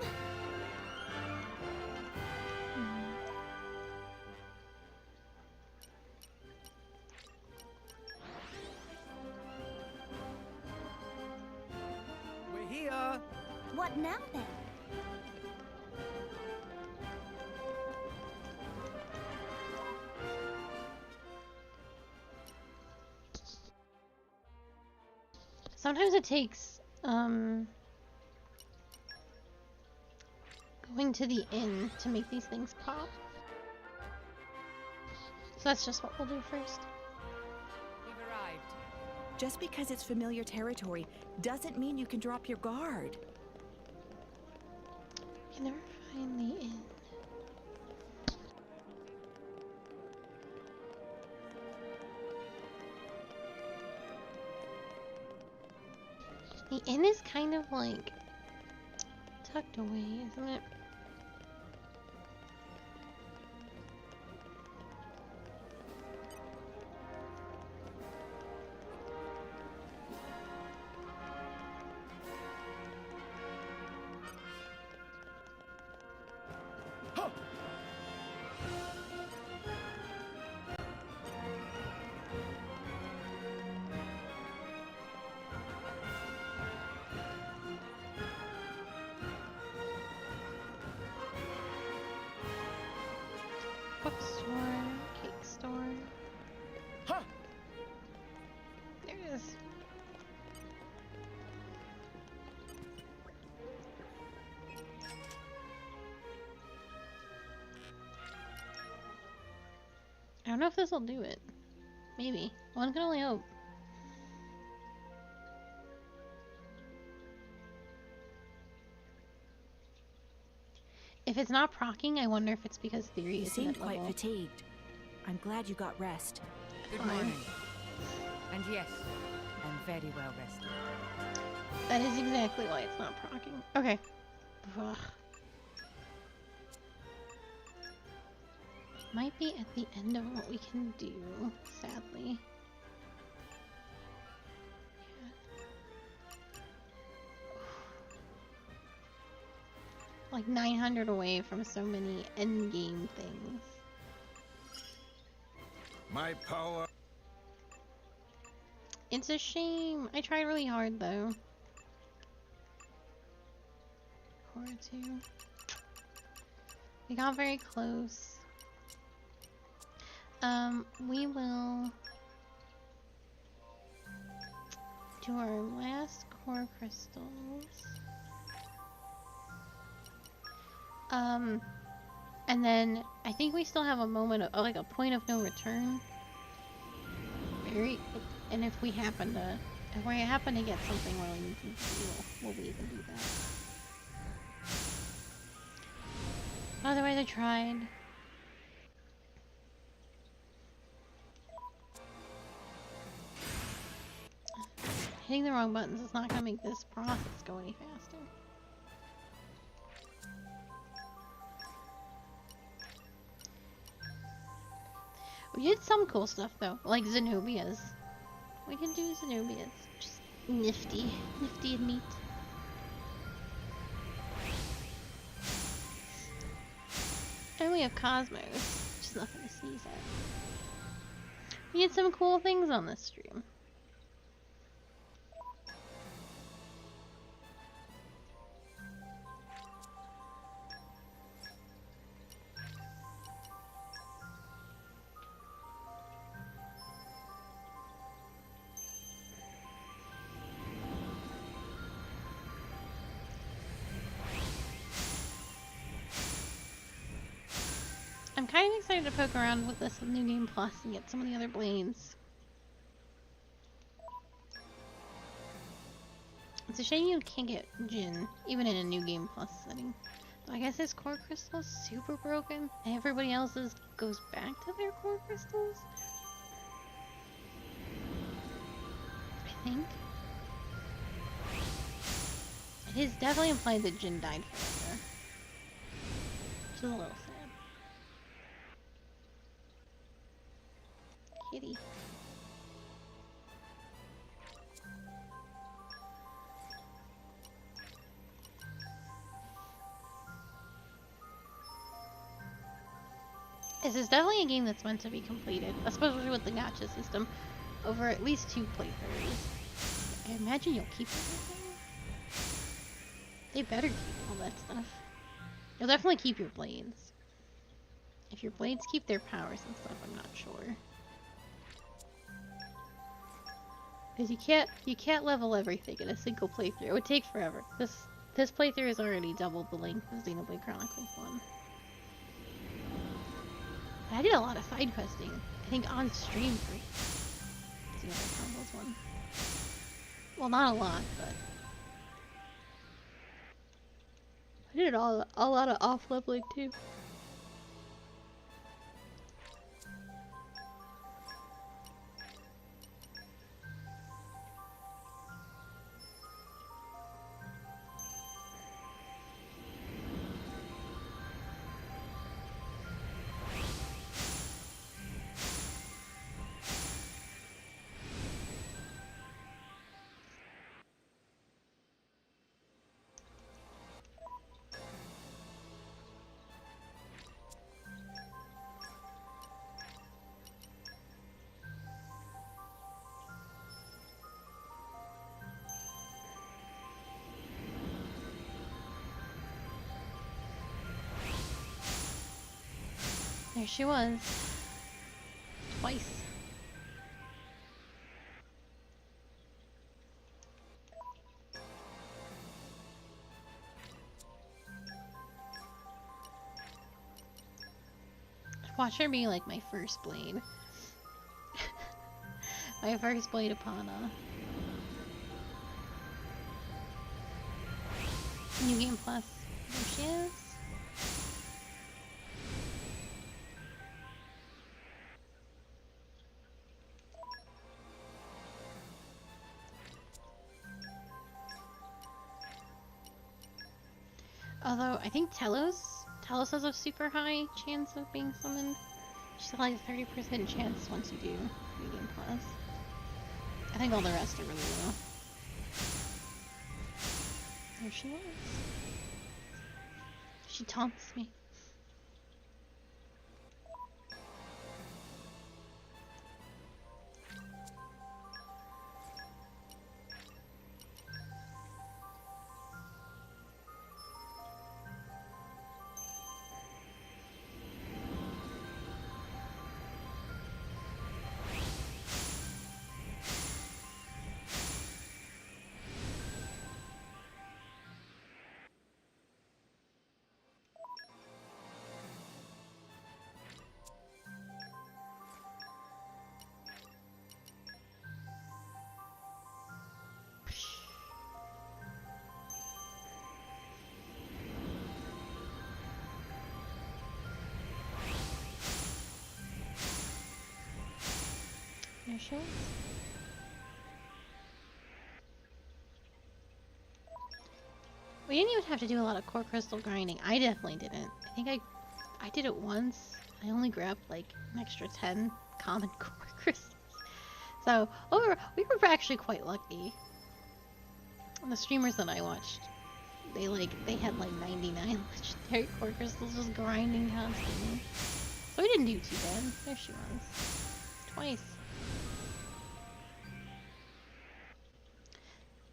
We're here! What now, then? Sometimes it takes, going to the inn to make these things pop. So that's just what we'll do first. We've arrived. Just because it's familiar territory doesn't mean you can drop your guard. I can never find the inn. The inn is kind of like tucked away, isn't it? Bookstore, cake store. Huh. There it is. I don't know if this will do it. Maybe. One can only hope. If it's not procking, I wonder if it's because Theory You isn't seemed at quite level. fatigued. I'm glad you got rest. Good Fine. morning. And yes, I'm very well rested. That is exactly why it's not procking. Okay. Ugh. Might be at the end of what we can do, sadly. Like 900 away from so many endgame things. My power. It's a shame. I tried really hard though. Core 2. We got very close. We will do our last core crystals. And then I think we still have a moment of like a point of no return. And if we happen to get something where we need to we'll leave and do that. Otherwise I tried. Hitting the wrong buttons is not gonna make this process go any faster. We did some cool stuff though, like Zenobia's. We can do Zenobia's. Just nifty. Nifty and neat. And we have Cosmos, which is nothing to sneeze at. We did some cool things on this stream. I'm kind of excited to poke around with this New Game Plus and get some of the other blades. It's a shame you can't get Jin, even in a New Game Plus setting. So I guess his core crystal is super broken, and everybody else's goes back to their core crystals? I think. It is definitely implied that Jin died forever. Which is a little sad. Kitty. This is definitely a game that's meant to be completed, especially with the gacha system, over at least 2 playthroughs. I imagine you'll keep everything. They better keep all that stuff. You'll definitely keep your blades. If your blades keep their powers and stuff, I'm not sure. Because you can't level everything in a single playthrough. It would take forever. This playthrough is already double the length of Xenoblade Chronicles 1. I did a lot of side questing, I think on stream for Xenoblade Chronicles 1. Well, not a lot, but I did a lot of off-leveling too. There she was. Twice. Watch her be like my first blade. My first blade upon New Game Plus. There she is. Although, I think Telos has a super high chance of being summoned. She's like a 30% chance once you do New Game Plus. I think all the rest are really low. There she was. She taunts me. There she is. We didn't even have to do a lot of core crystal grinding. I definitely didn't. I think I did it once. I only grabbed like an extra 10 common core crystals. So we were actually quite lucky. And the streamers that I watched, they had like 99 legendary core crystals just grinding constantly. So we didn't do too bad. There she was. Twice.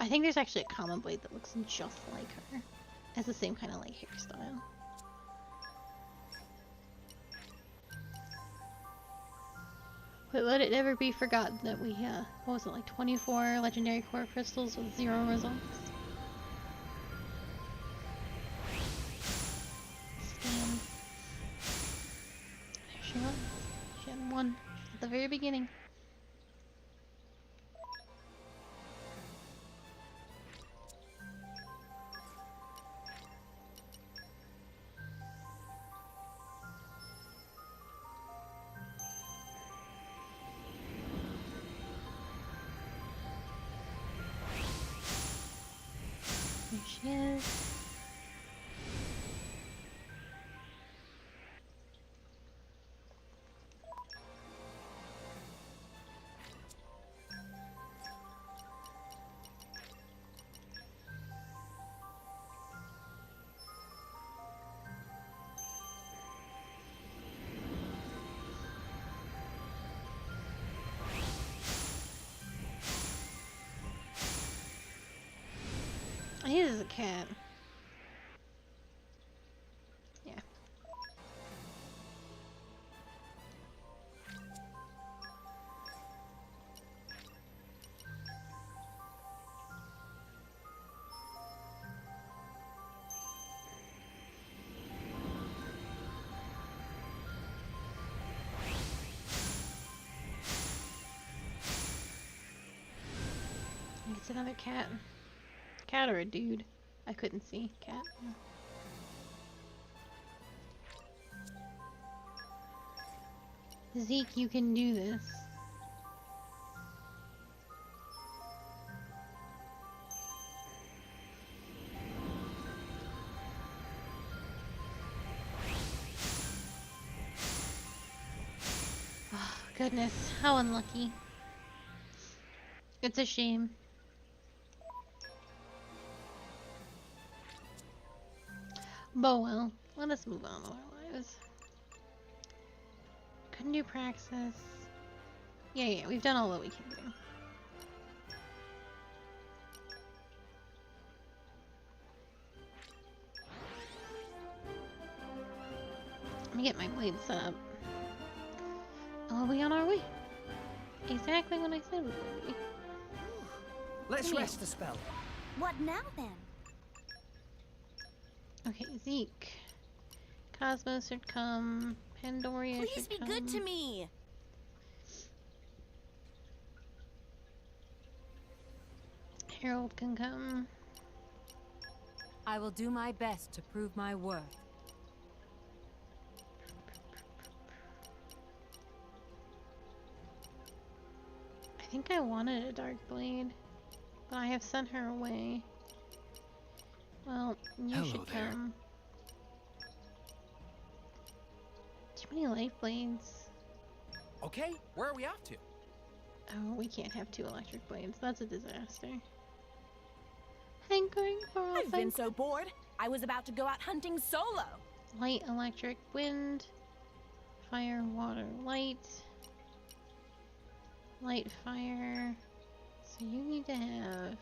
I think there's actually a common blade that looks just like her. Has the same kind of like hairstyle. But let it never be forgotten that we, what was it, like 24 legendary core crystals with 0 results? Scam. There she was. She had 1 at the very beginning. There she is. I think this is a cat. Yeah. I think it's another cat. Cat or a dude? I couldn't see. Cat. Yeah. Zeke, you can do this. Oh, goodness, how unlucky. It's a shame. But well, let us move on with our lives. Couldn't do praxis. Yeah, we've done all that we can do. Let me get my blade set up. Are we on our way? Exactly what I said we would be. Let's rest the spell. What now then? Okay, Zeke. Cosmos should come. Pandoria Please should be come. good to me. Harold can come. I will do my best to prove my worth. I think I wanted a dark blade, but I have sent her away. Well, you should come. Too many life blades. Okay, where are we off to? Oh, we can't have 2 electric blades. That's a disaster. Hankering for all I've been so bored. I was about to go out hunting solo. Light, electric, wind, fire, water, light, light, fire. So you need to have.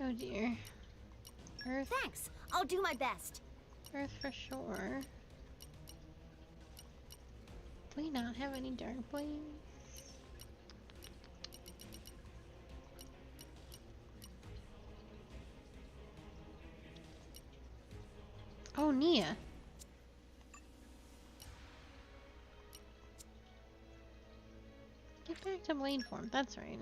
Oh dear. Earth. Thanks. I'll do my best. Earth for sure. Do we not have any dark blades? Oh, Nia. Get back to blade form. That's right.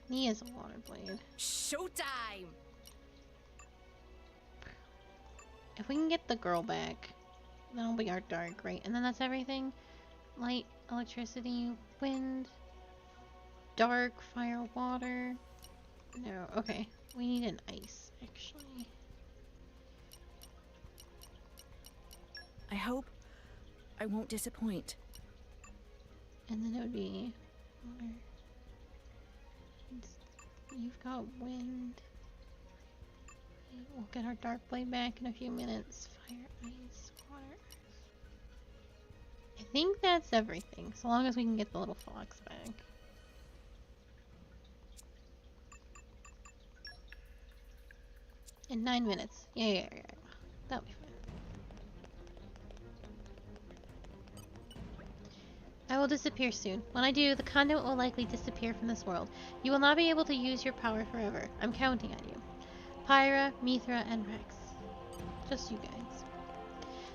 He is a water blade. Showtime! If we can get the girl back, that'll be our dark, right? And then that's everything? Light, electricity, wind, dark, fire, water. No, okay. We need an ice, actually. I hope I won't disappoint. And then it would be water. You've got wind. We'll get our dark blade back in a few minutes. Fire, ice, water. I think that's everything, so long as we can get the little fox back. In 9 minutes. Yeah. That'll be fine. I will disappear soon. When I do, the conduit will likely disappear from this world. You will not be able to use your power forever. I'm counting on you. Pyra, Mithra, and Rex. Just you guys.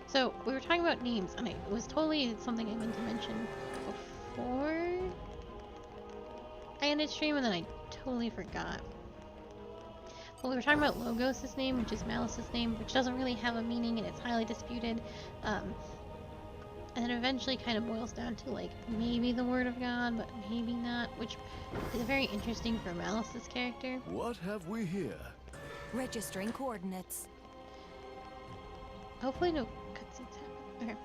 So, we were talking about names, and it was totally something I meant to mention before I ended stream, and then I totally forgot. Well, we were talking about Logos' name, which is Malice's name, which doesn't really have a meaning, and it's highly disputed. And then eventually kind of boils down to, like, maybe the word of God, but maybe not, which is very interesting for Malice's character. What have we here? Registering coordinates. Hopefully no cutscenes happen. Okay.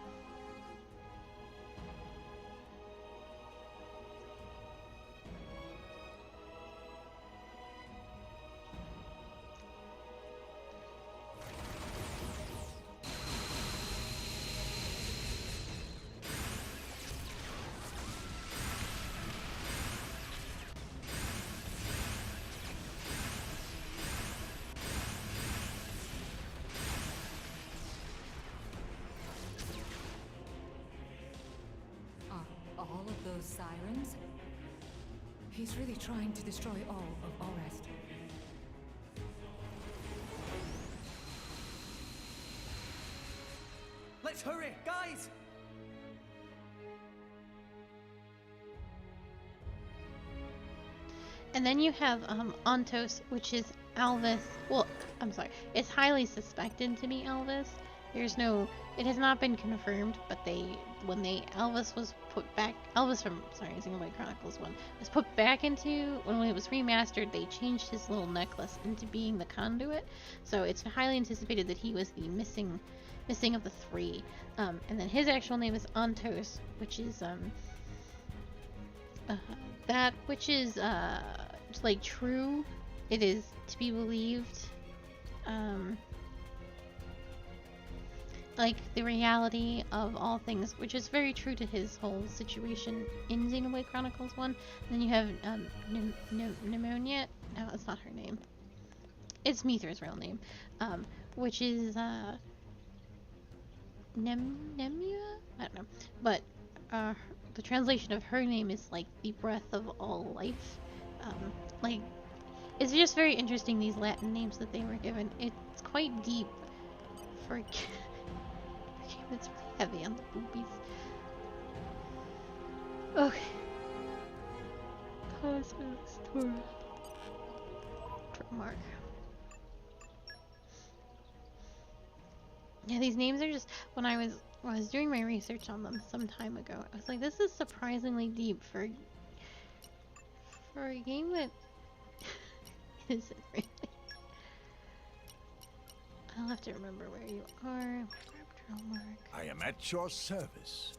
All of those sirens? He's really trying to destroy all of Orest. Let's hurry, guys! And then you have Ontos, which is Alvis. Well, I'm sorry. It's highly suspected to be Alvis. There's no... It has not been confirmed, but Alvis was put back... Alvis from, Xenoblade Chronicles 1 was put back into... When it was remastered, they changed his little necklace into being the conduit. So it's highly anticipated that he was the missing of the three. And then his actual name is Ontos, which is, that which is, like, true. It is to be believed. Like, the reality of all things, which is very true to his whole situation in Xenoblade Chronicles 1. And then you have, Pneumonia. No, that's not her name. It's Mithra's real name. Which is, Nemua? I don't know. But, the translation of her name is, like, the breath of all life. Like, it's just very interesting, these Latin names that they were given. It's quite deep for... It's really heavy on the boobies. Okay. Pause for the story. Mark. Yeah, these names are just... When I was doing my research on them some time ago, I was like, this is surprisingly deep for a game that isn't really. I'll have to remember where you are. Mark. I am at your service.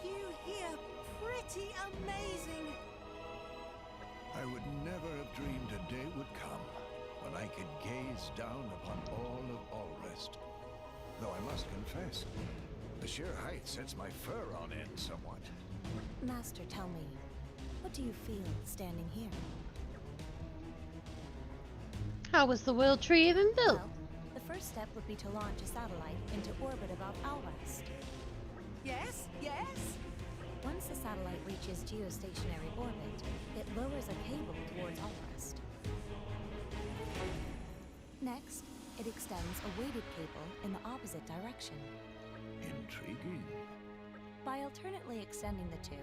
View here, pretty amazing. I would never have dreamed a day would come when I could gaze down upon all of Orest. Though I must confess, the sheer height sets my fur on end somewhat. Master, tell me, what do you feel standing here? How was the world tree even built? Well, the first step would be to launch a satellite into orbit about Alwest. Yes, yes. Once the satellite reaches geostationary orbit, it lowers a cable towards Alwest. Next, it extends a weighted cable in the opposite direction. Intriguing. By alternately extending the two,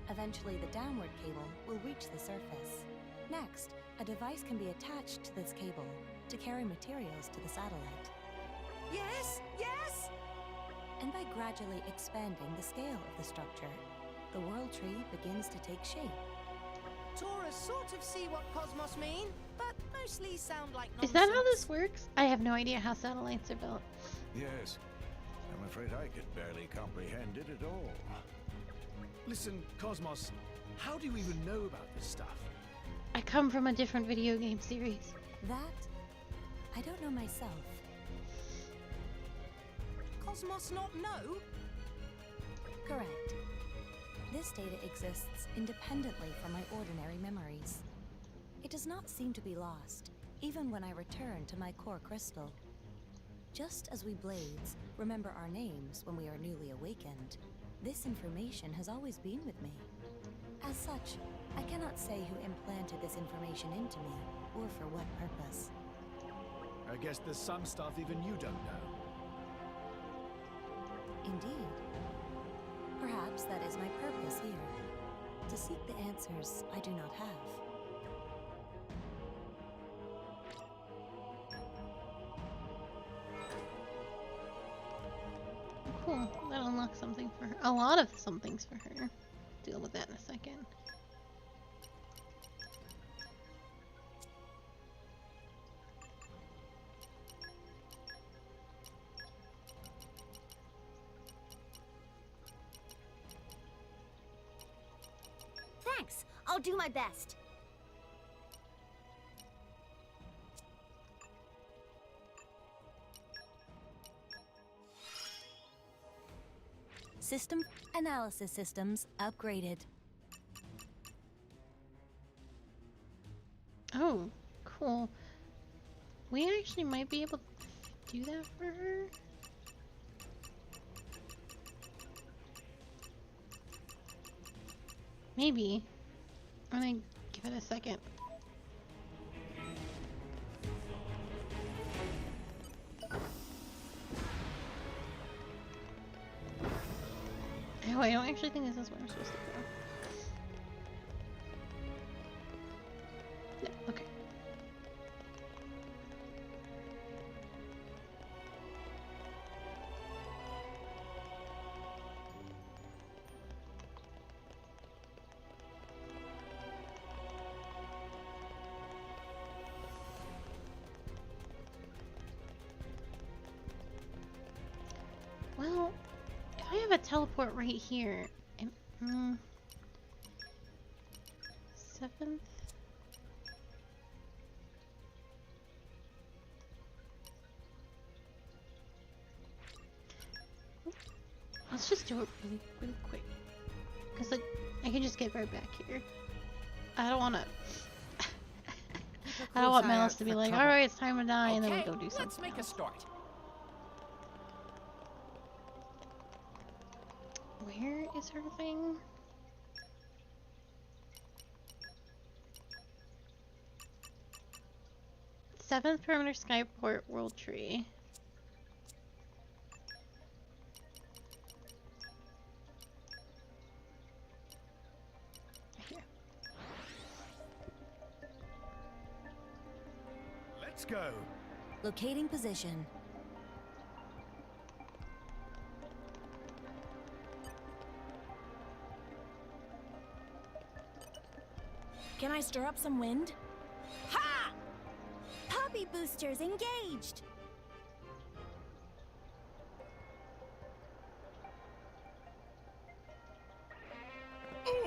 Eventually, the downward cable will reach the surface. Next, a device can be attached to this cable to carry materials to the satellite. Yes, yes! And by gradually expanding the scale of the structure, the world tree begins to take shape. Taurus sort of see what cosmos mean, but mostly sound like Is nonsense. that how this works? I have no idea how satellites are built. Yes. I'm afraid I could barely comprehend it at all. Listen, Cosmos, how do you even know about this stuff? I come from a different video game series. That, I don't know myself. Cosmos not know? Correct. This data exists independently from my ordinary memories. It does not seem to be lost, even when I return to my core crystal. Just as we Blades remember our names when we are newly awakened, this information has always been with me. As such, I cannot say who implanted this information into me, or for what purpose. I guess there's some stuff even you don't know. Indeed. Perhaps that is my purpose here, to seek the answers I do not have. Cool. That unlocks something for her. A lot of somethings for her. Deal with that in a second. Thanks. I'll do my best. System analysis systems upgraded. Oh, cool. We actually might be able to do that for her. Maybe. I'm gonna give it a second. Oh, I don't actually think this is where I'm supposed to go. No, okay. Well, if I have a teleport right here, and, 7th? Let's just do it really quick. Because I can just get right back here. I don't want to... I don't want Melis to be like, alright, it's time to die, and then we go do something let's make a start. Where is her thing? Seventh perimeter skyport world tree. Here. Let's go. Locating position. Can I stir up some wind? Ha! Puppy boosters engaged.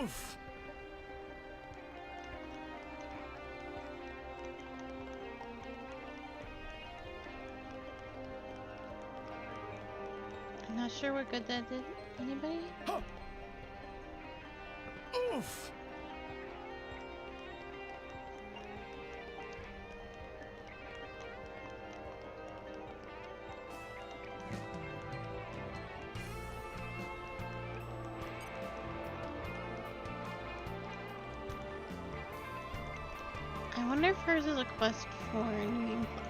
Oof! I'm not sure what good that did. Anybody? Huh. Oof! I wonder if hers is a quest for New Game Plus.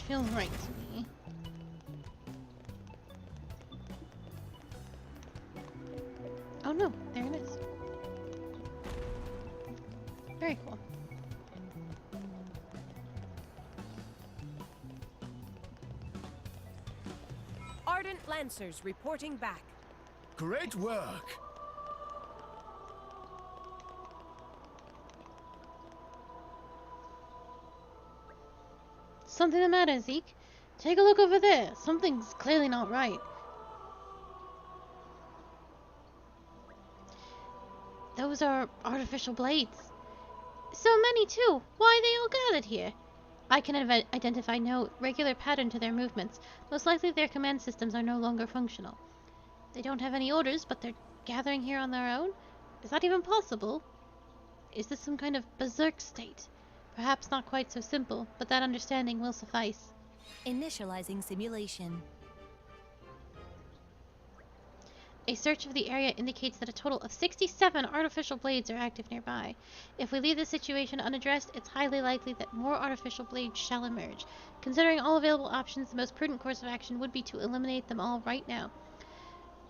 which feels right to me. Oh no, there it is. Very cool. Ardent Lancers reporting back. Great work. Something the matter, Zeke? Take a look over there. Something's clearly not right. Those are artificial blades. So many, too. Why are they all gathered here? I can identify no regular pattern to their movements. Most likely their command systems are no longer functional. They don't have any orders, but they're gathering here on their own? Is that even possible? Is this some kind of berserk state? Perhaps not quite so simple, but that understanding will suffice. Initializing simulation. A search of the area indicates that a total of 67 artificial blades are active nearby. If we leave the situation unaddressed, it's highly likely that more artificial blades shall emerge. Considering all available options, the most prudent course of action would be to eliminate them all right now.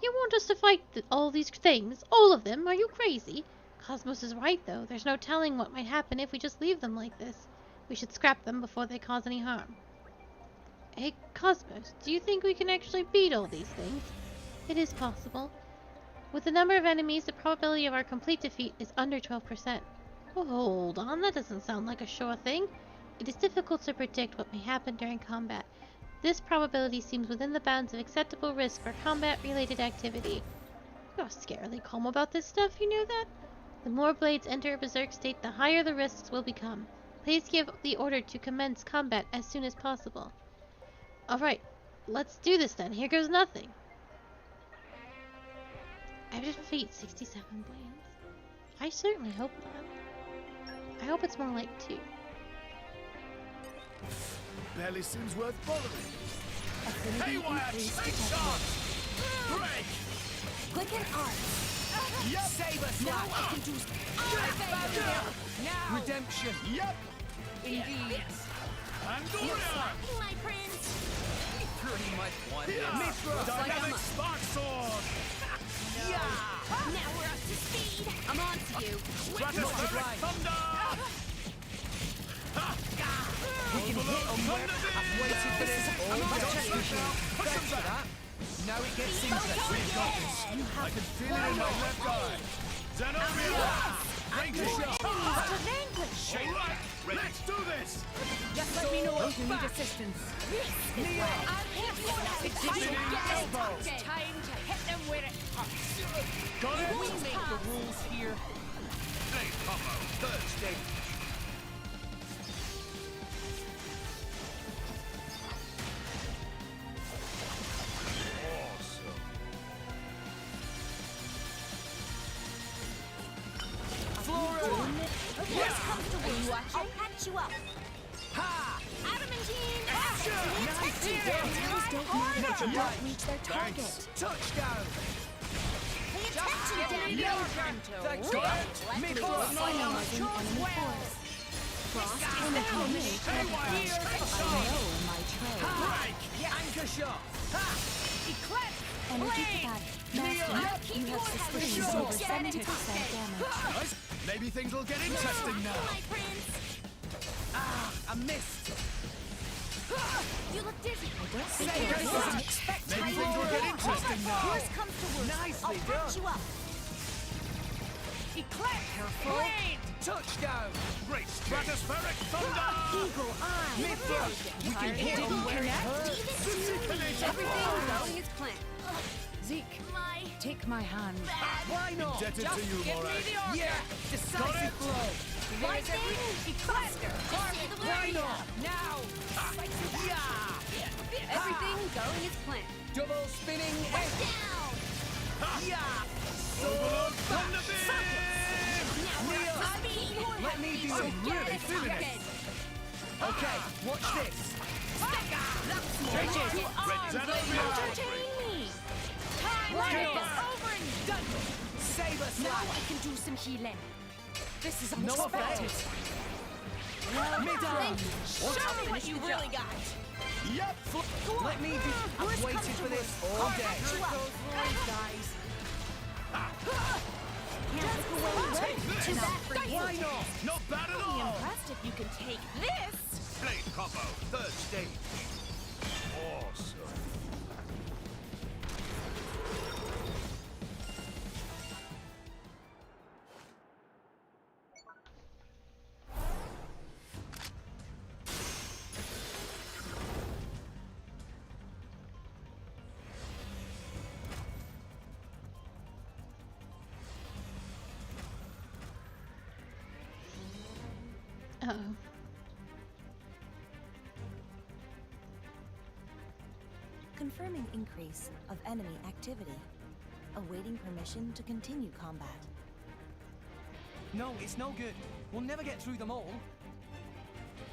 You want us to fight all these things? All of them? Are you crazy? Cosmos is right, though. There's no telling what might happen if we just leave them like this. We should scrap them before they cause any harm. Hey, Cosmos, do you think we can actually beat all these things? It is possible. With the number of enemies, the probability of our complete defeat is under 12%. Oh, hold on, that doesn't sound like a sure thing. It is difficult to predict what may happen during combat. This probability seems within the bounds of acceptable risk for combat-related activity. You're scarily calm about this stuff, you knew that? The more blades enter a berserk state, the higher the risks will become. Please give the order to commence combat as soon as possible. Alright, let's do this then. Here goes nothing. I have to defeat 67 blades. I certainly hope not. I hope it's more like 2. Barely seems worth bothering. Haywire, take shot! Break! Quicken arms. Yep! Save us Now now! I can do Now! Redemption! Yep! Indeed! Pandoria! my prince. Pretty much one. Mithra! Dynamic spark sword! Yeah! Now we're up to speed. I'm on to you. Stratospheric thunder! We can hit on where I've waited for this all day. Thanks for that. Now it gets interesting. We've got this. I can feel it in my left eye. Zenobia! Break the shot! All right, let's do this! Just let me know if you need assistance. Neo! Time to hit them where it hurts. Got it? We make the rules here. Blade combo, third stage. Yes, comfortable. Are you watching? I'll patch you up. Ha! Adamantine! Blades don't reach their target. Touchdown! Pay attention, Daniel! Thanks for that. Finalizing enemy force. Frost and the combination of frost. I know my trade. Anchor shot! Energy capacity. Master, you have suspicions over 70% damage. Nice. Maybe things will get interesting now. My prince! Ah, I missed! You look dizzy. I don't think this is unexpected. Maybe things will get interesting now. Worst comes to worst. Nicely I'll patch done. you up. Careful! Touchdown! Great Stratospheric thunder! Eagle eye. Mithra! We can hit on where it hurts! Everything going as planned. Zeke, My take my hand. Why not? Indebted to you, Morag. Yeah! Decisive blow! lightning. Cluster. Why not? Now! Yeah! Everything going as planned. Double spinning head! Down. Yeah! Overload thunder beam! Neo! Let me do I'm it! really feeling it. Okay, watch this! You are Zenobia! entertaining me. Time Right is on. over and done with. Save us Now now! I can do some healing. This is No unexpected. avail! Mid-down! Show me what you really got. Yep. Go on. Let me be. I've waited for this all day. guys. Can't look away. Take this. Too bad for you. Why not? Not bad at I'll be all. impressed if you can take this. Blade combo, third stage. Awesome. Uh-oh. Confirming increase of enemy activity. Awaiting permission to continue combat. No, it's no good. We'll never get through them all.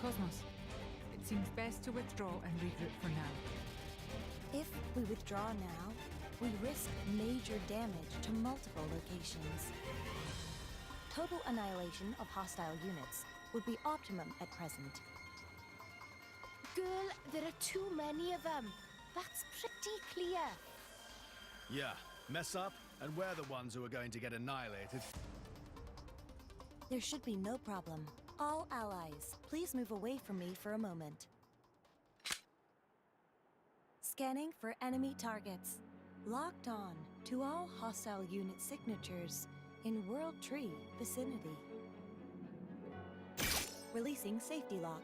Cosmos, it seems best to withdraw and regroup for now. If we withdraw now, we risk major damage to multiple locations. Total annihilation of hostile units would be optimum at present. Girl, there are too many of them. That's pretty clear. Yeah, mess up, and we're the ones who are going to get annihilated. There should be no problem. All allies, please move away from me for a moment. Scanning for enemy targets. Locked on to all hostile unit signatures in World Tree vicinity. Releasing safety lock.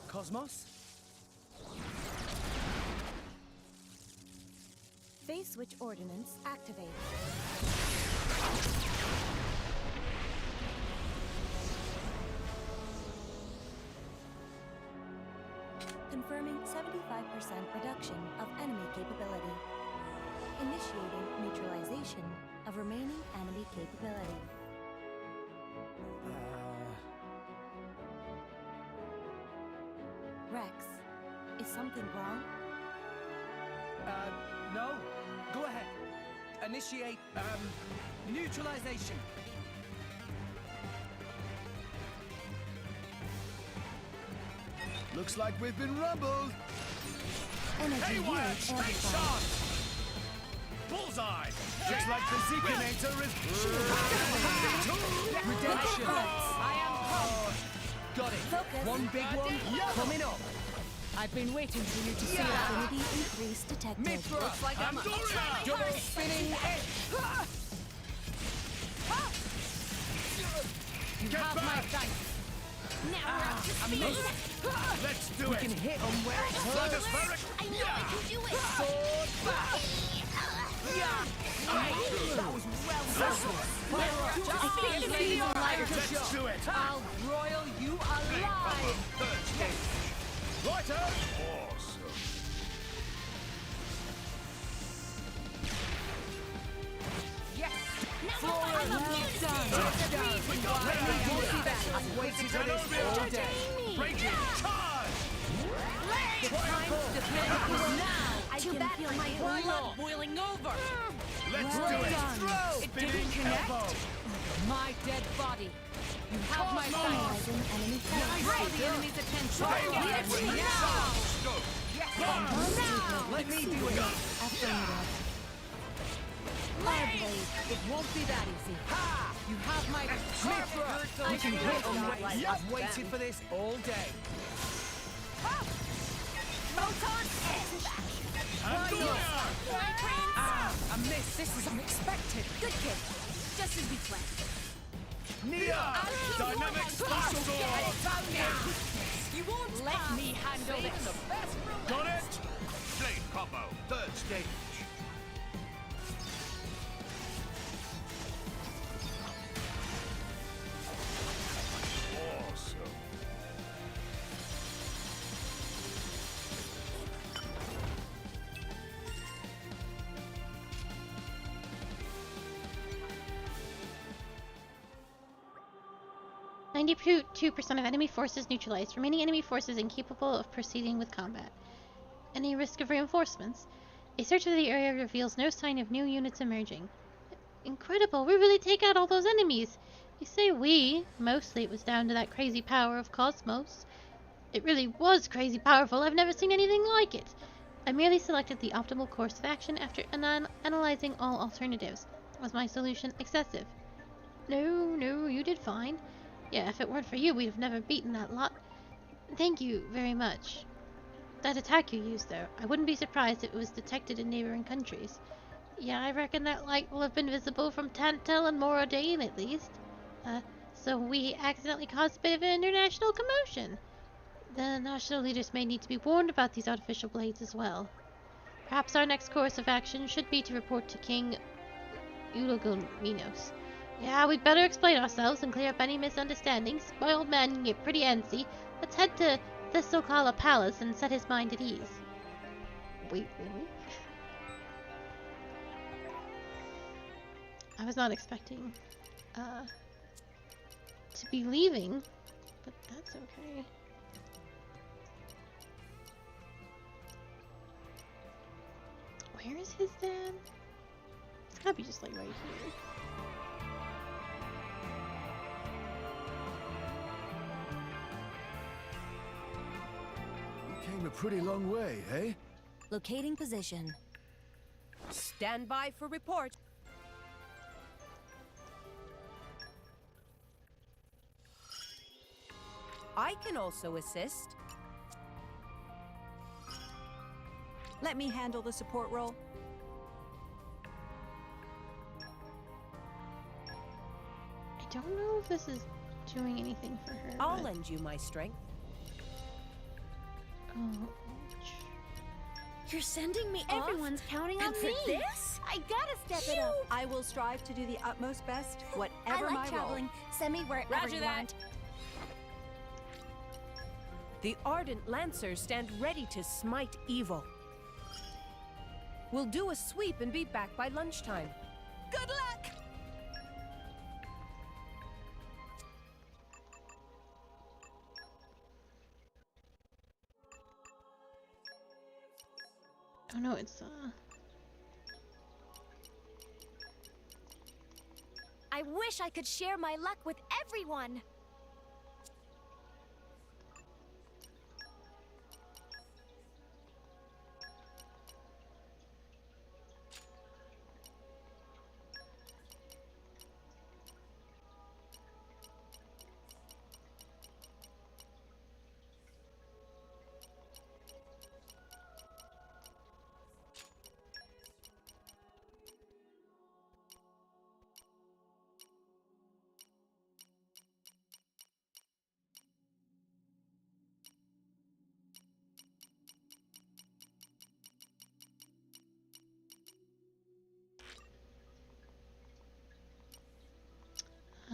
Cosmos? Phase switch ordnance activated. Confirming 75% reduction of enemy capability. Initiating neutralization of remaining enemy capability. Rex, is something wrong? No. Go ahead. Initiate, neutralization. Looks like we've been rumbled. Energy unit amplified. Bullseye! Just like the Zekinator is... Redemption! I am come. Got it. Focus. One big one coming up. I've been waiting for you to see that. Affinity increase detected. Mithra! Looks like I'm Double spinning edge! You Get have back. my thanks. Now we're up to speed. Let's do We it! can hit them where it hurts. I know I can do it. Sword back! That was well done. Just Give me be your lighter Let's shot. do it! I'll broil you alive. Third stage. Righto! Awesome. Yes. Now I'm immune to this. We got Let me it! see that. I've waited for this all day. Breaking! Charge! The time to defend is now. I Too can bad feel for my blood blood boiling over. Let's Well do it! done. Throw! It didn't Spinning connect. elbow! My dead body. You have my thanks. Analyzing enemy Draw forces. the enemy's attention. Right. Now. Go. Yes. Now. Let me do it. Affirmative. Blade. It won't be that easy. Ha! You have my Mithra! We can hit them where I've waited for this all day. Photon edge. I missed. This is unexpected. Good kid. Just as we planned. Nia! Dynamic Sparkle Sword! You won't let me handle this. Got it? Blade combo, third stage. Awesome. %2% of enemy forces neutralized. Remaining enemy forces incapable of proceeding with combat. Any risk of reinforcements? A search of the area reveals no sign of new units emerging. Incredible. We really take out all those enemies. You say we. Mostly it was down to that crazy power of Cosmos. It really was crazy powerful. I've never seen anything like it. I merely selected the optimal course of action after analyzing all alternatives. Was my solution excessive? No, you did fine. Yeah, if it weren't for you, we'd have never beaten that lot. Thank you very much. That attack you used, though, I wouldn't be surprised if it was detected in neighboring countries. Yeah, I reckon that light will have been visible from Tantal and Moradane, at least. So we accidentally caused a bit of an international commotion. The national leaders may need to be warned about these artificial blades as well. Perhaps our next course of action should be to report to King Ulagominos. Yeah, we'd better explain ourselves and clear up any misunderstandings. My old man can get pretty antsy. Let's head to Thistlecala Palace and set his mind at ease. Wait, really? I was not expecting to be leaving, but that's okay. Where is his dad? It's gotta be just like right here. You came a pretty long way, eh? Locating position. Stand by for report. I can also assist. Let me handle the support role. I don't know if this is doing anything for her. I'll lend you my strength. Oh. You're sending me off? Everyone's counting on And for me. this? I gotta step it up. I will strive to do the utmost best, whatever I my like traveling. role. Send me wherever Roger you that. want. The ardent lancers stand ready to smite evil. We'll do a sweep and be back by lunchtime. Good luck! Oh no, it's I wish I could share my luck with everyone.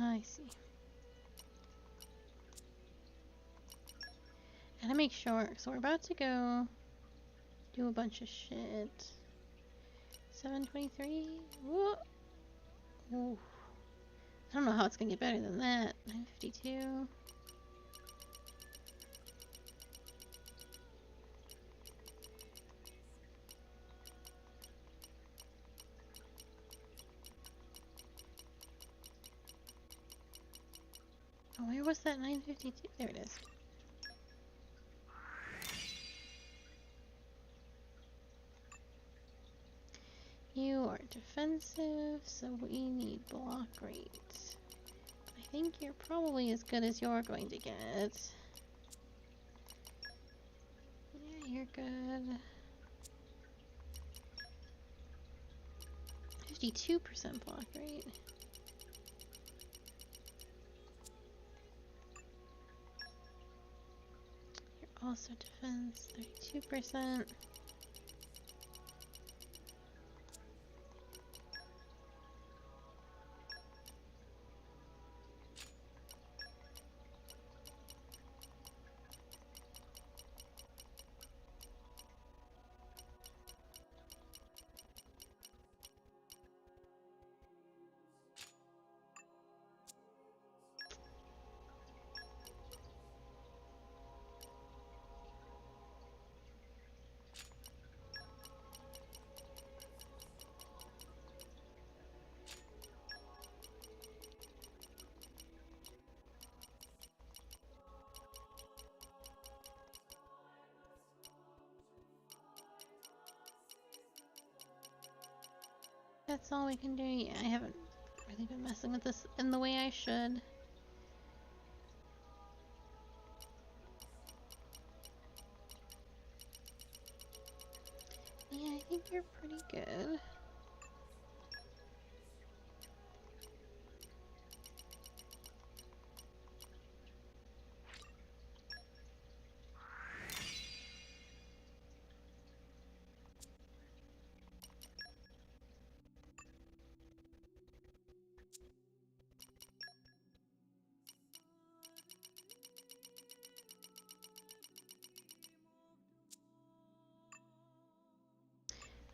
I see. Gotta make sure. So we're about to go do a bunch of shit. 723. Whoa. Ooh. I don't know how it's gonna get better than that. 952. Oh, where was that 952? There it is. You are defensive, so we need block rate. I think you're probably as good as you're going to get. Yeah, you're good. 52% block rate. You're also defense, 32%. that's all we can do. Yeah, I haven't really been messing with this in the way I should. Yeah, I think you're pretty good.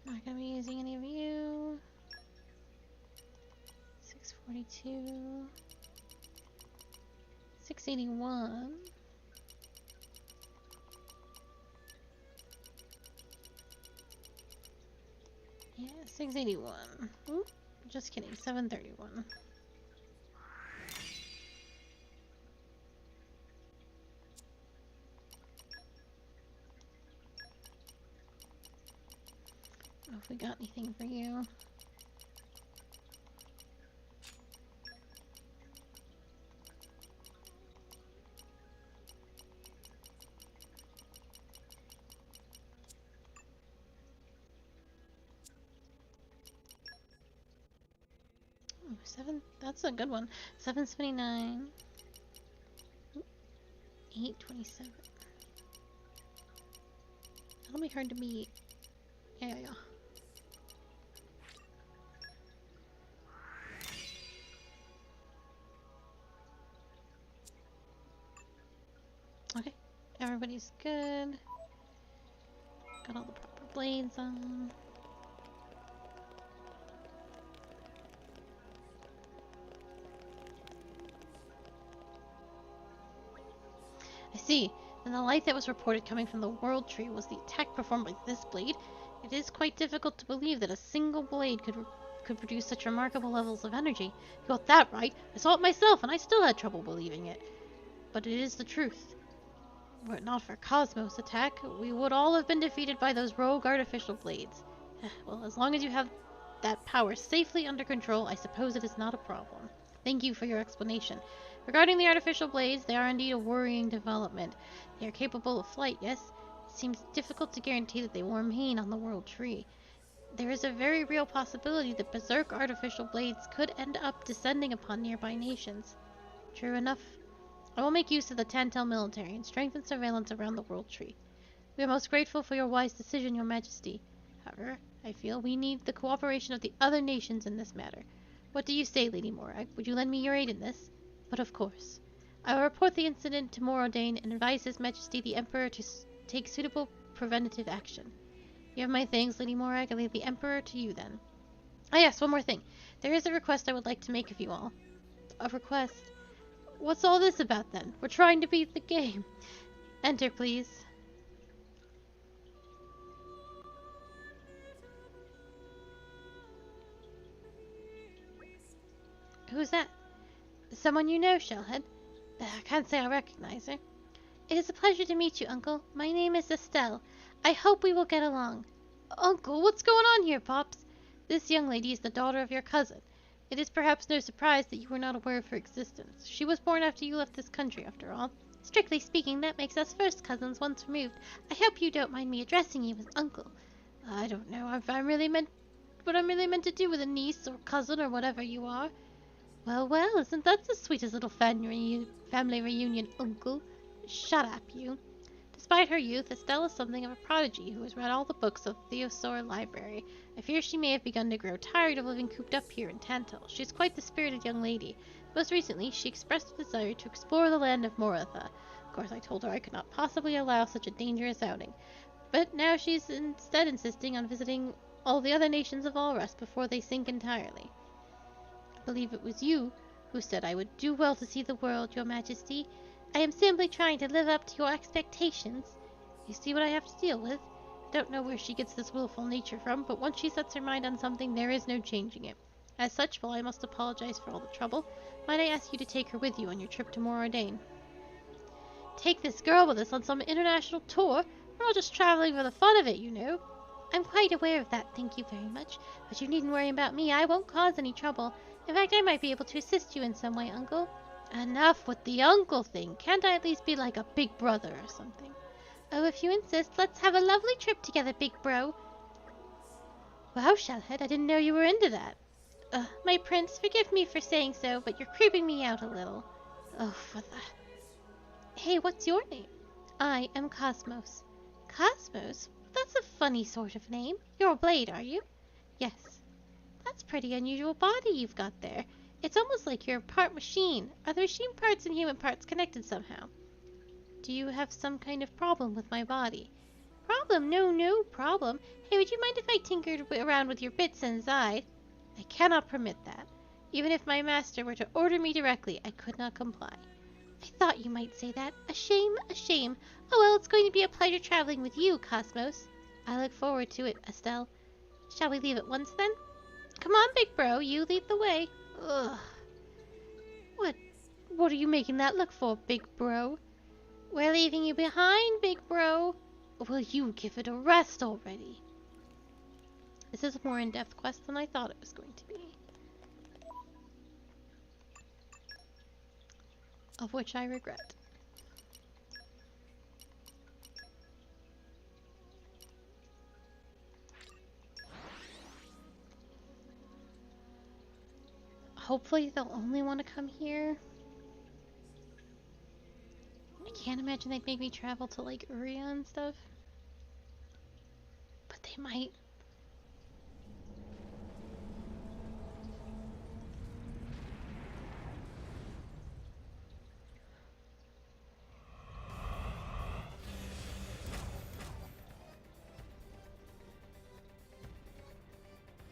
Not gonna be using any of you. 642. 681. Yeah, 681. Oop, just kidding, 731. I don't know if we got anything for you. Ooh, 7, that's a good one. 779. 827. That'll be hard to beat. Yeah. Okay, everybody's good. Got all the proper blades on. I see. And the light that was reported coming from the World Tree was the attack performed by this blade. It is quite difficult to believe that a single blade could produce such remarkable levels of energy. You got that right. I saw it myself, and I still had trouble believing it. But it is the truth. Were it not for Cosmos' attack, we would all have been defeated by those rogue artificial blades. Well, as long as you have that power safely under control, I suppose it is not a problem. Thank you for your explanation. Regarding the artificial blades, they are indeed a worrying development. They are capable of flight, yes? It seems difficult to guarantee that they will remain on the World Tree. There is a very real possibility that berserk artificial blades could end up descending upon nearby nations. True enough. I will make use of the Tantel military and strengthen surveillance around the World Tree. We are most grateful for your wise decision, Your Majesty. However, I feel we need the cooperation of the other nations in this matter. What do you say, Lady Morag? Would you lend me your aid in this? But of course. I will report the incident to Morodane and advise His Majesty the Emperor to take suitable preventative action. You have my thanks, Lady Morag. I leave the Emperor to you then. Ah yes, one more thing. There is a request I would like to make of you all. A request? What's all this about then? We're trying to beat the game. Enter, please. Who's that? Someone you know, Shellhead? I can't say I recognize her. It is a pleasure to meet you, Uncle. My name is Estelle. I hope we will get along. Uncle, what's going on here, Pops? This young lady is the daughter of your cousin. It is perhaps no surprise that you were not aware of her existence. She was born after you left this country, after all. Strictly speaking, that makes us first cousins once removed. I hope you don't mind me addressing you as Uncle. I don't know if I'm really meant what I'm really meant to do with a niece or cousin or whatever you are. Well, isn't that the sweetest little family reunion, Uncle? Shut up, you. Despite her youth, Estelle is something of a prodigy who has read all the books of the Theosaur Library. I fear she may have begun to grow tired of living cooped up here in Tantal. She is quite the spirited young lady. Most recently, she expressed a desire to explore the land of Moratha. Of course, I told her I could not possibly allow such a dangerous outing. But now she's instead insisting on visiting all the other nations of Alrest before they sink entirely. I believe it was you who said I would do well to see the world, Your Majesty. I am simply trying to live up to your expectations. You see what I have to deal with? I don't know where she gets this willful nature from, but once she sets her mind on something, there is no changing it. As such, while I must apologize for all the trouble, might I ask you to take her with you on your trip to Morodane? Take this girl with us on some international tour? We're all just traveling for the fun of it, you know. I'm quite aware of that, thank you very much. But you needn't worry about me, I won't cause any trouble. In fact, I might be able to assist you in some way, Uncle. Enough with the uncle thing. Can't I at least be like a big brother or something? Oh, if you insist, let's have a lovely trip together, big bro. Wow, Shellhead, I didn't know you were into that. My prince, forgive me for saying so, but you're creeping me out a little. Oh, for the... Hey, what's your name? I am Cosmos. Cosmos? That's a funny sort of name. You're a blade, are you? Yes. That's pretty unusual body you've got there. It's almost like you're part machine. Are the machine parts and human parts connected somehow? Do you have some kind of problem with my body? Problem? No problem. Hey, would you mind if I tinkered around with your bits inside? I cannot permit that. Even if my master were to order me directly, I could not comply. I thought you might say that. A shame, a shame. Oh well, it's going to be a pleasure traveling with you, Cosmos. I look forward to it, Estelle. Shall we leave at once then? Come on, big bro, you lead the way. Ugh. What are you making that look for, big bro? We're leaving you behind, big bro. Will you give it a rest already? This is a more in-depth quest than I thought it was going to be. Of which I regret. Hopefully they'll only want to come here. I can't imagine they'd make me travel to like Uria and stuff. But they might.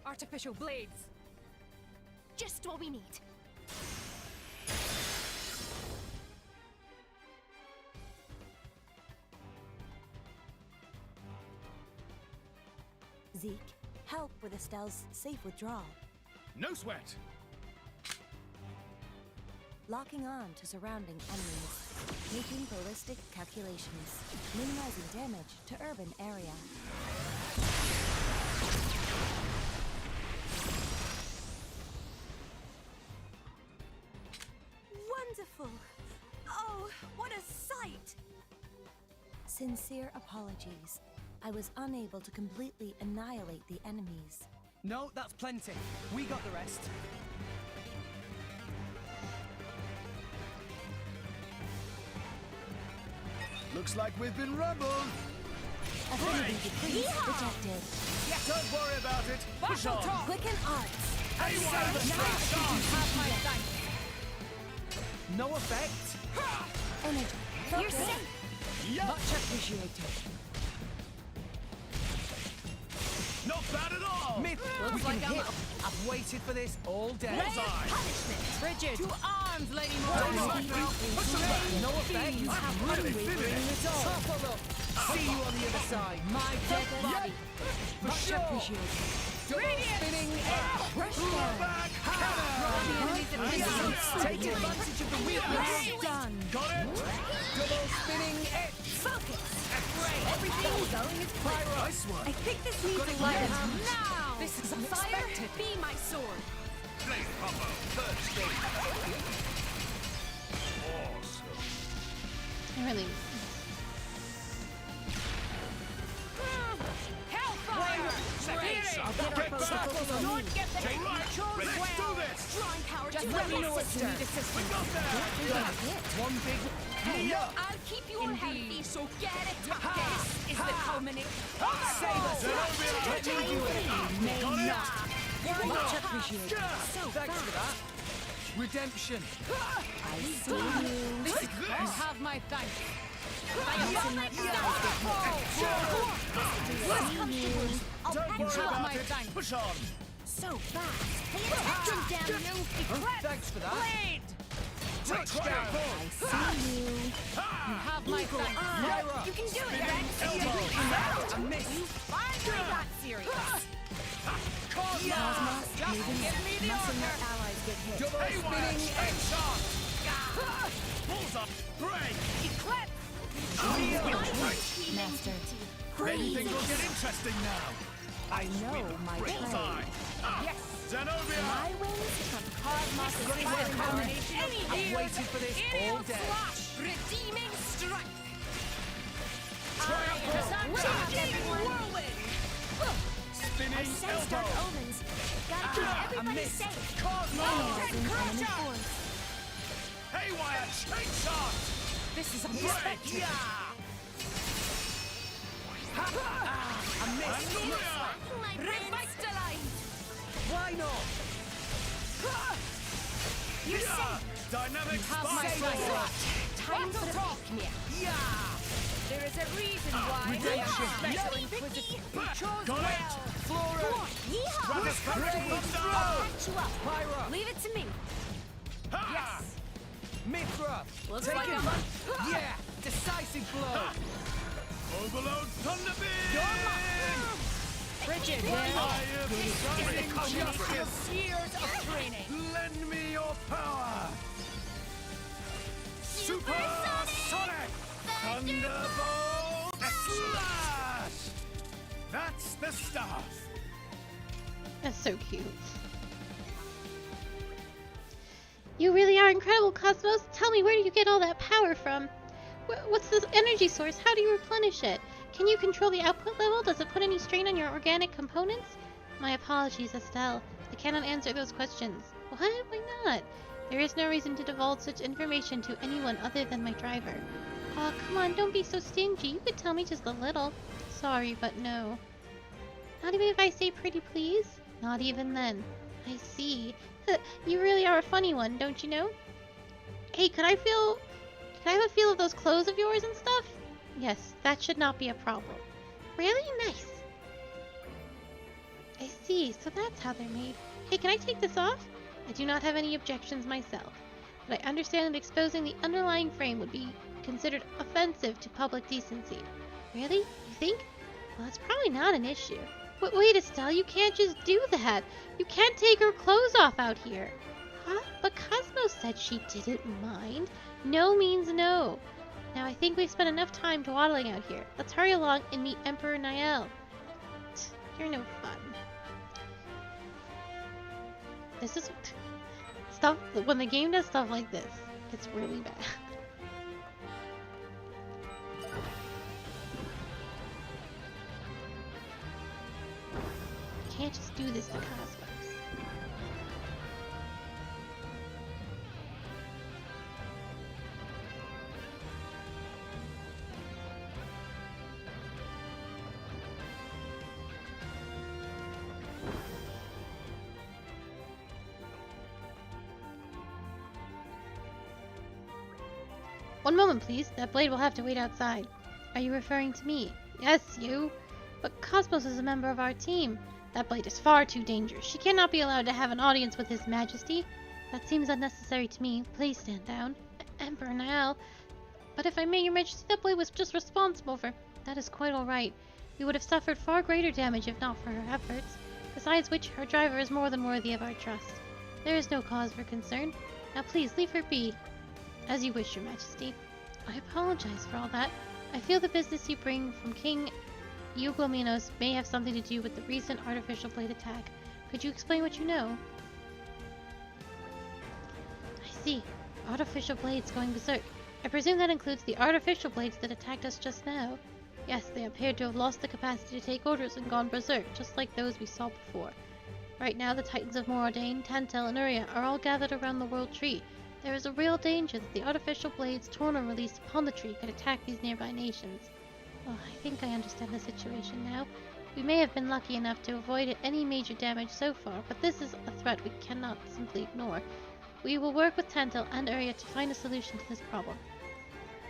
Artificial blades. Just what we need. Zeke, help with Estelle's safe withdrawal. No sweat! Locking on to surrounding enemies. Making ballistic calculations. Minimizing damage to urban area. Wonderful! Oh, what a sight! Sincere apologies. I was unable to completely annihilate the enemies. No, that's plenty. We got the rest. Looks like we've been rumbled. Affinity decrease detected. Don't worry about it. Push on. Quicken arts. Have my thanks. No effect. Energy. You're safe. Yep. Much appreciated. Not bad at all. Myth, we can hit. I've waited for this all day. Punishment. Bridget! To arms, Lady Mortimer. No effect. I'm really feeling it. Tougher look. See you on the other side. My dead body. Much appreciated. Double spinning edge. Rush down. Take advantage of the weakness. Done. Got it. Double spinning edge. Focus. Everything's going as planned. Nice one. I think this needs a light now. This is Fire, unexpected. be my sword. Blade combo, third stage. Awesome. I really... Hellfire! Don't get the Let's do this. Drawing power Just to let me my know if you sister. need assistance. One big... I'll keep you healthy, so get it. This is the culmination. Save us. Let me do it. Got it. Much appreciated. Thanks for that. Redemption. I see you. This is you have my thanks. Don't worry Have about my it. thanks. Push on. So fast. Pay attention, damn you. Eclipse. Thanks for that. Blade. Touchdown. I see you. You have my thanks. Myra. You can do it, Rex. I missed. You finally got serious. Cosmos moving. Mustn't let allies get hit. Double spinning edge. Bullseye. Break. Eclipse. Master. Maybe things will get interesting now. I know my trade. Yes! Zenobia! My wings from Cosmos' Got it well in combination of I've here. waited for this all day. Redeeming strike! Spinning Sense dark elbow! omens. Gotta keep everybody missed. safe. Cosmos! Enemy force. Haywire chainsaw! This is unexpected. Yeah! I missed. Revitalize! Why not? You're safe. Dynamic Have my spike! blessing. Time for the pick-me-up. Yeah! There is a reason why we Redemption. are special inquisitive. You chose Got well. it! Flora! Stratospheric thunder! Catch you up. Pyra! Leave it to me. Yes. Mithra! Looks Take like it! I'm Yeah! Decisive blow! Overload thunder beam! Frigid. Justice! Years of training. Lend me your power! Super Sonic! Thunderbolt Slash! That's the stuff! That's so cute. You really are incredible, Cosmos. Tell me, where do you get all that power from? What's this energy source? How do you replenish it? Can you control the output level? Does it put any strain on your organic components? My apologies, Estelle. I cannot answer those questions. What? Why not? There is no reason to divulge such information to anyone other than my driver. Aw, come on, don't be so stingy. You could tell me just a little. Sorry, but no. Not even if I say pretty please? Not even then. I see. You really are a funny one, don't you know? Hey, can I have a feel of those clothes of yours and stuff? Yes, that should not be a problem. Really nice. I see, so that's how they're made. Hey, can I take this off? I do not have any objections myself, but I understand that exposing the underlying frame would be considered offensive to public decency. Really? You think? Well, that's probably not an issue. Wait, Estelle, you can't just do that. You can't take her clothes off out here. Huh? But Cosmos said she didn't mind. No means no. Now I think we've spent enough time dawdling out here. Let's hurry along and meet Emperor Niall. You're no fun. This is stuff when the game does stuff like this, it's really bad. Can't just do this to Cosmos. One moment, please. That blade will have to wait outside. Are you referring to me? Yes, you. But Cosmos is a member of our team. That blade is far too dangerous. She cannot be allowed to have an audience with His Majesty. That seems unnecessary to me. Please stand down. Emperor Niall. But if I may, Your Majesty, that blade was just responsible for... That is quite alright. We would have suffered far greater damage if not for her efforts. Besides which, her driver is more than worthy of our trust. There is no cause for concern. Now please, leave her be. As you wish, Your Majesty. I apologize for all that. I feel the business you bring from King Euglomenos may have something to do with the recent artificial blade attack. Could you explain what you know? I see. Artificial blades going berserk. I presume that includes the artificial blades that attacked us just now. Yes, they appear to have lost the capacity to take orders and gone berserk, just like those we saw before. Right now, the Titans of Moradane, Tantel, and Uria are all gathered around the World Tree. There is a real danger that the artificial blades torn or released upon the tree could attack these nearby nations. Oh, I think I understand the situation now. We may have been lucky enough to avoid any major damage so far, but this is a threat we cannot simply ignore. We will work with Tantel and Uria to find a solution to this problem.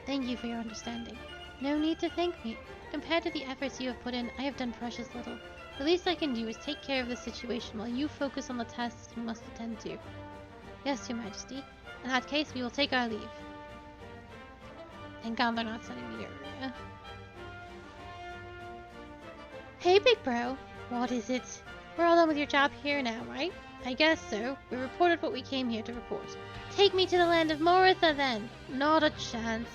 Thank you for your understanding. No need to thank me. Compared to the efforts you have put in, I have done precious little. The least I can do is take care of the situation while you focus on the tasks you must attend to. Yes, Your Majesty. In that case, we will take our leave. Thank God they're not sending me to Uria. Hey, big bro. What is it? We're all done with your job here now, right? I guess so. We reported what we came here to report. Take me to the land of Moritha, then. Not a chance.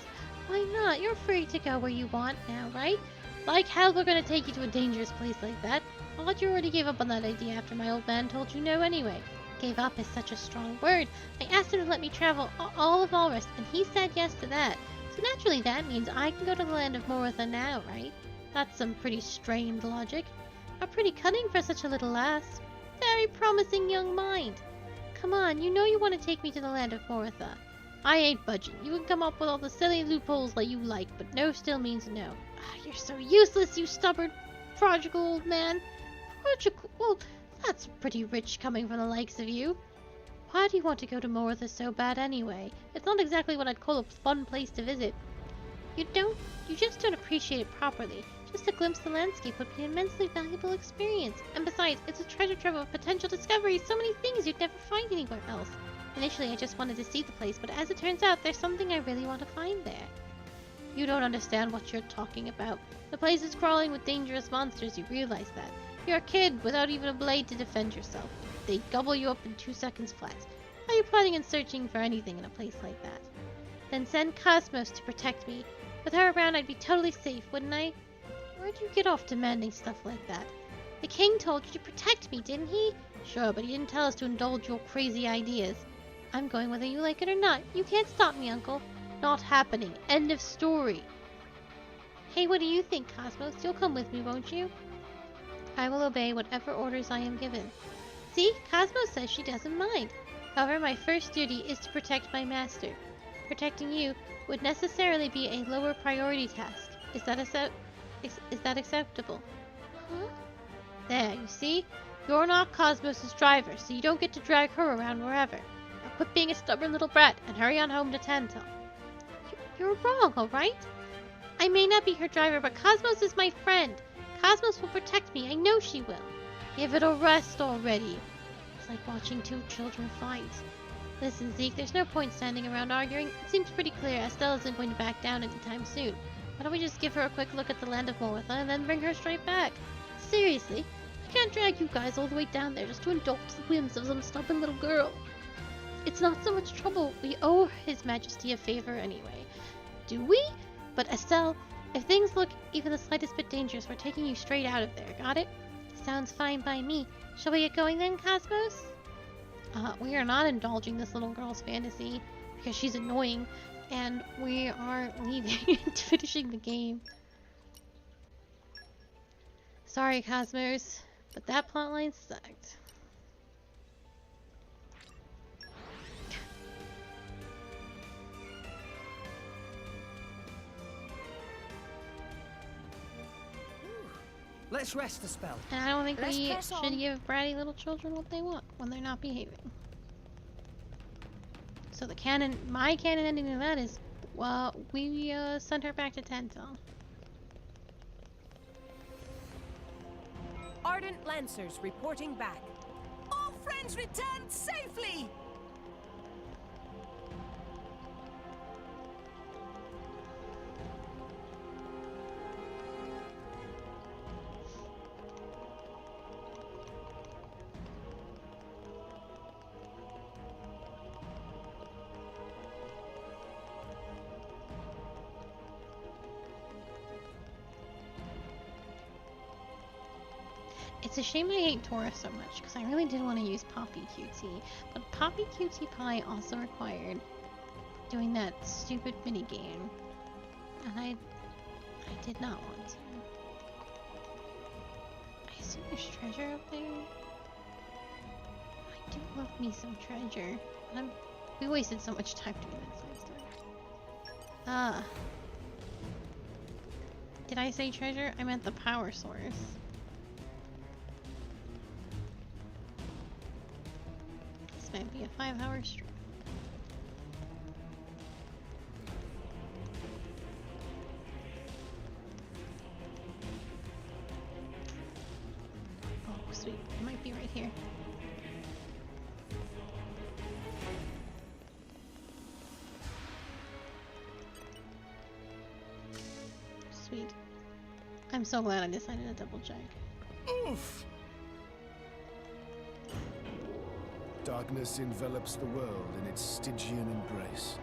Why not? You're free to go where you want now, right? Like hell we're gonna take you to a dangerous place like that. I thought you already gave up on that idea after my old man told you no anyway. Gave up is such a strong word. I asked him to let me travel all of Alrest, and he said yes to that. So naturally that means I can go to the land of Moritha now, right? That's some pretty strained logic. But pretty cunning for such a little lass. Very promising young mind. Come on, you know you want to take me to the land of Moritha. I ain't budging. You can come up with all the silly loopholes that you like, but no still means no. You're so useless, you stubborn, prodigal old man. Prodigal? Well, that's pretty rich coming from the likes of you. Why do you want to go to Moritha so bad anyway? It's not exactly what I'd call a fun place to visit. You just don't appreciate it properly. Just a glimpse of the landscape would be an immensely valuable experience. And besides, it's a treasure trove of potential discoveries, so many things you'd never find anywhere else. Initially, I just wanted to see the place, but as it turns out, there's something I really want to find there. You don't understand what you're talking about. The place is crawling with dangerous monsters, you realize that. You're a kid without even a blade to defend yourself. They'd gobble you up in 2 seconds flat. How are you planning on searching for anything in a place like that? Then send Cosmos to protect me. With her around, I'd be totally safe, wouldn't I? Where'd you get off demanding stuff like that? The king told you to protect me, didn't he? Sure, but he didn't tell us to indulge your crazy ideas. I'm going whether you like it or not. You can't stop me, Uncle. Not happening. End of story. Hey, what do you think, Cosmos? You'll come with me, won't you? I will obey whatever orders I am given. See? Cosmos says she doesn't mind. However, my first duty is to protect my master. Protecting you would necessarily be a lower priority task. Is that acceptable? Huh? There, you see? You're not Cosmos' driver, so you don't get to drag her around wherever. Now quit being a stubborn little brat and hurry on home to Tantal. You're wrong, alright? I may not be her driver, but Cosmos is my friend. Cosmos will protect me, I know she will. Give it a rest already. It's like watching two children fight. Listen, Zeke, there's no point standing around arguing. It seems pretty clear Estelle isn't going to back down anytime soon. Why don't we just give her a quick look at the land of Moritha and then bring her straight back? Seriously, I can't drag you guys all the way down there just to indulge the whims of some stubborn little girl. It's not so much trouble. We owe His Majesty a favor anyway. Do we? But Estelle, if things look even the slightest bit dangerous, we're taking you straight out of there, got it? Sounds fine by me. Shall we get going then, Cosmos? We are not indulging this little girl's fantasy because she's annoying, and we are leaving and finishing the game. Sorry, Cosmos, but that plotline sucked. Let's rest a spell. And I don't think we should give bratty little children what they want when they're not behaving. So the canon, my canon ending of that is, well, we sent her back to Tantal. Ardent Lancers reporting back. All friends returned safely! It's a shame I hate Taurus so much, because I really did want to use Poppy QT, but Poppy QT Pie also required doing that stupid minigame, and I did not want to. I assume there's treasure up there? I do love me some treasure, but we wasted so much time doing that side stuff. Did I say treasure? I meant the power source. Might be a 5-hour stream. Oh, sweet. It might be right here. Sweet. I'm so glad I decided to double check. Oof! Darkness envelops the world in its Stygian embrace.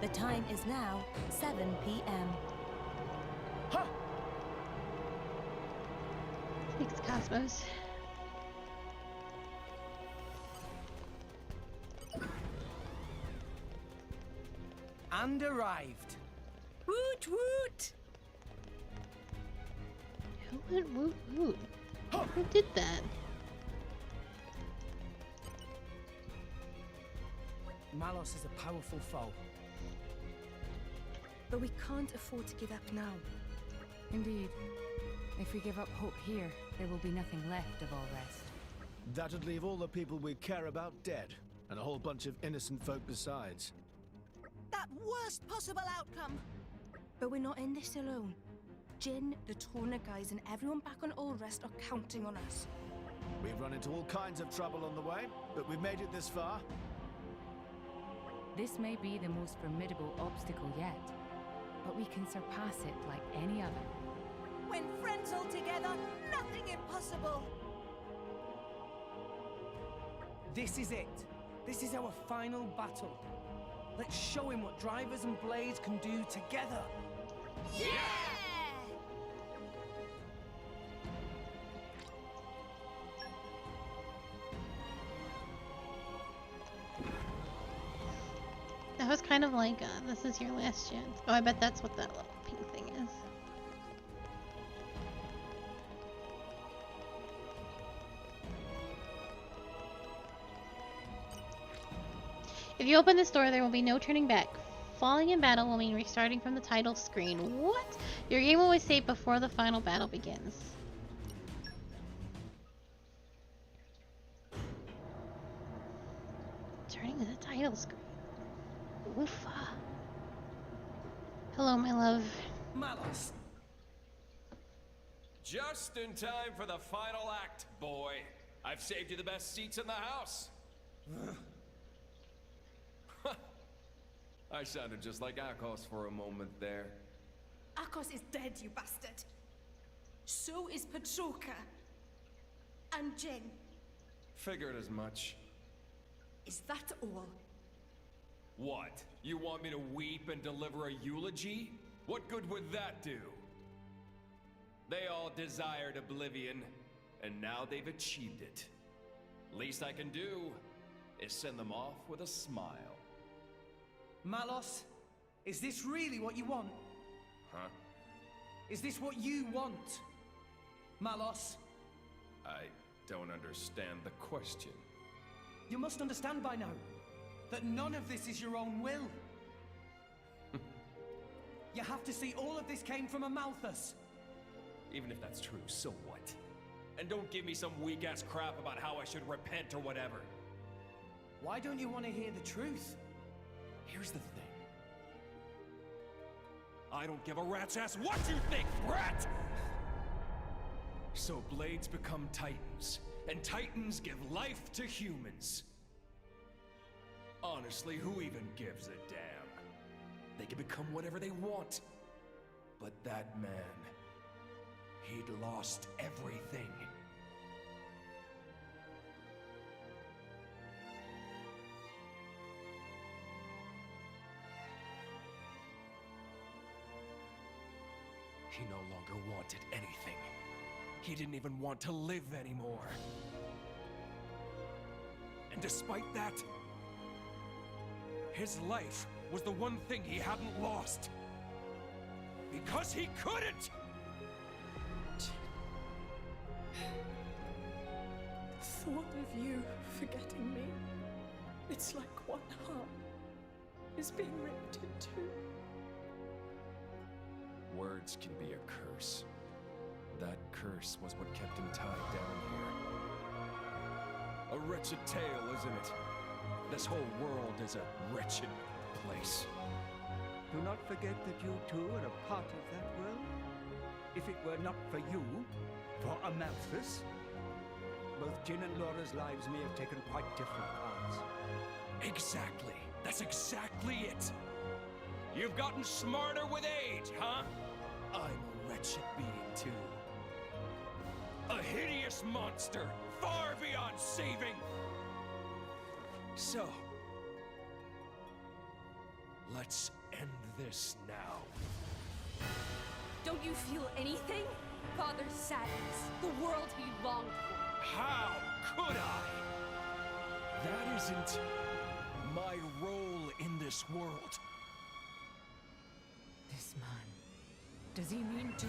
The time is now 7 p.m. Thanks, Cosmos. suppose. And arrived. Woot woot! Who went woot woot? Who did that? Malos is a powerful foe. But we can't afford to give up now. Indeed. If we give up hope here, there will be nothing left of all rest. That'd leave all the people we care about dead, and a whole bunch of innocent folk besides. That worst possible outcome! But we're not in this alone. Jin, the Torna guys, and everyone back on Allrest are counting on us. We've run into all kinds of trouble on the way, but we've made it this far. This may be the most formidable obstacle yet, but we can surpass it like any other. When friends all together, nothing impossible! This is it. This is our final battle. Let's show him what drivers and blades can do together. Yeah! That was kind of like, this is your last chance. Oh, I bet that's what that little pink thing is. If you open this door, there will be no turning back. Falling in battle will mean restarting from the title screen. What? Your game will always save before the final battle begins. Turning to the title screen. Oofa. Hello, my love. Malos. Just in time for the final act, boy. I've saved you the best seats in the house. I sounded just like Akos for a moment there. Akos is dead, you bastard. So is Patroka. And Jin. Figured as much. Is that all? What? You want me to weep and deliver a eulogy? What good would that do? They all desired oblivion, and now they've achieved it. Least I can do is send them off with a smile. Malos, is this really what you want? Huh? Is this what you want? Malos? I don't understand the question. You must understand by now that none of this is your own will. You have to see all of this came from a Malthus. Even if that's true, so what? And don't give me some weak-ass crap about how I should repent or whatever. Why don't you want to hear the truth? Here's the thing. I don't give a rat's ass what you think, rat! So blades become titans, and titans give life to humans. Honestly, who even gives a damn? They can become whatever they want. But that man, he'd lost everything. He no longer wanted anything. He didn't even want to live anymore. And despite that, his life was the one thing he hadn't lost. Because he couldn't! The thought of you forgetting me, it's like one heart is being ripped in two. Words can be a curse. That curse was what kept him tied down here. A wretched tale, isn't it? This whole world is a wretched place. Do not forget that you too are a part of that world. If it were not for you, for Amalthus, both Jin and Laura's lives may have taken quite different paths. Exactly. That's exactly it. You've gotten smarter with age, huh? I'm a wretched being, too. A hideous monster, far beyond saving. So, let's end this now. Don't you feel anything? father's sadness, the world he longed for. How could I? That isn't my role in this world. This man. Does he mean to...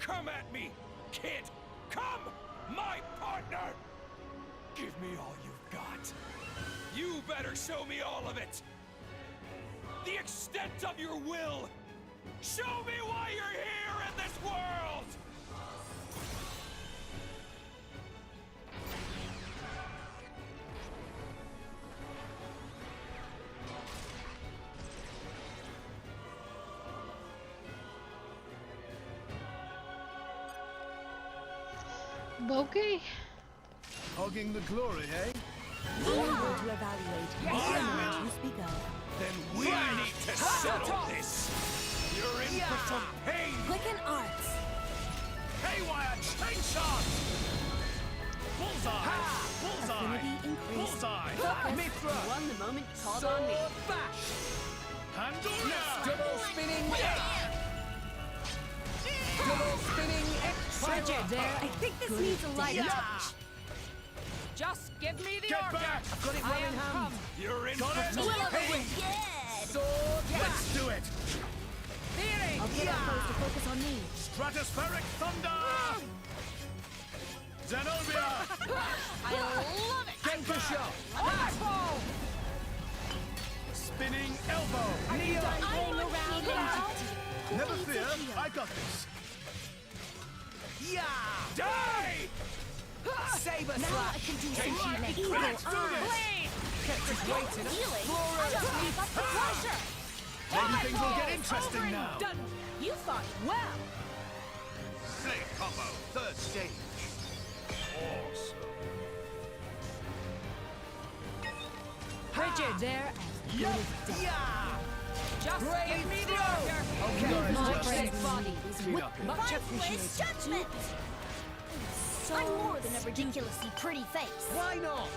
Come at me, kid! Come! My partner! Give me all you've got. You better show me all of it! The extent of your will! Show me why you're here in this world! Okay. Hogging the glory, eh? We are going to evaluate the element you speak of. Then we need to settle this! You're in for some pain! Quicken arts. Haywire chainshot! Bullseye! Bullseye! Affinity increased. Bullseye! Focus. Mithra! You won the moment you called on me. Bash! Pandora! Double spinning! Double spinning Bridget, there. I think this needs a light touch. Just give me the Get order. back! I've got it well I in am hand. come. You're in Got for it! some pain! Sword Let's do it! Feeling. I'll get our foes to focus on me. Stratospheric thunder! Zenobia! I love it. Genka shot! Wonderful. Spinning elbow! Playing around now. Never fear, I got this. Yeah! Die! Saber Now I slash! can do some Right, healing. eagle Let's do arm. this. Kept us waiting. Healing? I just gave up the pressure. Maybe things will get interesting now. Done. You fought well. Blade combo, third stage. Awesome. Bridget, there as good as dead. Yeah! Just Brave give me the throw. order. Okay, My just brave body clean up here. Much appreciated. judgment. I'm more than a ridiculously pretty face. Why not?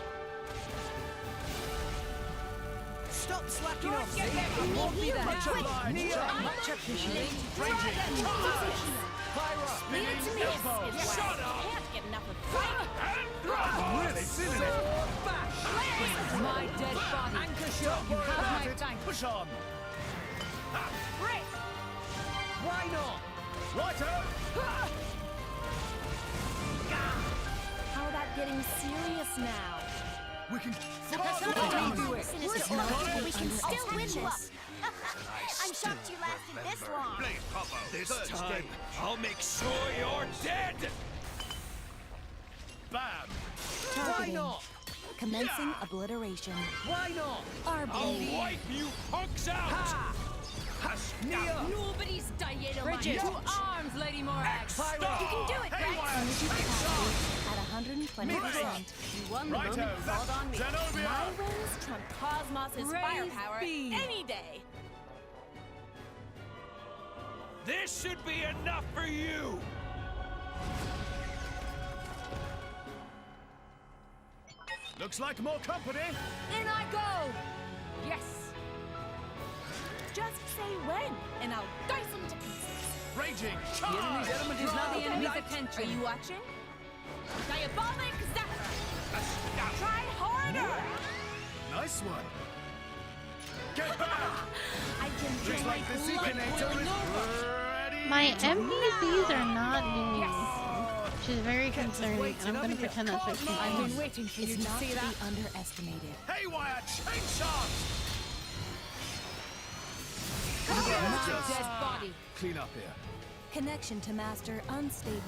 Stop slacking off, get see? them. I won't be there. Much obliged. Nia, much appreciated. Raging charge! Pyra, Leave it to me. elbow. Yes. Shut up. Can't get enough of fighting. I'm really feeling it. sword bash. My dead body. Anchor shot. You have About my it. thanks. Push on. Why not? Righto! How about getting serious now? We can Because down. do it. Sinister Got it. we can still win this. I'm shocked you lasted this long. Blade combo, This third time, stage. I'll make sure you're dead! Bam! Why Targeting. not? Commencing obliteration. Why not? Our I'll blade. wipe you punks out! Ha! Nia! Nobody's dieting. Bridget, to arms, Lady Morax. You can do it, Rex. Haywire Energy chainshot! capacity at 120%. You won the Righto, moment you called on me. Zenobia! My wings trump Cosmos' Raise firepower speed. any day. This should be enough for you! Looks like more company. In I go. Yes. Just say when, and I'll dice them to pieces. Raging The charge! enemy's element is not The enemy's light. attention. Are you watching? Diabolic Zephyr. Try harder. Nice one. Get back! I can Looks drink like the Seekinator is ready. My to NPCs are not doing well, which is very concerning, and I'm gonna pretend that's what she's I've doing. been waiting for you It's to not see to that. be underestimated. Haywire chainshot! My dead body. Clean up here. Connection to master unstable.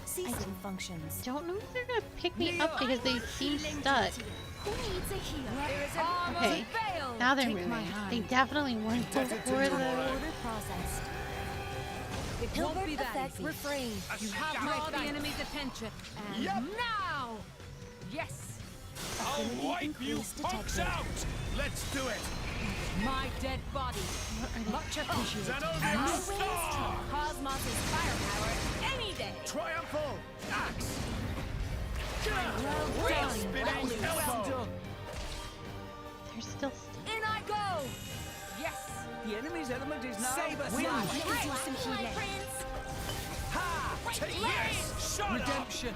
Ceasing functions. Don't know if they're gonna pick me up because they seem stuck. Who needs a healer? Okay, now they're moving. They definitely weren't before the... Order processed. It won't Hilbert be that effect easy. refrain. You have draw the enemy's attention. And Yep. now! Yes! I'll wipe you punks out! Let's do it. My dead body. Much appreciated. Xenoblade My wings Star! trump Cosmos' firepower any day. Triumphal axe! Well done. Spinning elbow! They're still In I go! Yes! The enemy's element is now Saber wind. slash. You can do some healing. Ha! Take Yes! this! Shut Redemption.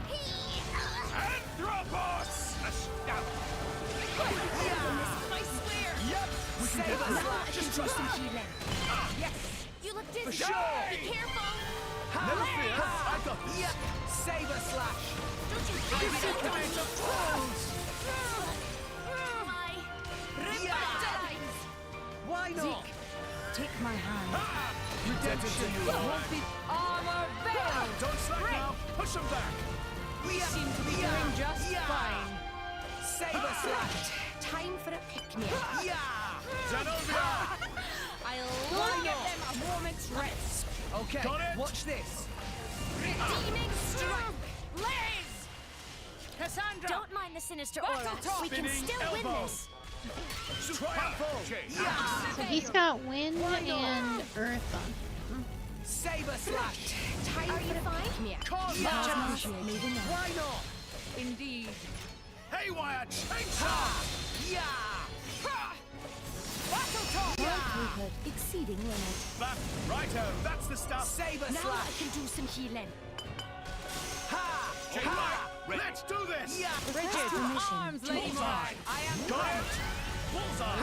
Anthropos! Astounding! I swear! Yep! We can Saber get this. slash. Just Do trust some me. healing. Yes! You look For dizzy. sure. Be careful. Never fear, I got this. Yeah. Saber slash. Don't you I dare see command of trolls! my Yeah. revitalize. Why not? Take my hand. Redemption! Won't the armor fail? Don't slack now! Push them back! We seem to be doing just fine. Saber slash. Time for a pick-me. Yeah. Zenobia! I'll give them a moment's rest. Okay. Got it. Watch this. Redeeming strike. Blaze! Cassandra! Don't mind the sinister Battle aura. top. We can Spinning still win elbow. this. Triumphal! So he's got wind and earth on. Saber slash. Time for a pick-me. Cosmos! Why not? Indeed. Haywire chainsaw! Yeah. Battle top! Likelihood exceeding limit. Back, righto, that's the stuff! Saber Now I slash. can do some healing. Ha. Ha! Let's do this! Yeah. Bridget, permission arms, to Lady Bullseye! Mark. I am Got it! Bullseye!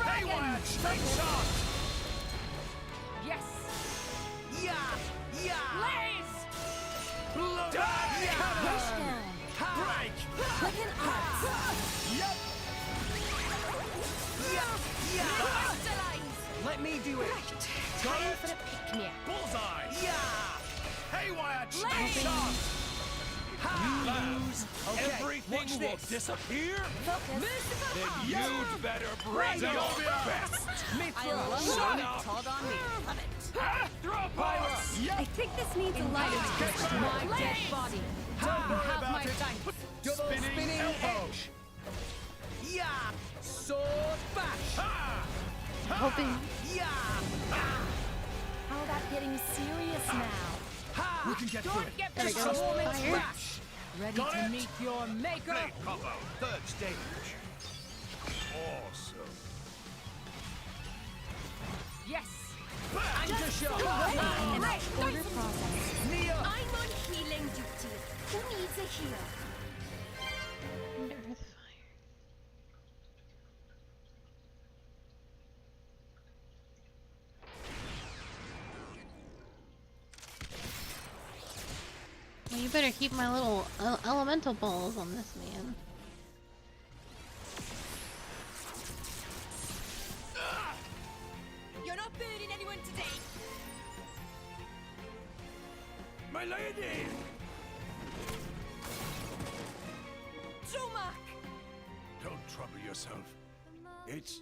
Dragon! Haywire chainsaw! Yes! Yeah. Yeah. Blaze! Blood Rush cannon! down. Break! Quicken arts. Yep! Yeah. Revitalize. Let me do it. Got Time it! for a pick-me. Bullseye! Yeah. Haywire chainsaw! Lose. Okay. Everything Watch will this. disappear? Focus. Then you'd better bring your Zenobia! best! I love Shut it. up! Called on me. Love it. Anthropos! I think this needs a lighter to Catch my fire. dead body. Don't worry Have about my it. thanks. Double Spinning elbow! Yeah. Sword bash. Ha! Hoping. Yeah. How about getting serious now? Ha. We can get through it. Get There we this go. moment Fire. rash. Ready Got to it. meet your maker. Blade combo, third stage. Awesome. Yes. Anchor shot. Order process. Neo. I'm on healing duty. Who needs a heal? And earth fire. Well, you better keep my little elemental balls on this man. You're not burning anyone today. My lady! Zumak! Don't trouble yourself. It's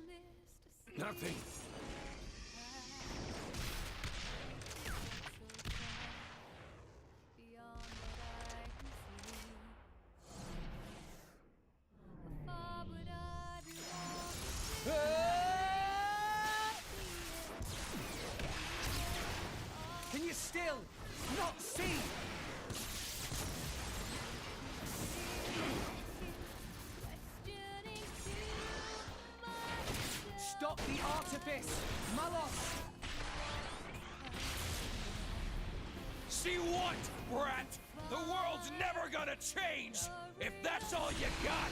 nothing. Can you still not see? Stop the artifice, Malos! See what, brat? The world's never gonna change if that's all you got!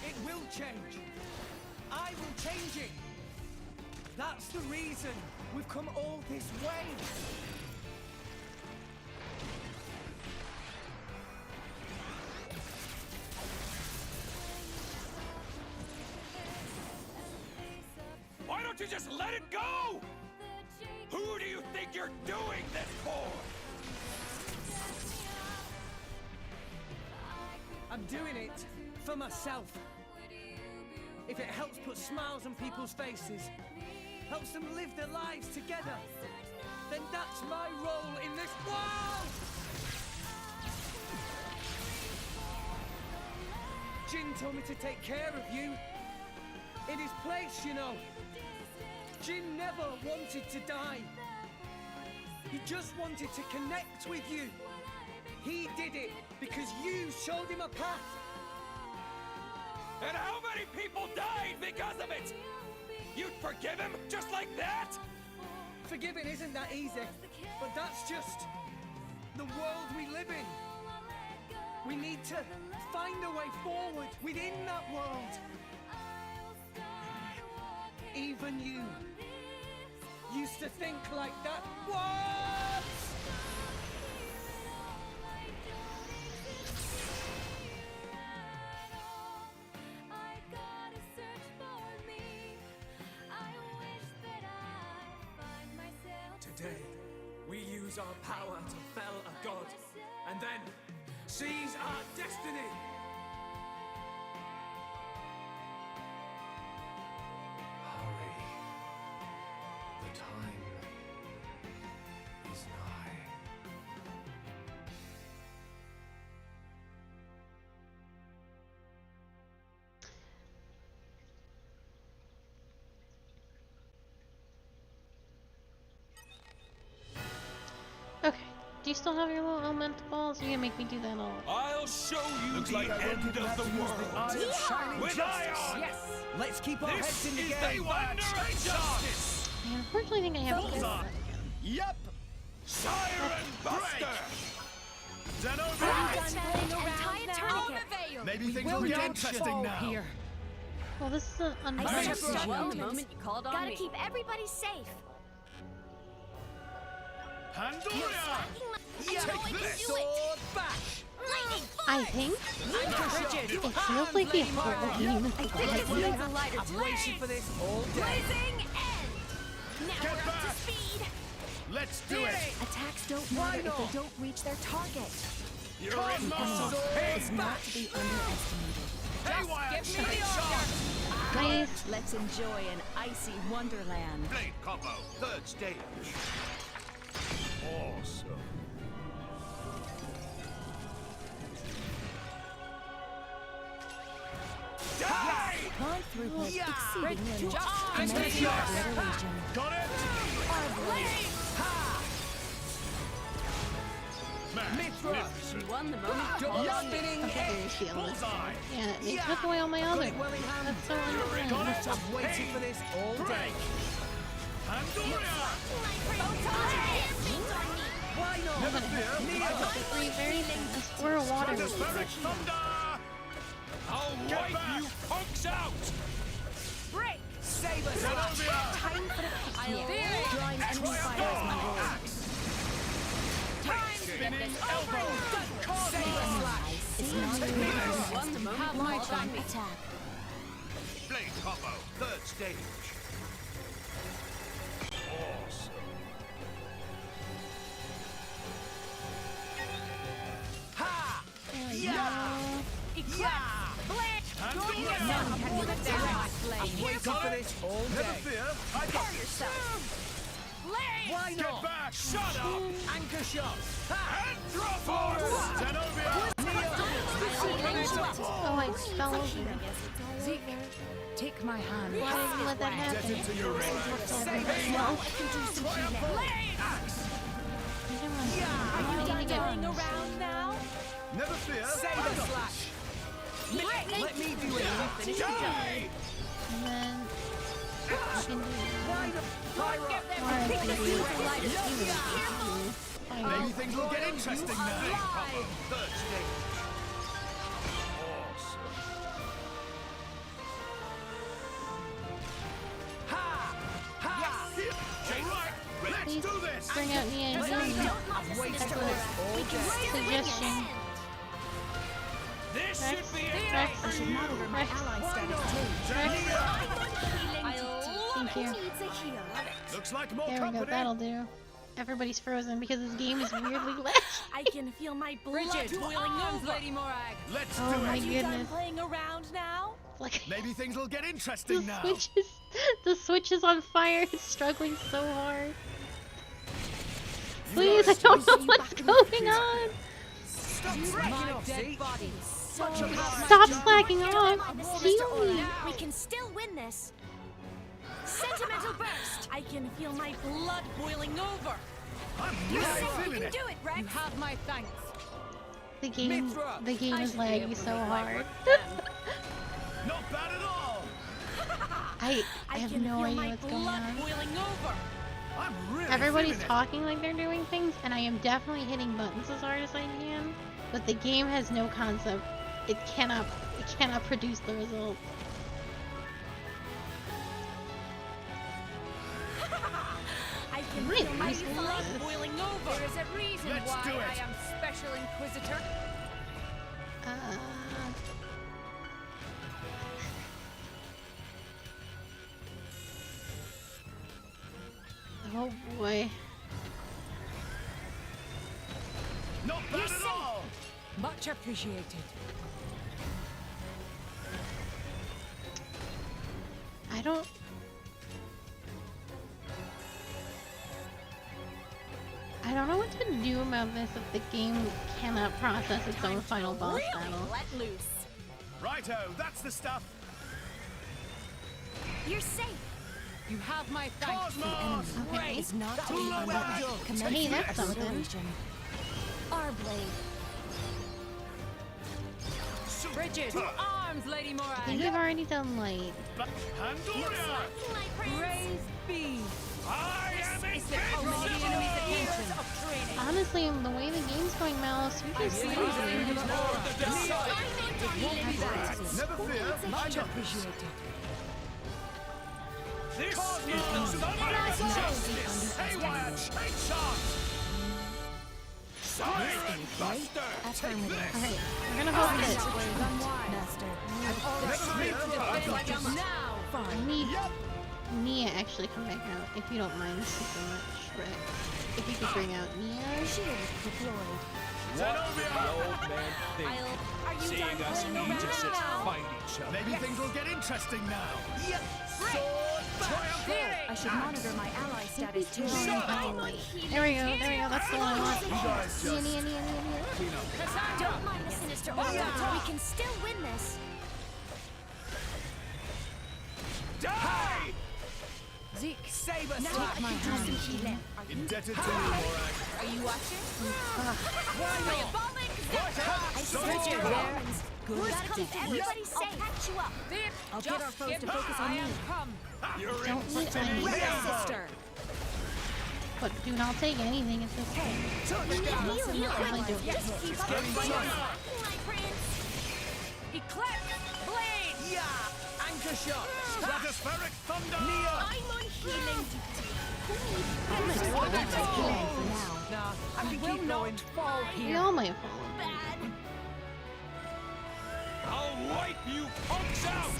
It will change. I will change it. That's the reason we've come all this way. don't you just let it go? Who do you think you're doing this for? I'm doing it for myself. If it helps put smiles on people's faces, helps them live their lives together, then that's my role in this world! Jin told me to take care of you. In his place, you know. Jin never wanted to die. He just wanted to connect with you. He did it because you showed him a path. And how many people died because of it? You'd forgive him just like that? Forgiving isn't that easy, but that's just the world we live in. We need to find a way forward within that world. Even you used to think like that once! Today, we use our power to fell a god, and then seize our destiny! Hurry. The time is nigh. Okay. Do you still have your little elemental balls? You're gonna make me do that all. I'll show you Looks the like I end won't even of have the to use world. the eye of shining With justice. Ion! Yes! Let's keep our This heads in the is game! the wonder of justice! I unfortunately think I have to do Bullseye. that again. Yep. Siren Buster! Zenobia! Maybe things will get interesting now. Here. Well, this is an I unfortunate. stepped well the moment you called on Gotta me. keep everybody safe. Pandoria! Take this! Sword bash! I think it feels like the whole game is I think it needs a lighter I've waited for this all day. Blazing end! Now Get we're up back! to speed! Let's do it! Attacks don't matter if they don't reach their target. You're in my It's sword not to be underestimated. Haywire! Give me the order! Please. Let's enjoy an icy wonderland. Blade combo, third stage. Awesome. Die! My throughput exceeding Red limits. job. Commencing obliteration. Got it! You won the moment you called Double on me. spinning Okay, head. there's the element. Bullseye! Yeah, it took away all my other. Well in hand. That's so Got unfair. it! I've waited for this all day. Break! Pandoria! Why not? Never fear! I got the three very fast. We're a water. Stratospheric thunder! I'll Get wipe back. you punks out! Break! Saber Zenobia! Time for the I'll picnic. do it! Drawing enemy fire as my role. Time to get Spinning this over elbow! and done with. Saber slash. It's not You won the moment you launch called on on me. attack. Blade combo, third stage. Awesome. Ha! Yeah. Pandoria! None can withstand my flame. I've waited for this all Never day. fear! I got yourself! Why Get not? back! Shut up! Anchor shot. Ha! Anthropos! Zenobia! Oh, I fell over. Zeke, take my hand. Why did you let that Get happen? into your ring! Well, I need to get Around now? Never fear! Saber slash. Let me do it. Die! and then I can do Why the pyro? or I can do Maybe things will get interesting now. Blade combo, third stage. Awesome. Ha! Ha! All right, let's Please do this! bring out the idea. I've waited for this all day. Suggestion. This Rex, should be it! Rex, I should monitor my Rex, ally status too. Rex. I'll Thank you. Needs a heal. Looks like more There we company. go, that'll do. Everybody's frozen because this game is weirdly lit. I can feel my blood Bridget, boiling arms, over. Lady Morag. Let's Oh do my it. You done goodness. playing around now? Like Maybe things will get interesting now. the switch is on fire. It's struggling so hard. Please, I don't know what's going on. Stop slacking off, Zeke. Stop slacking off. Heal me. We can still win this. Sentimental burst. I can feel my blood boiling over. I'm You really say you feeling can it. do it, Rex. You have my thanks. The game is laggy so hard. Not bad at all. I have can no feel idea my what's going blood on. boiling over. I'm really Everybody's feeling it. talking like they're doing things, and I am definitely hitting buttons as hard as I can. But the game has no concept. It cannot produce the results. I can Really? feel my Who's blood this? boiling over. There is a reason Let's why do it. I am Special Inquisitor. Oh boy. Not bad at all. Much appreciated. I don't know what to do about this if the game cannot process its own final boss battle. Let loose. Righto, that's the stuff. You're safe. You have my thanks. Cosmos! Okay, is not to be Blow under out. command Hey, that's something. iteration. Our blade. Bridget, to arms, Lady I think Morag. we've already done light. Pandoria! Praise be. I am It's the code of the enemy's attention. Honestly, the way the game's going, Mouse, you just Never fear, Much appreciated. this is the justice. Haywire, take charge. Buster, Affirmative. Alright, we're gonna hold it. Master. I need Nia actually come back out, if you don't mind super much, Rick. If you could bring out Nia. Shield deployed. Old man think, seeing us egotists fight each other. Maybe things will get interesting now. Yep. Sword triumph. I should monitor my ally status too. There we go, that's the one I want. You guys Nia, just Nia, Nia, Nia, Nia. clean up. Don't mind the sinister aura. We can still win this. Die! Zeke, Save us. Now I can do some healing. Indebted to you, Morag. are you watching? I sense your warnings. Good. Gotta keep everybody safe. I'll patch you up. I'll get our foes to focus on me. Come. You're in Don't for need any any. Sister. But dude, I'll take anything at this point. Heal. Really do. Just keep up getting fighting, tough. my prince. Eclipse blade. Yeah. Anchor shot. stratospheric thunder. I'm on healing duty. Nah, I can keep going. Fall We here. all might fall. Bad. I'll wipe you punks out.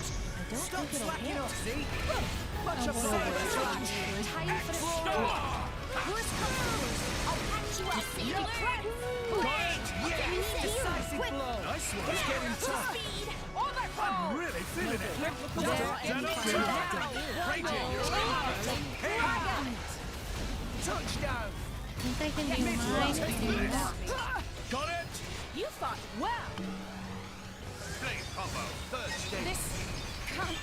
Stop slacking off, Zeke. Much Oh, obliged. Time for the storm. Worst comes to worst. I'll patch you up. Decisive blow. Nice one. It's getting tough. Speed. I'm really feeling it. Raging, you're in. Touchdown. I think I can do mine. Dude. Got it. You fought well. Blade combo, third stage. This. Come.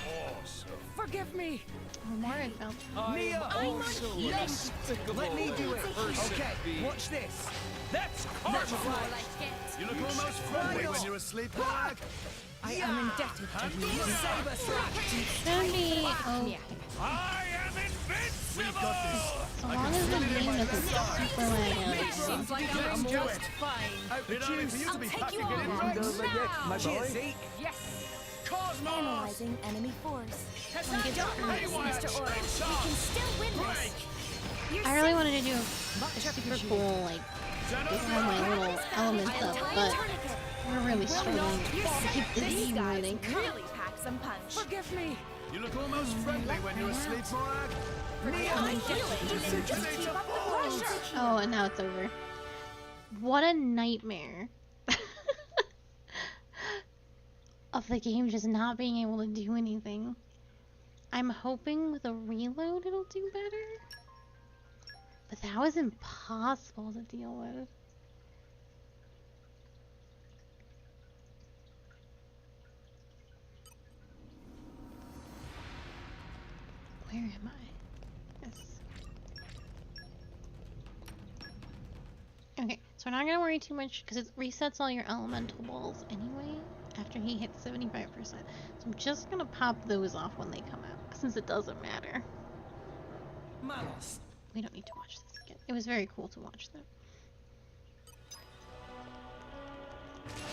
Awesome. Forgive me. Oh, more I felt. Nia also. Yes. Let me do it. Okay, watch this. That's That's karma. more like it. You look almost friendly when you're asleep, Morag. I am indebted to you. Save us, Should be okay. I am invincible. We've got this. So long as the game doesn't super lag out. Seems like I'm Let's do almost it. fine. Bit early for you to be take packing you it in, on. Rex. My Cheers, Zeke. Yes. Cosmos. Analyzing enemy force. Haywire, Mr. Aura. take We charge. can still win this. Break. I really wanted to do a super cool, like, get all my little elements up, but we're really struggling to keep the game running. Really pack some punch. Forgive me. You look almost friendly when you're asleep, Morag. Oh, and now it's over. What a nightmare. Of the game just not being able to do anything. I'm hoping with a reload it'll do better. But that was impossible to deal with. Where am I? Yes. Okay, so we're not gonna worry too much because it resets all your elemental balls anyway after he hits 75%. So I'm just gonna pop those off when they come out since it doesn't matter. Malos. We don't need to watch this again. It was very cool to watch that.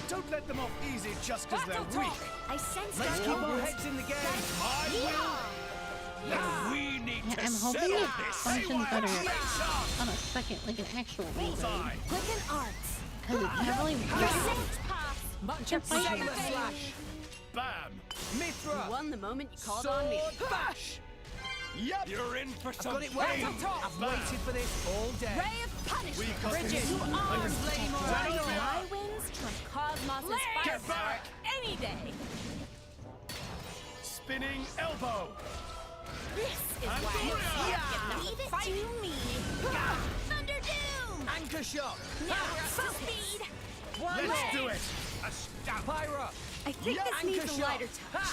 Don't let them off easy just because they're weak. I sense Let's keep our heads in the game. I will. Yeah. We need Yeah, to I'm hoping settle it this. functions better on a second, like an actual reload. Quick and arts. Because it's not really Bunch of Saber slash. Bam. Mithra. You won the moment you called Sword on me. bash. Yep. You're in for I've some got it pain. waiting. I've waited for this all day. Ray of punishment. We got Bridges. this. You are Flame or Xenoblade. My wins trump Cosmos' Get firepower back. any day. Spinning elbow. This is why you Leave it to me. Thunder Doom. Anchor shot. Now we're up to speed. Let's do it. A stab. Pyra. I think Yep. this needs Anchor a shot. lighter touch.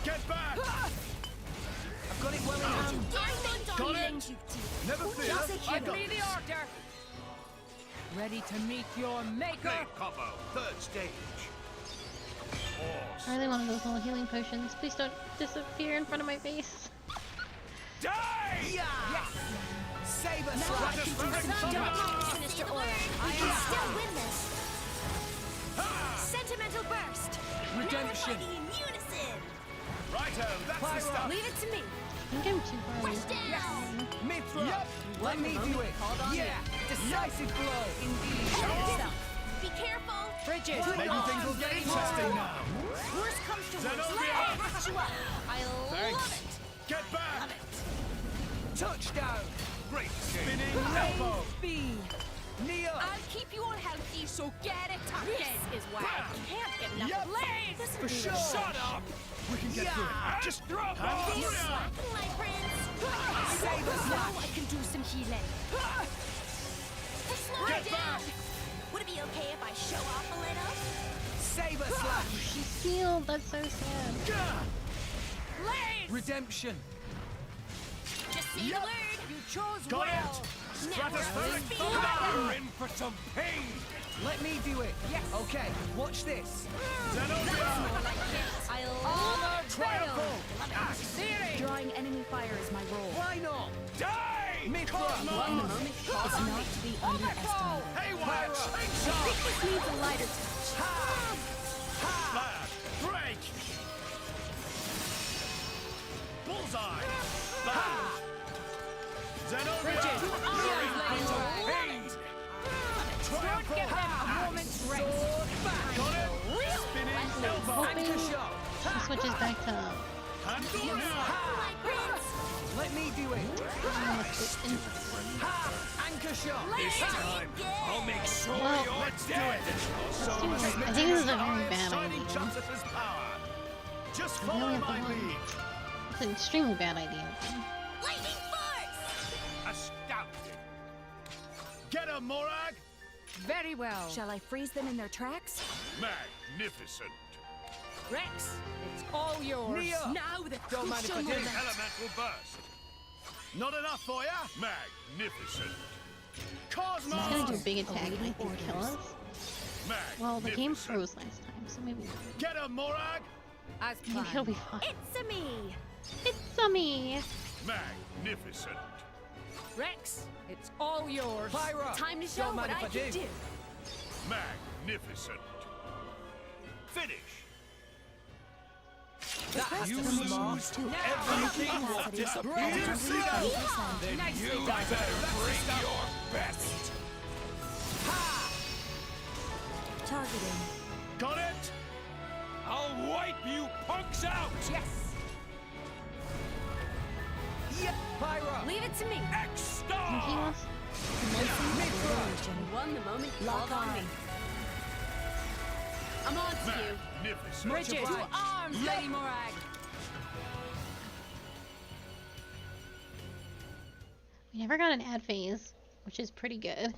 Get back. I've got it well enough. Got it. Never fear. I got Give me the this. order. Ready to meet your maker. combo, third stage. I really wanted those little healing potions. Please don't disappear in front of my face. Die! Yes! Saber slash. Sinister aura. We can still win this. Sentimental burst. Redemption. Now we're fighting in unison. Righto, that's the stuff. Leave it to me. I think I'm too far away. Rush down. Mithra. Yep. Let me do it. Yeah. Decisive blow. Indeed. Be careful. Bridges. Maybe things will get interesting now. Worst comes to worst. Zenobia. Lift you up. I love Thanks. it. Get back. Touchdown. Great spinning elbow. B. Neo. I'll keep you all healthy, so get it tucked in. This is why I can't get enough Yep. blades. For sure. Shut up! We can get through it. Just drop Hands off! up. My prince. Saber Now slash. I can do some healing. Slow Get down. back. Would it be okay if I show off a little? Saber slash. She's healed. That's so sad. Blades. Redemption. Just say the word. You chose Got well. it. Now we're Stratospheric speed. thunder. You're in for some pain! Let me do it. Yes. Okay, watch this. Zenobia. I love Triumphal. Drawing enemy fire is my role. Why not? Die! Mithra. Won the moment you called on me. Not to be underestimated. Haywire. I think this needs a lighter touch. Slash. Break. Bullseye. Slash. Zenobia. Pain! Don't give them a moment's rest. Got it. Spinning elbow. Hoping Anchor shot. she switches back to Pandora. My prince. Let me do it. Anchor shot. This time, I'll make sure Well, you're Let's do dead! it. I think this is a very bad Shining idea. Justice's power. Just We only follow have the my one. lead. It's an extremely bad idea. Lightning force. Astounding! Get him, Morag. Very well. Shall I freeze them in their tracks? Magnificent! Rex, it's all yours. Neo. Now the Don't mind if I crucial do. moment. Elemental burst! Not enough for ya? Magnificent! He's gonna do a Cosmos. big attack and I think kill us. Well, the game Magnificent! froze last time, so maybe Get him, Morag. As maybe it'll be fine. It's a me. It's a me. Magnificent! Rex, it's all yours. Pyra. Time to show Don't what mind I if I can do. do. Magnificent! Finish! That has You to be smart. lose everything will disappear! Then Nicely You done. better bring your best! Targeting. Got it. I'll wipe you punks out! Yes. Pyra! Leave it to me. And he wants Won the moment. Lock Called on on. me. I'm on to you. Magnificent. Bridget, to arms, Lady Morag. We never got an ad phase, which is pretty good.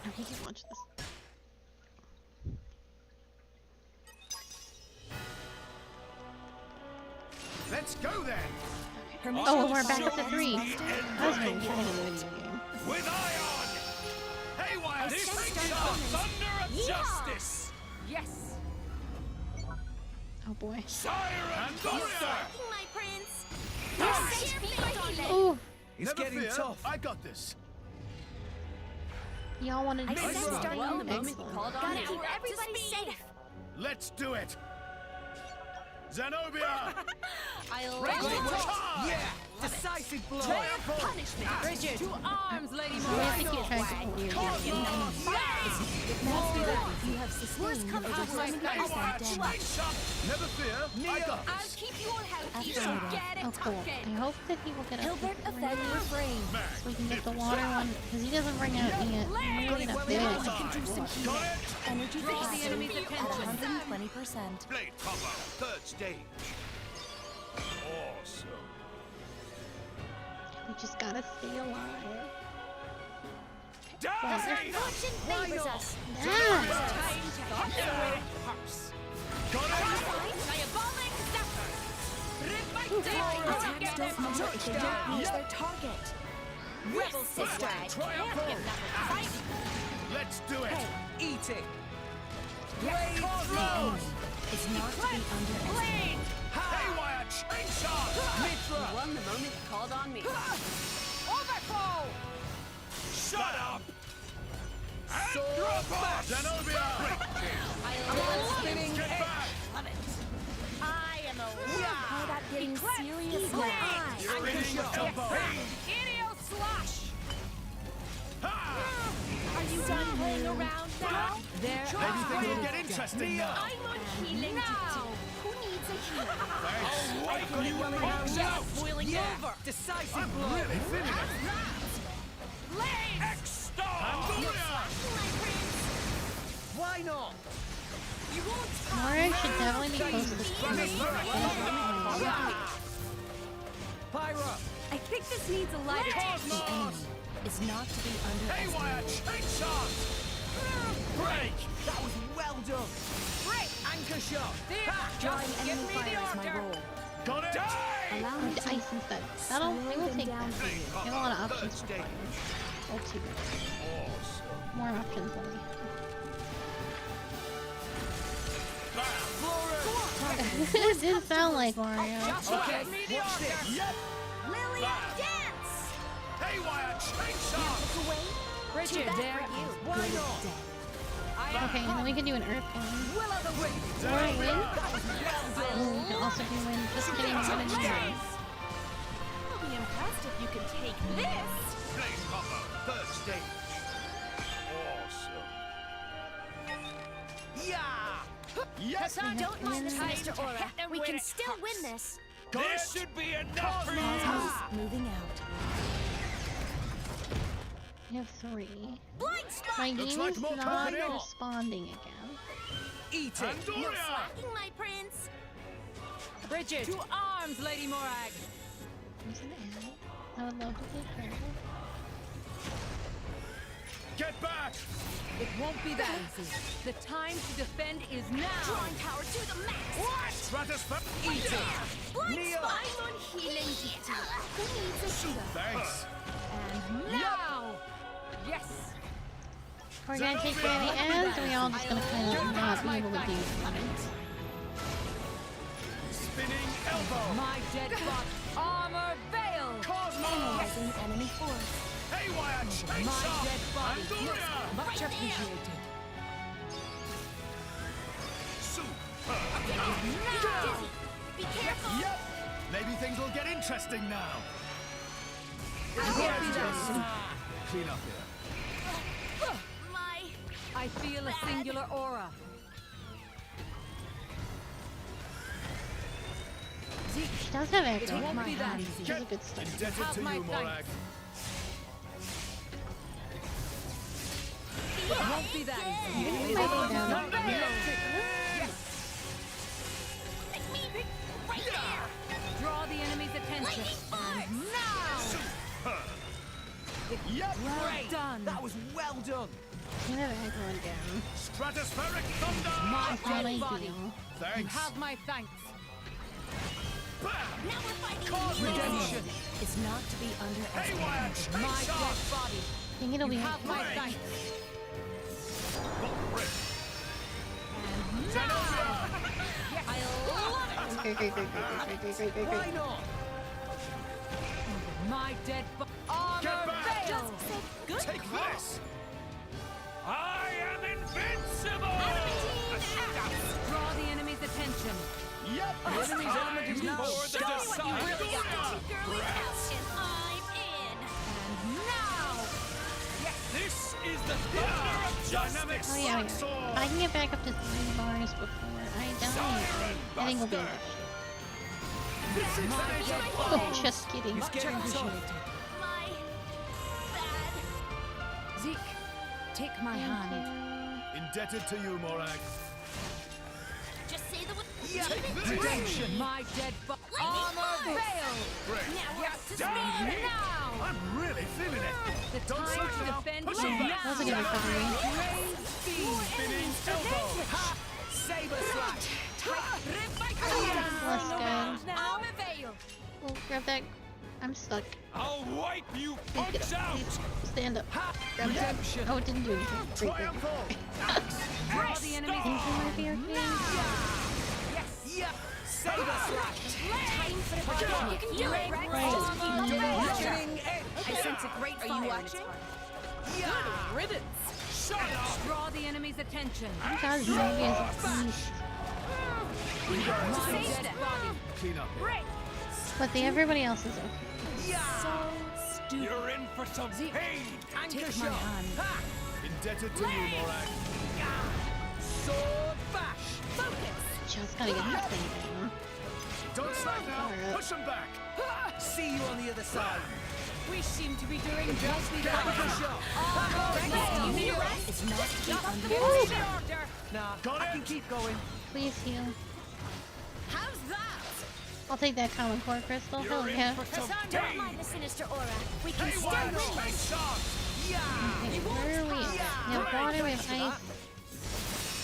Oh, he can watch this. Let's go then. Oh, we're back up to 3. I was going to get into the video game. With ion! Haywire, this is the thunder of justice! Yes. Oh boy. Siren Thunder! My prince. Oh, It's Never getting fear, tough. I got this. y'all want to do I said this? start on the moment. Excellent. Called on Gotta me. keep everybody safe. Let's do it. Zenobia! I'll Yeah! Decisive blow! punishment. Bridget, to arms, Lady So we have to Morag. keep track of what we're doing. You have sustained over 70% damage. Never fear, I got I'll this. keep you all healthy. After So all, get it Oh, cool. tucking. I hope that he will get up Hilbert to offend refrain. so we can get the water one, because he doesn't bring out any really enough damage. Energy Draw the capacity enemy's at attention. 120%. Blade combo, third stage. Awesome. We just gotta stay alive. Die! Fortune favors us. Yeah. Time to hit the way it hurts. Diabolic Zephyr. Attacks don't matter if they don't reach their target. Rebel sister. Champion number 5. Let's do it. Eat it! The enemy is not to be underestimated. Haywire, chainsaw! Mitra! Won the moment. Called on me. Overflow! Shut up! And Sword drop back! Zenobia! Spinning Get egg! back! I am a How about getting serious now? Spinning elbow! Idiot slash. Are you done playing around now? There Maybe things will get interesting now. I'm on healing now. Who needs a healer? Right, Got it running out now! Boiling Yeah! over. Decisive blow! Really feeling it. X-Star! Why not? You won't Mora should definitely be close to the screen. Pyra! I think this needs a lighter The enemy is not to be Haywire, underestimated. chainsaw! Break! That was well done! break. Anchor shot! Drawing Give enemy me fire the is my order. role. Got it? Allow Or me the to ice instead. That'll, we will take that. We have a lot of options for fire. Or two. More options than we have. It did sound like Mario. Okay, watch this! Lily, dance! Haywire, chainsaw! Bridget, there. Why not? Okay, and then we can do an earth one. Will of the wind. Or a wind. Ooh, we can also do wind. Just kidding, I'm gonna do wind. I'll be impressed if you can take this. Blade combo, third stage. Awesome. Yeah! Yes! Don't mind this, Time Mr. to Aura. hit them We where can it still hurts. win this. This should be enough for you! Cosmos moving out. We have 3. Blind spot! My Looks game like is more not company. responding again. Eat it! Pandoria! Slacking, my prince. Bridget, to arms, Lady Morag. There's an ad. I would love to take care of it. Get back! It won't be that easy. The time to defend is now. Drawing power to the max. Stratusfer! Eat it! Blind Neo. spot! I'm on healing duty. Who needs a shooter? Thanks. And now. Yes. We're gonna take care of the ads, or we all just gonna kind of not be able to do something. Spinning elbow! My dead bot. Armor veil. Analyzing enemy force. Haywire, My chainsaw! dead body. Pandoria! Much appreciated. Now! Be careful! Yep! Maybe things will get interesting now. Clean up here. My... I feel a singular aura. She does have echo. It won't be that Which is a good start. Indebted to you, Morag. It won't be that easy. You might go down. Draw the enemy's attention. And now! Yep. Well done. That was well done. You have echo again. Stratospheric thunder! My That's not dead body. ideal. Thanks. You have my thanks. Cause Redemption. Is not to be underestimated. Haywire, My space dead arc! body. I think it'll You be have my Break. thanks. Break. And now! I love it. Great. Why not? My dead body. Get Honor back! veil. Good Take this! I am invincible! Draw the enemy's attention. Yep. The enemy's element is now For the stuck. decisive Rats. And now! This is the thunder of Dynamic justice! Oh yeah, slap sword! I can get back up to 3 bars before I die. I think we'll be in good shape. Oh, just kidding. It's getting tough. Zeke, take my hand. Indebted to you, Morag. Just say the word. Take this! Redemption. My dead body. Honor veil. Break. Now we're up to speed. Now! I'm really feeling it. The Don't time slack to now. defend Push him back. Wasn't gonna recover. Raise speed. Spinning elbow. Ha! Saber slash. Let's go. Honor veil. Oh, grab that. I'm stuck. I'll wipe you Please get punks up. out! Please stand up. Ha! Grab that. Redemption. Oh, it didn't do anything. Great. Triumphal. Draw the enemy's These are my favorite games. Yeah. Saber slash. Time for the body. You can do it, Rex. Right. Just keep up the Yeah. pressure. Getting it. I sense a great fire. Are you in watching? its heart. Yeah. riddance. Shut up. Draw the enemy's attention. You guys know you guys are beast. My dead body. Clean up. But everybody else is okay. Yeah. You're in for some pain! Anchor Take my shot. hand. Ha! Indebted to you, Morag. Sword bash. Just gotta get this thing down. Don't slack now. Alright. Push him back. Ha! See you on the other side. We seem to be doing just the Anchor shot. Honor You need a veil. rest? Is not to be Complete underestimated. order. Nah, Got I it. can keep going. Please heal. How's that? I'll take that common core crystal. Hell You're in yeah. for some Don't pain! mind the sinister aura. We can still Haywire, win. space arc! Yeah. Okay, where are we at? We have water, we have ice.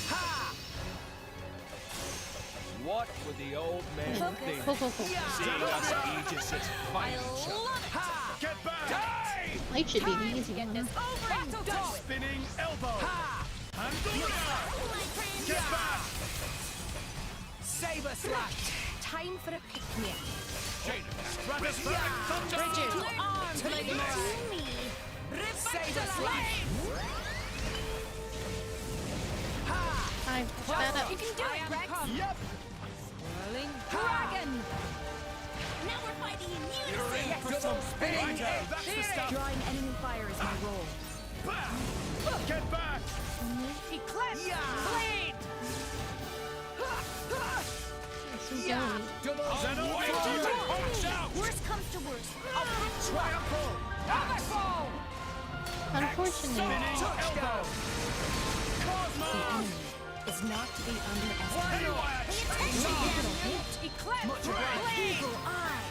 Ha! What would the old man think? Cool. Seeing us Aegis's fight each other? Ha! Get back. Die! Light should be the easy one. Over and done. Spinning elbow. Ha! Handle. Get back. Saber slash. Time for a pick-me-up. Stratospheric thunder. Bridges to arms, Lady Mora. Saber slash. Ha! Time to push that up. You can do it, Rex. Yep. Whirling dragon. Now we're fighting in You're in unison. for some pain! Righto, that's the stuff. Drawing enemy fire is my role. Back. Get back. Eclipse. Yeah. Blade. Let's go. Double I'll wipe you punks out! Worst comes to worst. I'll patch you up. Triumphal. Powerful. Unfortunately. Spinning elbow. Cosmo. Is not to be underestimated. Haywire, space arc. Eclipse. Blade. Eagle eye.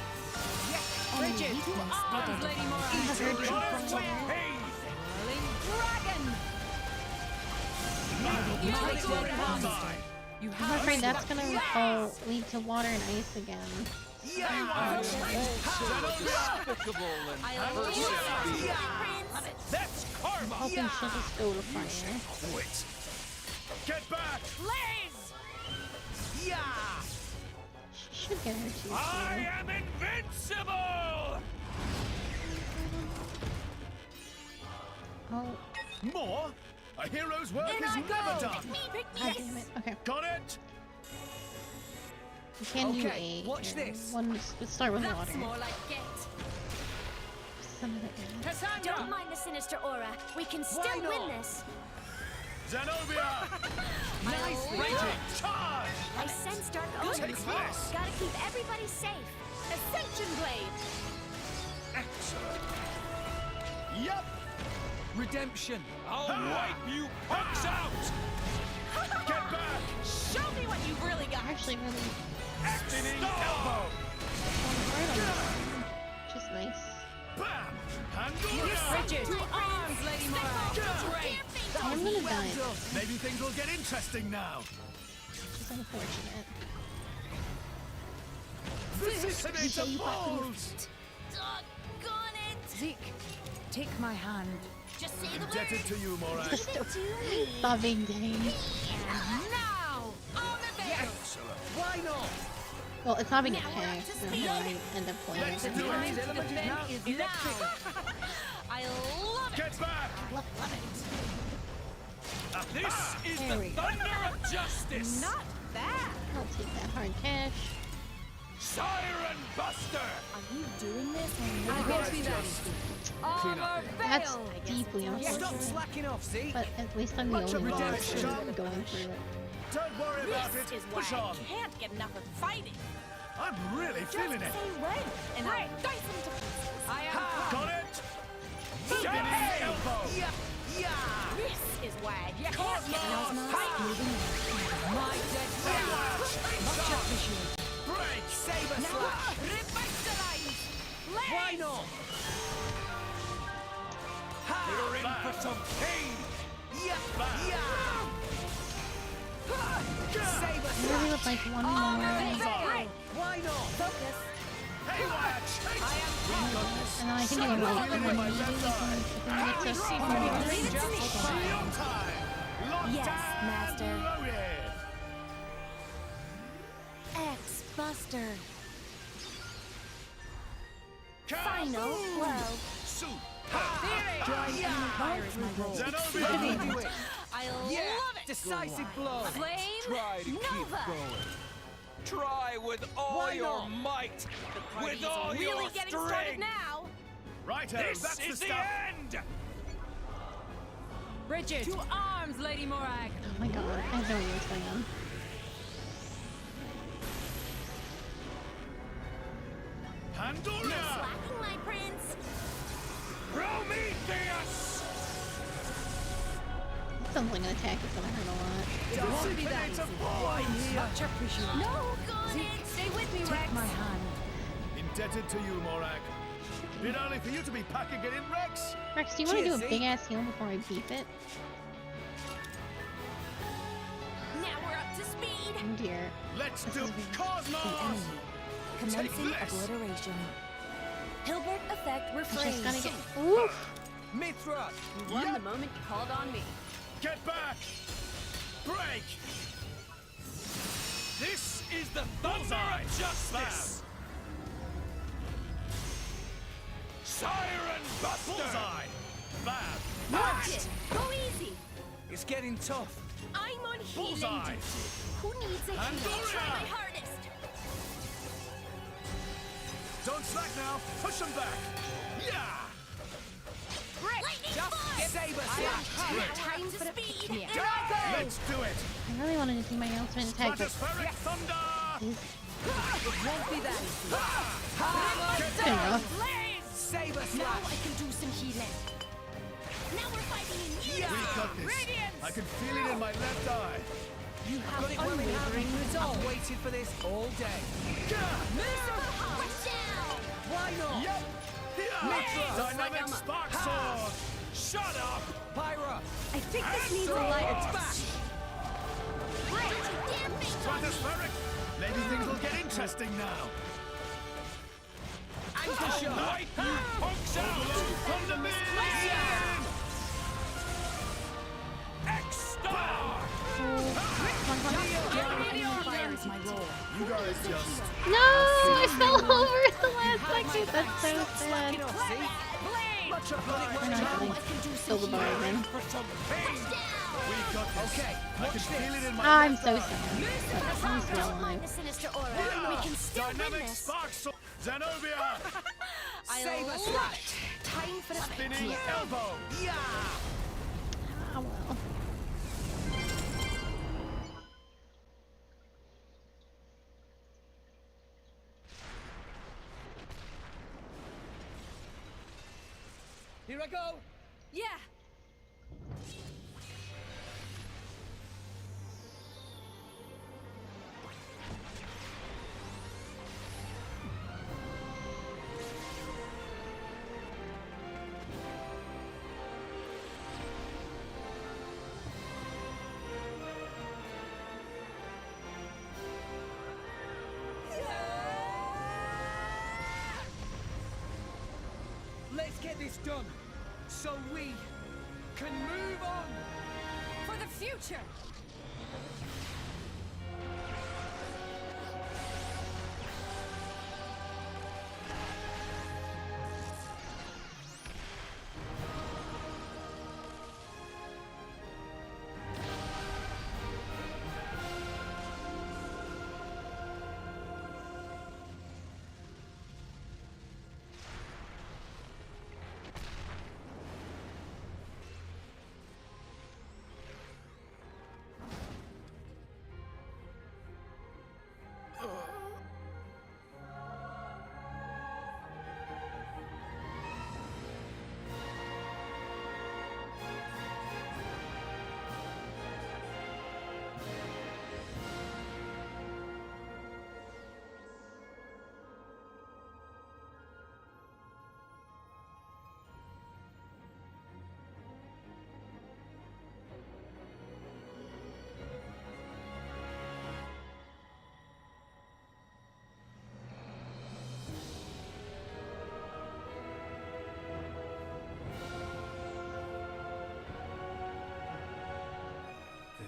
Enemy Bridges to weakness arms, identified. Lady Mora. Got it. Pain! Whirling dragon. You I'm have afraid that's gonna lead to water and ice again. Yeah. Despicable and persecuting. That's karma! Hoping she'll just go to fire. Quit. Get back. blaze. Yeah. She should get her too. I am invincible! Oh, More? A hero's work In is I never go. done. God damn it. Okay. Got it? We can do Okay, a. watch this. One. Let's start with That's water. more like it. Some of it. Cassandra. Don't mind the sinister aura. We can still not? win this. Zenobia. Nicely. Raging. Charge. I sense dark Take omens. this! Gotta keep everybody safe. Ascension Blade! Excellent. Yup! Redemption. I'll wipe you punks out! Get back! Show me what you really got! Actually, really Spinning elbow! which is nice. Bam! Pandora! Bridget! To arms, Lady Mora! I'm gonna die. Maybe things will get interesting now. Which is unfortunate. Visitator balls! Doggone it! Zeke, take my hand. Just say the Indebted word! to you, Morag. Give it to me! Loving day. And now, on the veil! Excellent. Why not? Well, it's not being Now we're up attacked, to so speed. I end up playing Let's it. do Time it! to defend is now! I love it! Get back! Love it! This is There the we go. thunder of justice! Not bad! I'll take that hard cash. Siren Buster! Are you doing this or I not? guess we Armor That's veil! deeply Stop unfortunate. slacking off, Zeke. But at least I'm the Much only one obliged, that's chum. going through it. Don't worry about This it. is why Push I on. can't get enough of fighting. I'm really feeling it. Say when, and I'll dice them to pieces. I am Got it? Spinning elbow! This is why I can't get enough of fighting. my dead friend! Much appreciated. Break! Saber slash. Revitalize! Why not? You're in for some pain! I really would like one more. Why not? Focus. Hey, watch! And then I can do a light and then maybe I think it's a one more. Leave it to me. Your time! Locked Yes, and Master. loaded! X-Buster. Final blow. Zenobia! I love it! Decisive blow. Flame Try to keep Nova. going. Try with all Why your not? might! With all Really your getting started strength! now. Righto, This that's is the the stuff. end! Bridget! To arms, Lady Morag! Oh my god, I have no idea what's going on. Pandora! Slacking, my prince. Prometheus! That sounds like an attack that's gonna hurt a lot. Won't be that easy. Much appreciated. No, got it. Stay with me, Rex. Take my hand. Indebted to you, Morag. Been only for you to be packing it in, Rex. Rex, do you want to do a Cheers, big ass heal before I beep it? Now we're up to speed. Oh dear. Let's This do is very- Cosmos! Commencing Take this. obliteration. Hilbert effect I refrain. just gotta get. Oof! Mithra. You won the moment you called on me. Get back! Break! This is the thunder of justice! Siren Buster! Bullseye! Bam! Watch it. Go easy. It's getting tough. I'm on healing Bullseye! duty. Who needs a And heal? Try Gloria. my hardest. Don't slack now! Push them back! Yeah! Lightning Force. Saber Time to speed. And I go. Let's do it! I really wanted to do my ultimate attack, but Stratospheric thunder! It won't be that easy. good enough. Saber Now slash. I can do some healing. Now we're fighting in unity. We got this. I can feel it in my left eye. You have got it well in unwavering hand. resolve. I've waited for this all day. Merciful heart down. Why not? Yep! Mithra. Dynamic spark sword! Shut up! Pyra. I think this needs a lighter touch. Don't you dare face on me. Stratospheric! Maybe things will get interesting now. Anchor shot. Wipe you punks out! Thunder beam! X-Star! Fire is my role. You guys just... No! I fell over at the last second. That's so sad. Slacking off, Zeke. Much I'm not obliged. gonna kill the bar again. For some pain! We got this. Okay, I can watch feel it this. in my I'm left so eye. sad. But I'm still alive. The sinister aura. We can still win Dynamic this. spark sword! Zenobia! Saber love slash. Time for the Spinning elbow! Yeah. Oh well. Here I go! Yeah! Let's get this done, so we can move on! For the future!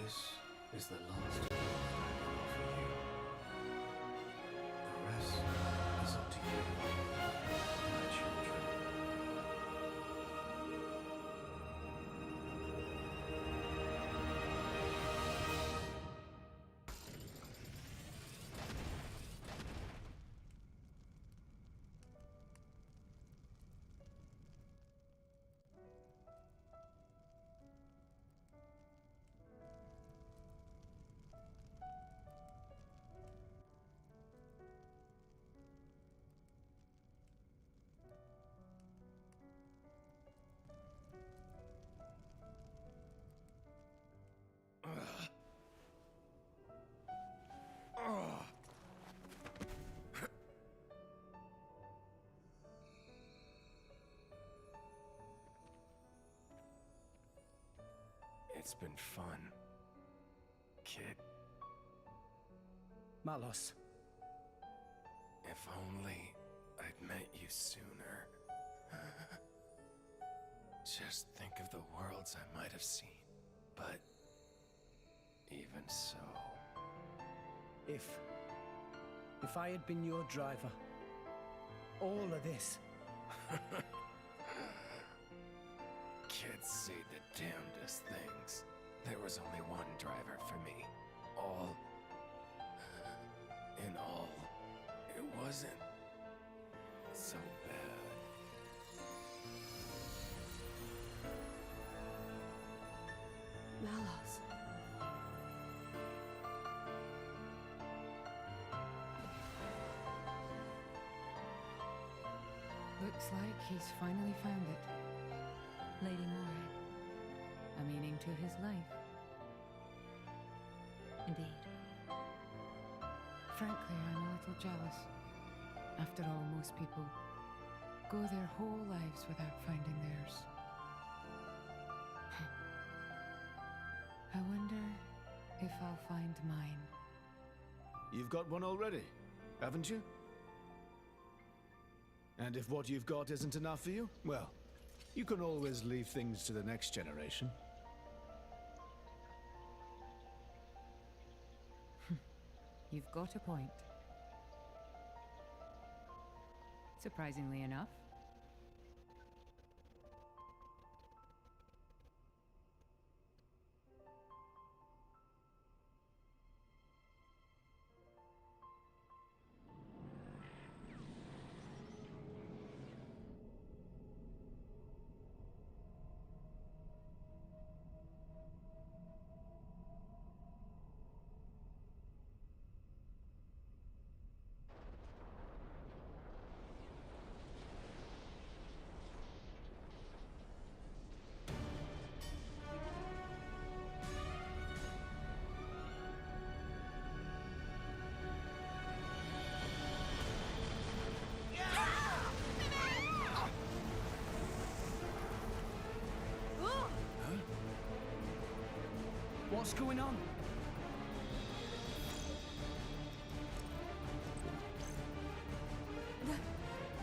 This is the last gift I can offer you. The rest is up to you, my children. It's been fun, kid. Malos. If only I'd met you sooner. Just think of the worlds I might have seen. But even so... If I had been your driver, all of this... Kids say the damnedest things. There was only one driver for me. All... in all, it wasn't so bad. Malos. Looks like he's finally found it. Lady Moray. A meaning to his life. Indeed. Frankly, I'm a little jealous. After all, most people go their whole lives without finding theirs. I wonder if I'll find mine. You've got one already, haven't you? And if what you've got isn't enough for you, well, you can always leave things to the next generation. You've got a point. Surprisingly enough. What's going on?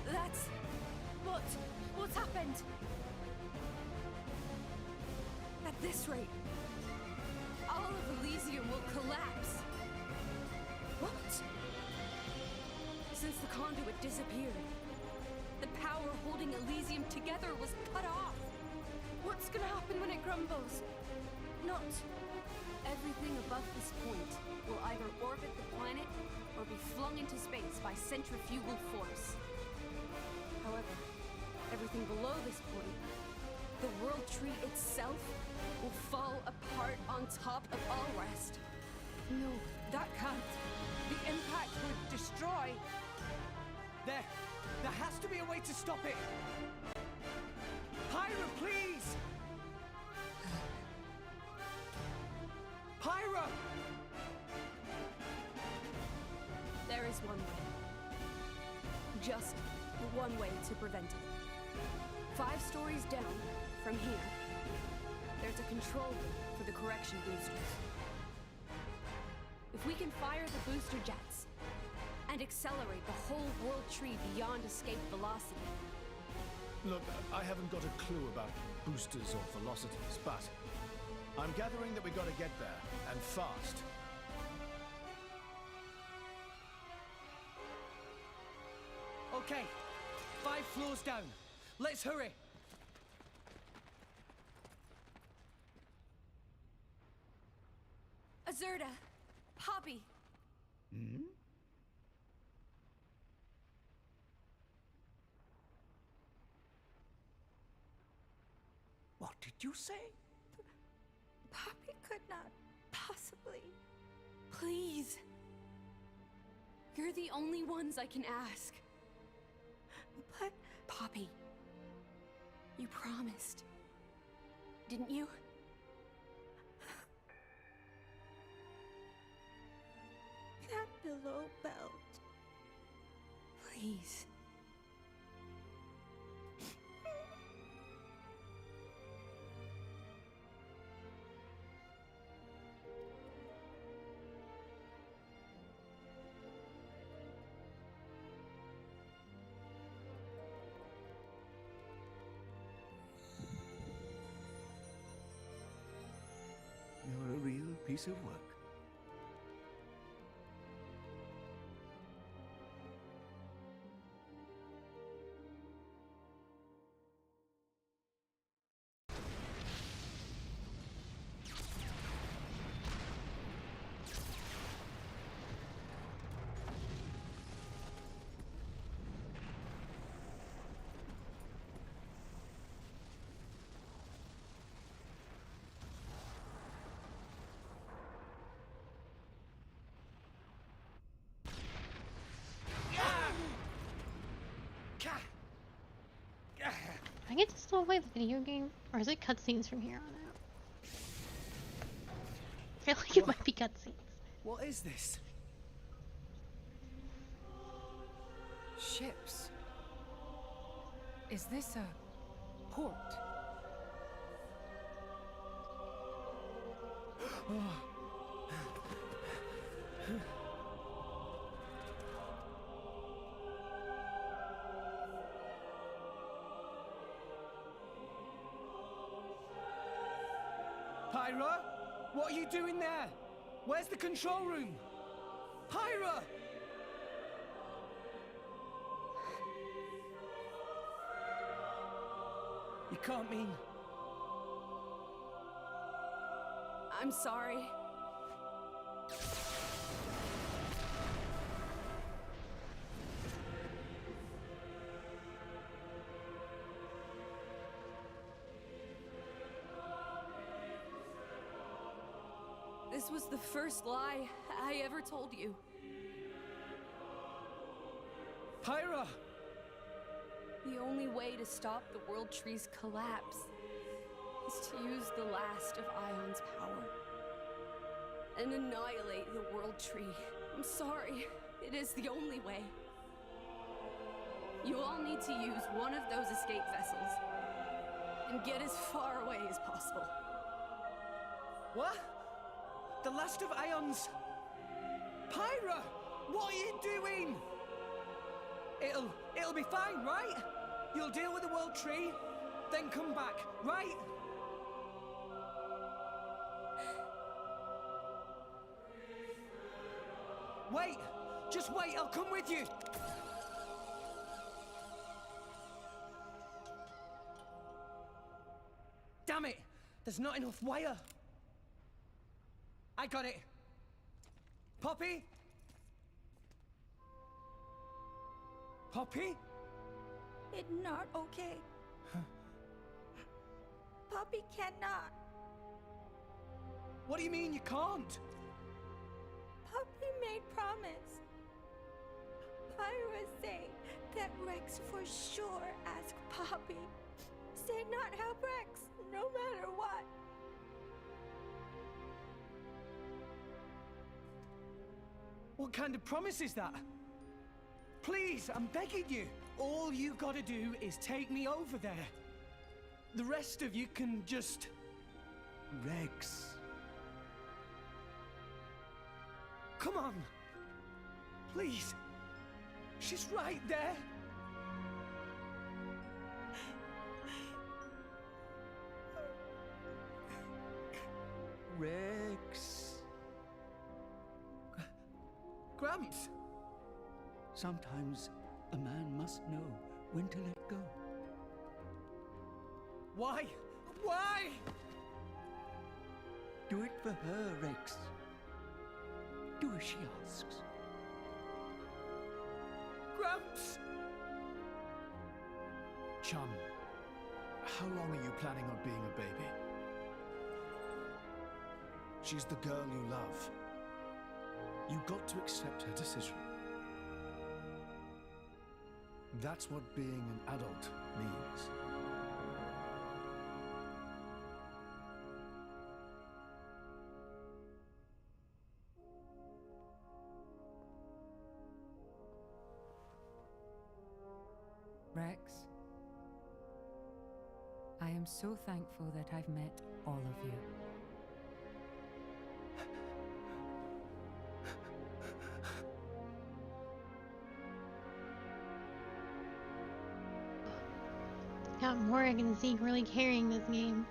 That's... What's happened? At this rate, all of Elysium will collapse. What? Since the conduit disappeared, the power holding Elysium together was cut off. What's gonna happen when it crumbles? Not everything above this point will either orbit the planet or be flung into space by centrifugal force. However, everything below this point, the World Tree itself, will fall apart on top of all rest. No, that can't. The impact would destroy. There has to be a way to stop it. Pyra, please! Pyra! There is one way. Just one way to prevent it. 5 stories down from here, there's a control room for the correction boosters. If we can fire the booster jets and accelerate the whole World Tree beyond escape velocity. Look, I haven't got a clue about boosters or velocities, but I'm gathering that we gotta get there, and fast. Okay, 5 floors down. Let's hurry. Azurda! Poppy! Hmm? What did you say? Poppy could not possibly. Please. You're the only ones I can ask. But... Poppy. You promised. Didn't you? That below belt. Please. You're a real piece of work. I get to still play the video game, or is it cutscenes from here on out? I feel like it might be cutscenes. What is this? Ships. Is this a port? Pyra? What are you doing there? Where's the control room? Pyra! You can't mean... I'm sorry. This was the first lie I ever told you. Pyra! The only way to stop the World Tree's collapse is to use the last of Ion's power and annihilate the World Tree. I'm sorry, it is the only way. You all need to use one of those escape vessels and get as far away as possible. What? The last of Ions. Pyra! What are you doing? It'll be fine, right? You'll deal with the world tree, then come back, right? Wait! Just wait, I'll come with you! Damn it! There's not enough wire! I got it! Poppy? Poppy? It's not okay. Poppy cannot. What do you mean you can't? Poppy made promise. Pyra say that Rex for sure ask Poppy. Say not help Rex, no matter what. What kind of promise is that? Please, I'm begging you. All you gotta do is take me over there. The rest of you can just... Rex. Come on. Please. She's right there. Rex. Gramps. Sometimes a man must know when to let go. Why? Why? Do it for her, Rex. Do as she asks. Gramps! Chum, how long are you planning on being a baby? She's the girl you love. You got to accept her decision. That's what being an adult means. Rex, I am so thankful that I've met all of you. Got Morgan and Zeke really carrying this game.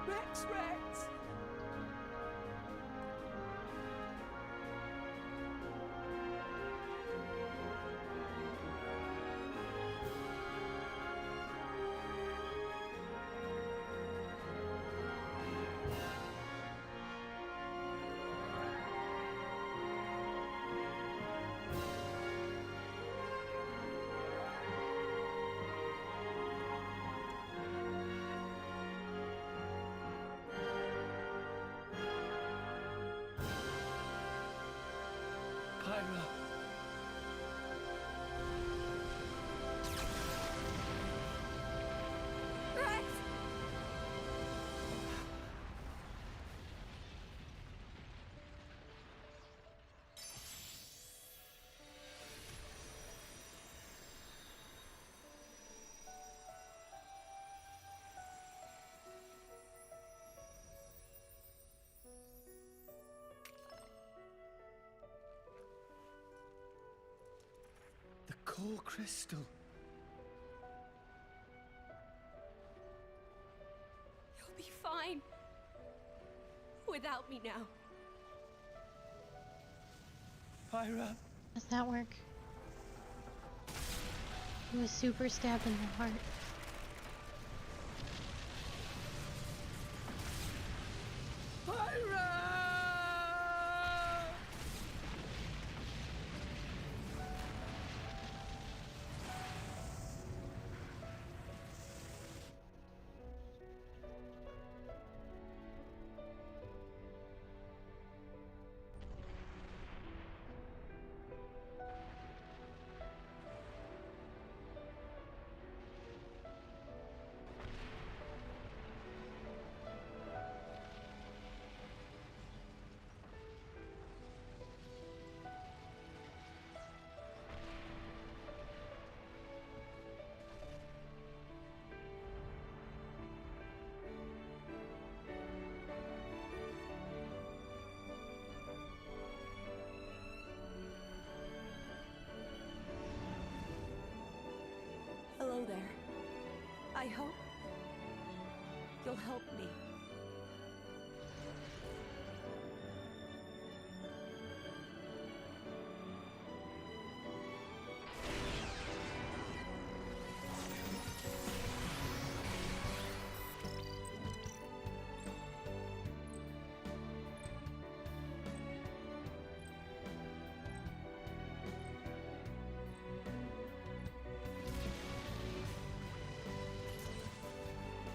Rex, Rex! Pyra. Rex! The core crystal. You'll be fine. Without me now. Pyra. Does that work? It was super stabbed in the heart. Pyra! I hope you'll help me.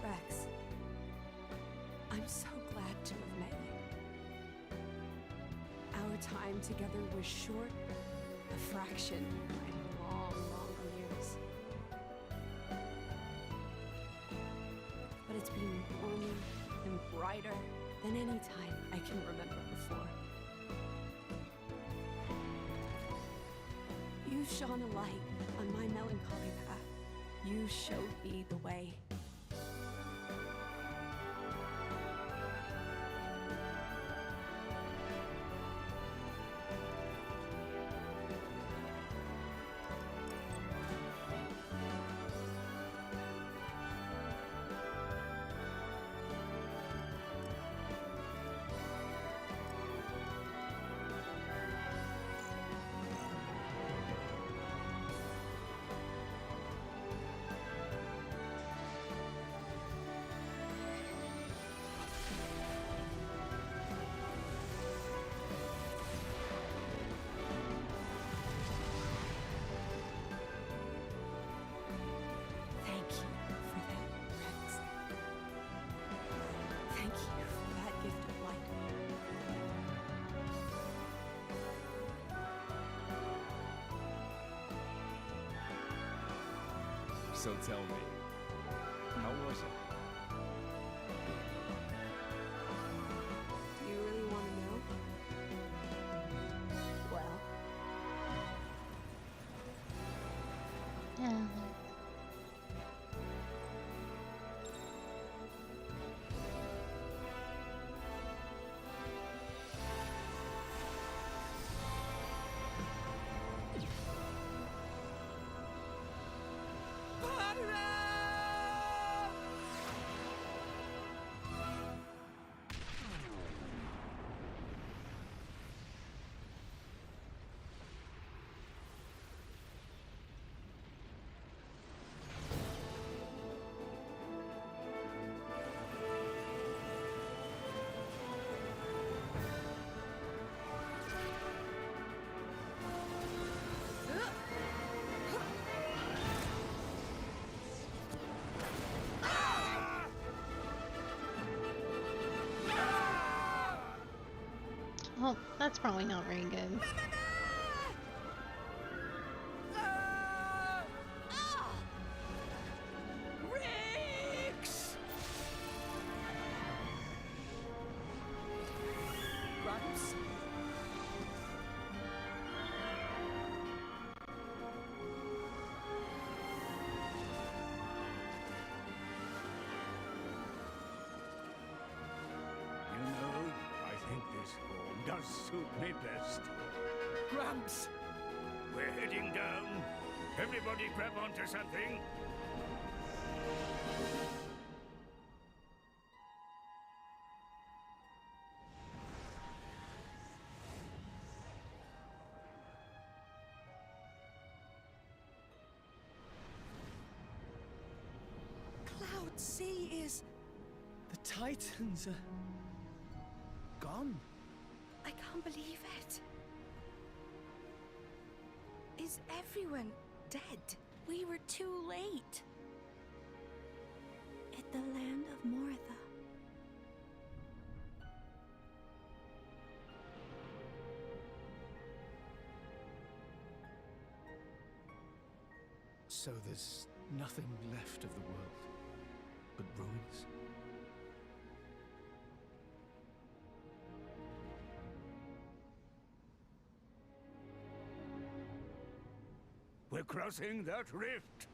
Rex, I'm so glad to have met you. Our time together was short, a fraction of my long, long years. But it's been warmer and brighter than any time I can remember before. You shone a light on my melancholy path. You showed me the way. Thank you for that, Rex. Thank you for that gift of light. So tell me, how was it? Do you really want to know? Well, Yeah. Well, that's probably not very good. Rex! Grumps? You know, I think this form does suit me best. Grumps! We're heading down. Everybody grab onto something. Cloud Sea is... The Titans are gone. I can't believe it. Is everyone dead? We were too late. At the land of Mortha. So there's nothing left of the world but ruins? We're crossing that rift.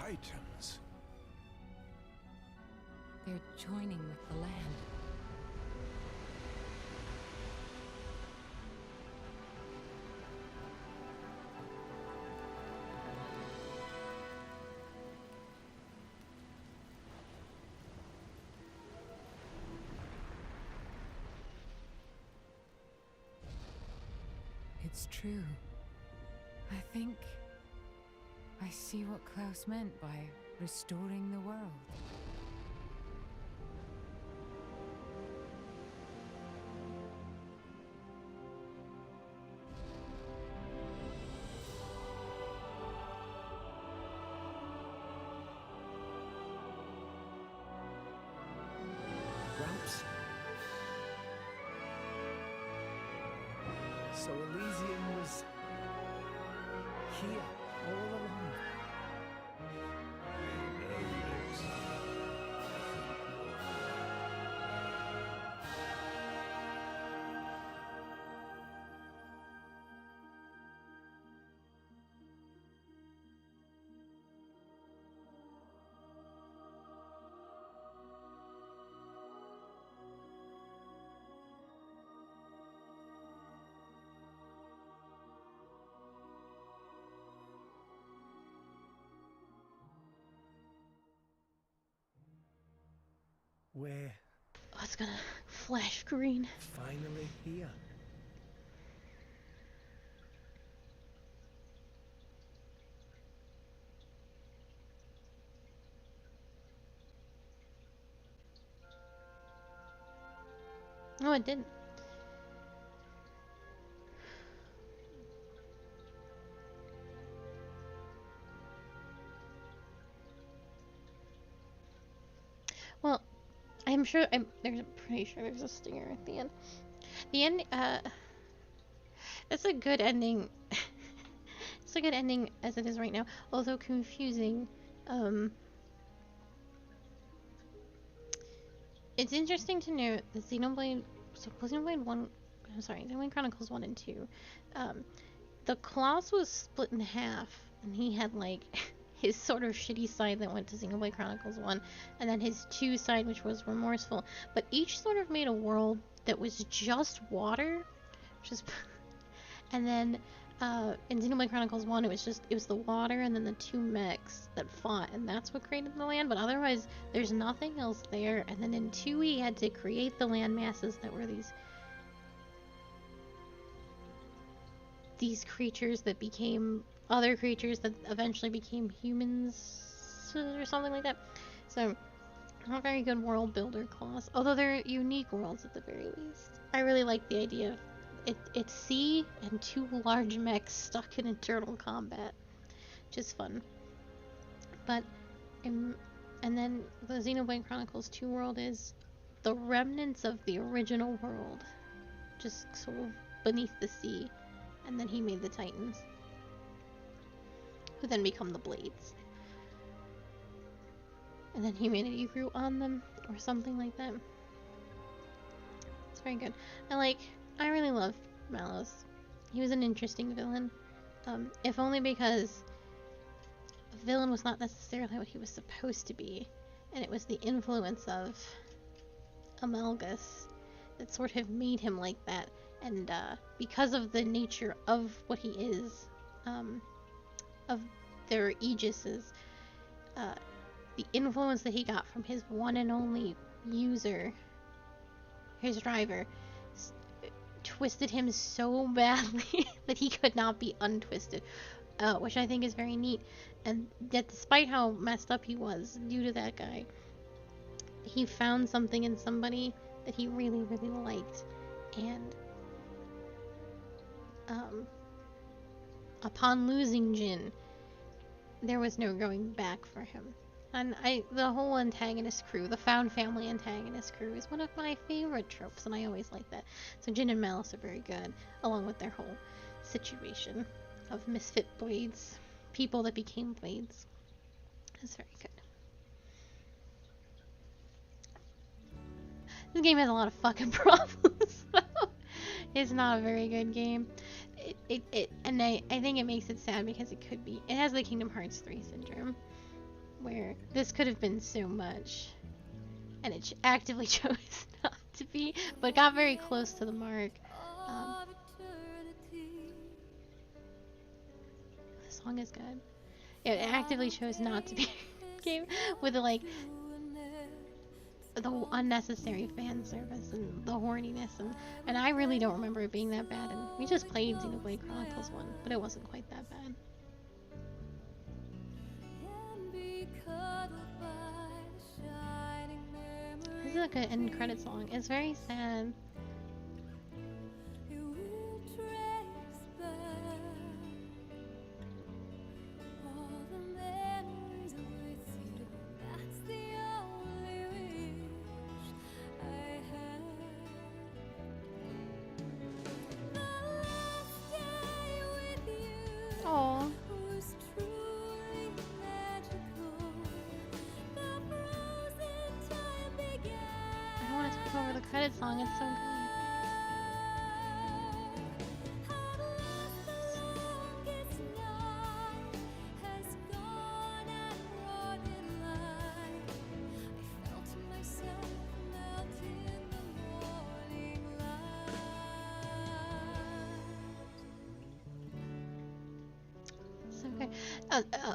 Titans. They're joining with the land. It's true. I think I see what Klaus meant by restoring the world. Gramps? So Elysium was here all along. We're Oh, it's gonna flash green. finally here. Oh, it didn't. Well, I'm sure pretty sure there's a stinger at the end. The end, that's a good ending. It's a good ending as it is right now, although confusing. It's interesting to note that Xenoblade 1, I'm sorry, Xenoblade Chronicles 1 and 2, the Klaus was split in half, and he had, like, his sort of shitty side that went to Xenoblade Chronicles 1, and then his 2 side, which was remorseful, but each sort of made a world that was just water, and then, in Xenoblade Chronicles 1, it was the water and then the 2 mechs that fought, and that's what created the land, but otherwise, there's nothing else there, and then in 2, he had to create the land masses that were these creatures that became other creatures that eventually became humans, or something like that. So, not very good world builder class, although they're unique worlds at the very least. I really like the idea of it's sea and 2 large mechs stuck in internal combat, which is fun. But, and then the Xenoblade Chronicles 2 world is the remnants of the original world, just sort of beneath the sea, and then he made the Titans, who then become the Blades. And then humanity grew on them, or something like that. It's very good. I really love Malus. He was an interesting villain. If only because a villain was not necessarily what he was supposed to be, and it was the influence of Amalgus that sort of made him like that. And because of the nature of what he is, of their aegises, the influence that he got from his one and only user, his driver, twisted him so badly that he could not be untwisted, which I think is very neat. And yet, despite how messed up he was due to that guy, he found something in somebody that he really, really liked, and upon losing Jin, there was no going back for him. And the whole antagonist crew, the found family antagonist crew, is one of my favorite tropes, and I always like that. So Jin and Malus are very good, along with their whole situation of misfit blades, people that became blades. It's very good. This game has a lot of fucking problems. It's not a very good game. And I think it makes it sad because it could be. It has the Kingdom Hearts 3 syndrome. where this could have been so much, and it actively chose not to be, but got very close to the mark. The song is good. It actively chose not to be a game with like the unnecessary fan service and the horniness, and I really don't remember it being that bad. And we just played Xenoblade Chronicles 1, but it wasn't quite that bad. This is a good end credit song. It's very sad. Oh. I don't want to talk over the credit song. It's so good.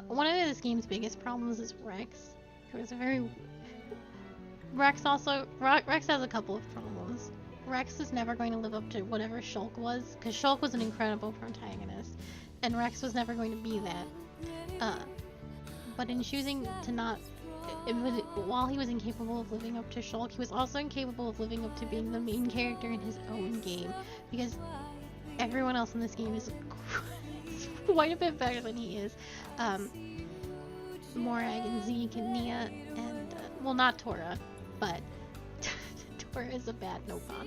One of this game's biggest problems is Rex. Rex has a couple of problems. Rex is never going to live up to whatever Shulk was, because Shulk was an incredible protagonist, and Rex was never going to be that. But in choosing to not, while he was incapable of living up to Shulk, he was also incapable of living up to being the main character in his own game, because everyone else in this game is quite a bit better than he is. Morag and Zeke and Nia and, well, not Tora, but Tora is a bad no-con.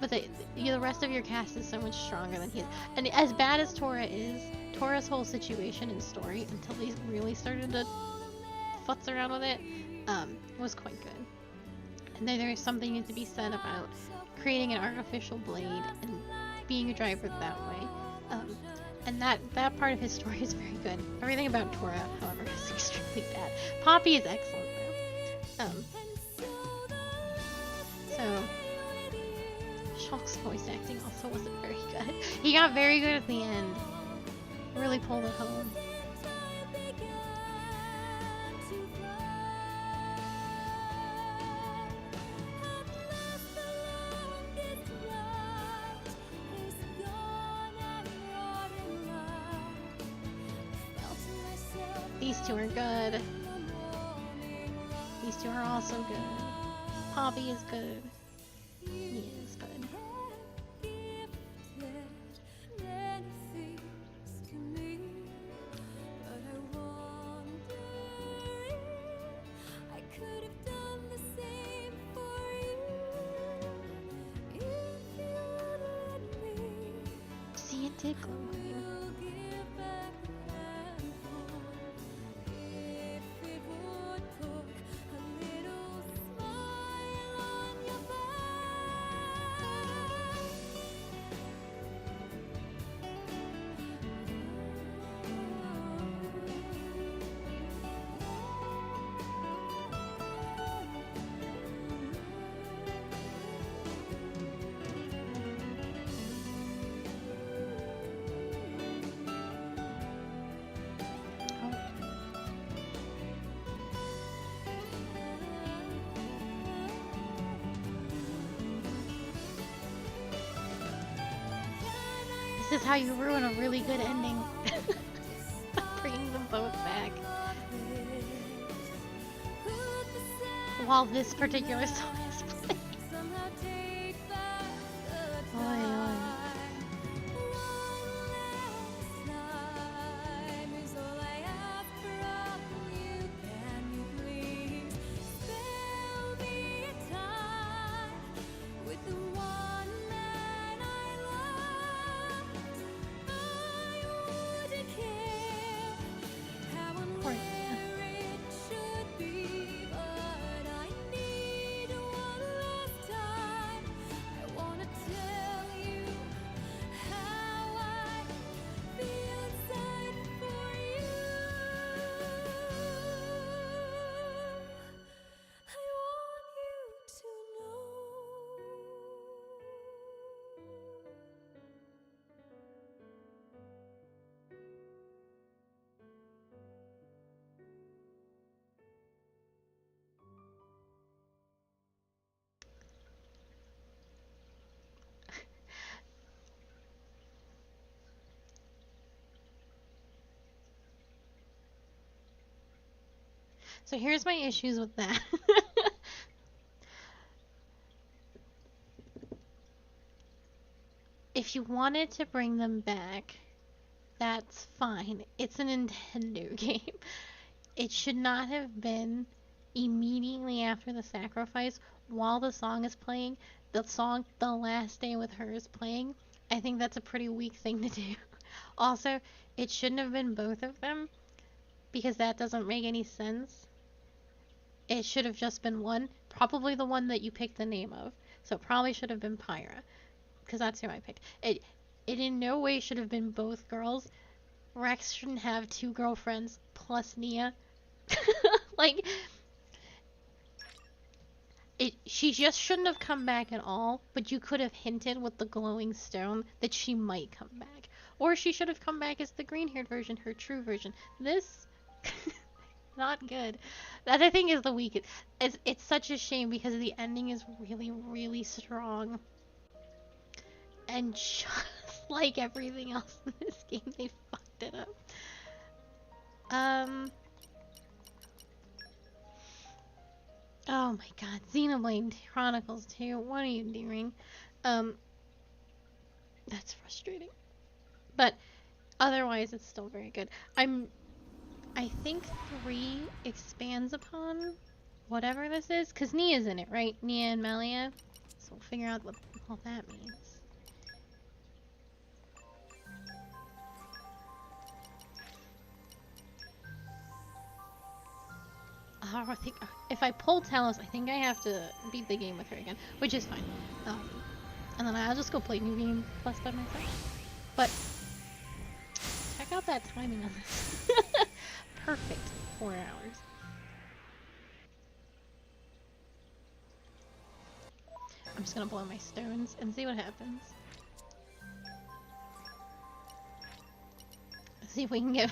But the rest of your cast is so much stronger than he is. And as bad as Tora is, Tora's whole situation and story, until they really started to futz around with it, was quite good. And there is something to be said about creating an artificial blade and being a driver that way. And that part of his story is very good. Everything about Tora, however, is extremely bad. Poppy is excellent, though. So, Shulk's voice acting also wasn't very good. He got very good at the end. Really pulled it home. These two are good. These two are also good. Poppy is good. He is good. See it tickle. This is how you ruin a really good ending. Bringing them both back. While this particular song is playing. Oy, oy. So here's my issues with that. If you wanted to bring them back, that's fine. It's a Nintendo game. It should not have been immediately after the sacrifice while the song is playing. The song The Last Day with Her is playing. I think that's a pretty weak thing to do. Also, it shouldn't have been both of them because that doesn't make any sense. It should have just been one. Probably the one that you picked the name of. So it probably should have been Pyra. Because that's who I picked. It in no way should have been both girls. Rex shouldn't have 2 girlfriends plus Nia. Like, she just shouldn't have come back at all, but you could have hinted with the glowing stone that she might come back. Or she should have come back as the green-haired version, her true version. This, not good. That I think is the weakest. It's such a shame because the ending is really, really strong. And just like everything else in this game, they fucked it up. Oh my god, Xenoblade Chronicles 2, what are you doing? That's frustrating. But otherwise, it's still very good. I think 3 expands upon whatever this is, because Nia's in it, right? Nia and Melia. So we'll figure out what all that means. I think if I pull Talos, I think I have to beat the game with her again, which is fine. And then I'll just go play New Game Plus by myself. But check out that timing on this. Perfect 4 hours. I'm just gonna blow my stones and see what happens. See if we can get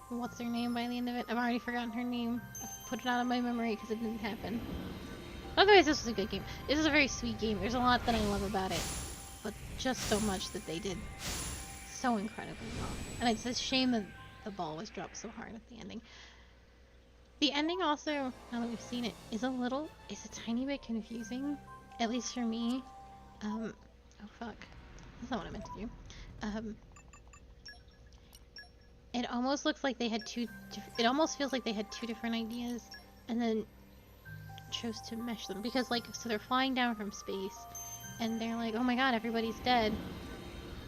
what's her name by the end of it. I've already forgotten her name. I put it out of my memory because it didn't happen. Otherwise, this was a good game. This is a very sweet game. There's a lot that I love about it, but just so much that they did so incredibly well. And it's a shame that the ball was dropped so hard at the ending. The ending also, now that we've seen it, is a tiny bit confusing, at least for me. Oh fuck. That's not what I meant to do. It almost looks like they had it almost feels like they had 2 different ideas and then chose to mesh them. Because, like, so they're flying down from space and they're like, oh my god, everybody's dead.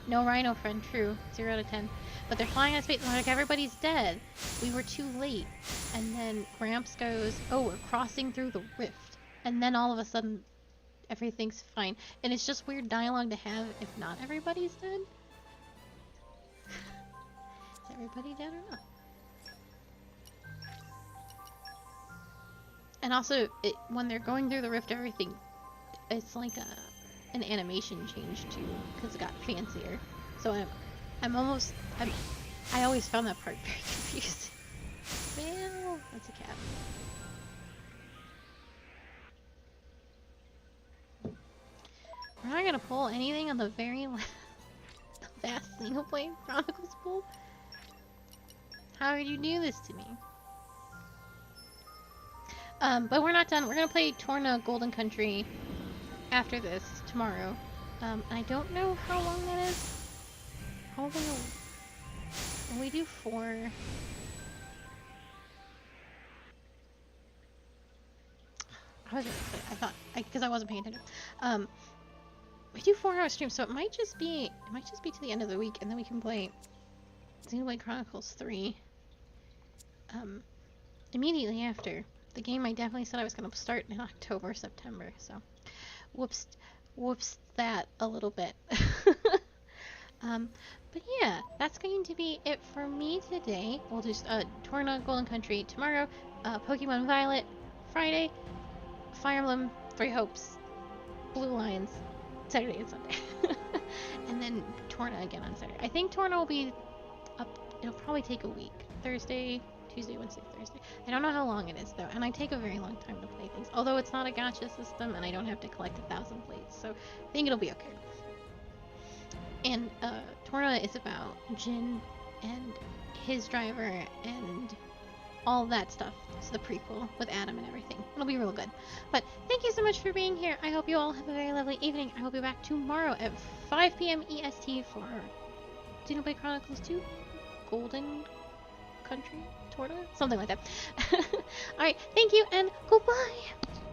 No rhino friend, true. 0 out of 10. But they're flying out of space and they're like, everybody's dead. We were too late. And then Gramps goes, oh, we're crossing through the rift. And then all of a sudden, everything's fine. And it's just weird dialogue to have if not everybody's dead. Everybody dead or not? And also, when they're going through the rift, everything, it's like an animation change too, because it got fancier. So I always found that part very confusing. Well, that's a cat. We're not gonna pull anything on the very last Xenoblade Chronicles pull. How did you do this to me? But we're not done. We're gonna play Torna Golden Country after this, tomorrow. I don't know how long that is. Probably we do 4. I thought, because I wasn't paying attention. We do 4-hour streams, so it might just be to the end of the week, and then we can play Xenoblade Chronicles 3. Immediately after. The game I definitely said I was going to start in October, September, so whoops that a little bit. But yeah, that's going to be it for me today. We'll do Torna Golden Country tomorrow, Pokemon Violet Friday, Fire Emblem 3 Hopes, Blue Lions Saturday and Sunday. And then Torna again on Saturday. I think Torna will be up, it'll probably take a week. Thursday, Tuesday, Wednesday, Thursday. I don't know how long it is though, and I take a very long time to play things. Although it's not a gacha system and I don't have to collect 1,000 plates, so I think it'll be okay. And Torna is about Jin and his driver and all that stuff. It's the prequel with Adam and everything. It'll be real good. But thank you so much for being here. I hope you all have a very lovely evening. I will be back tomorrow at 5 p.m. EST for Xenoblade Chronicles 2 Golden Country? Torta? Something like that. Alright, thank you and goodbye!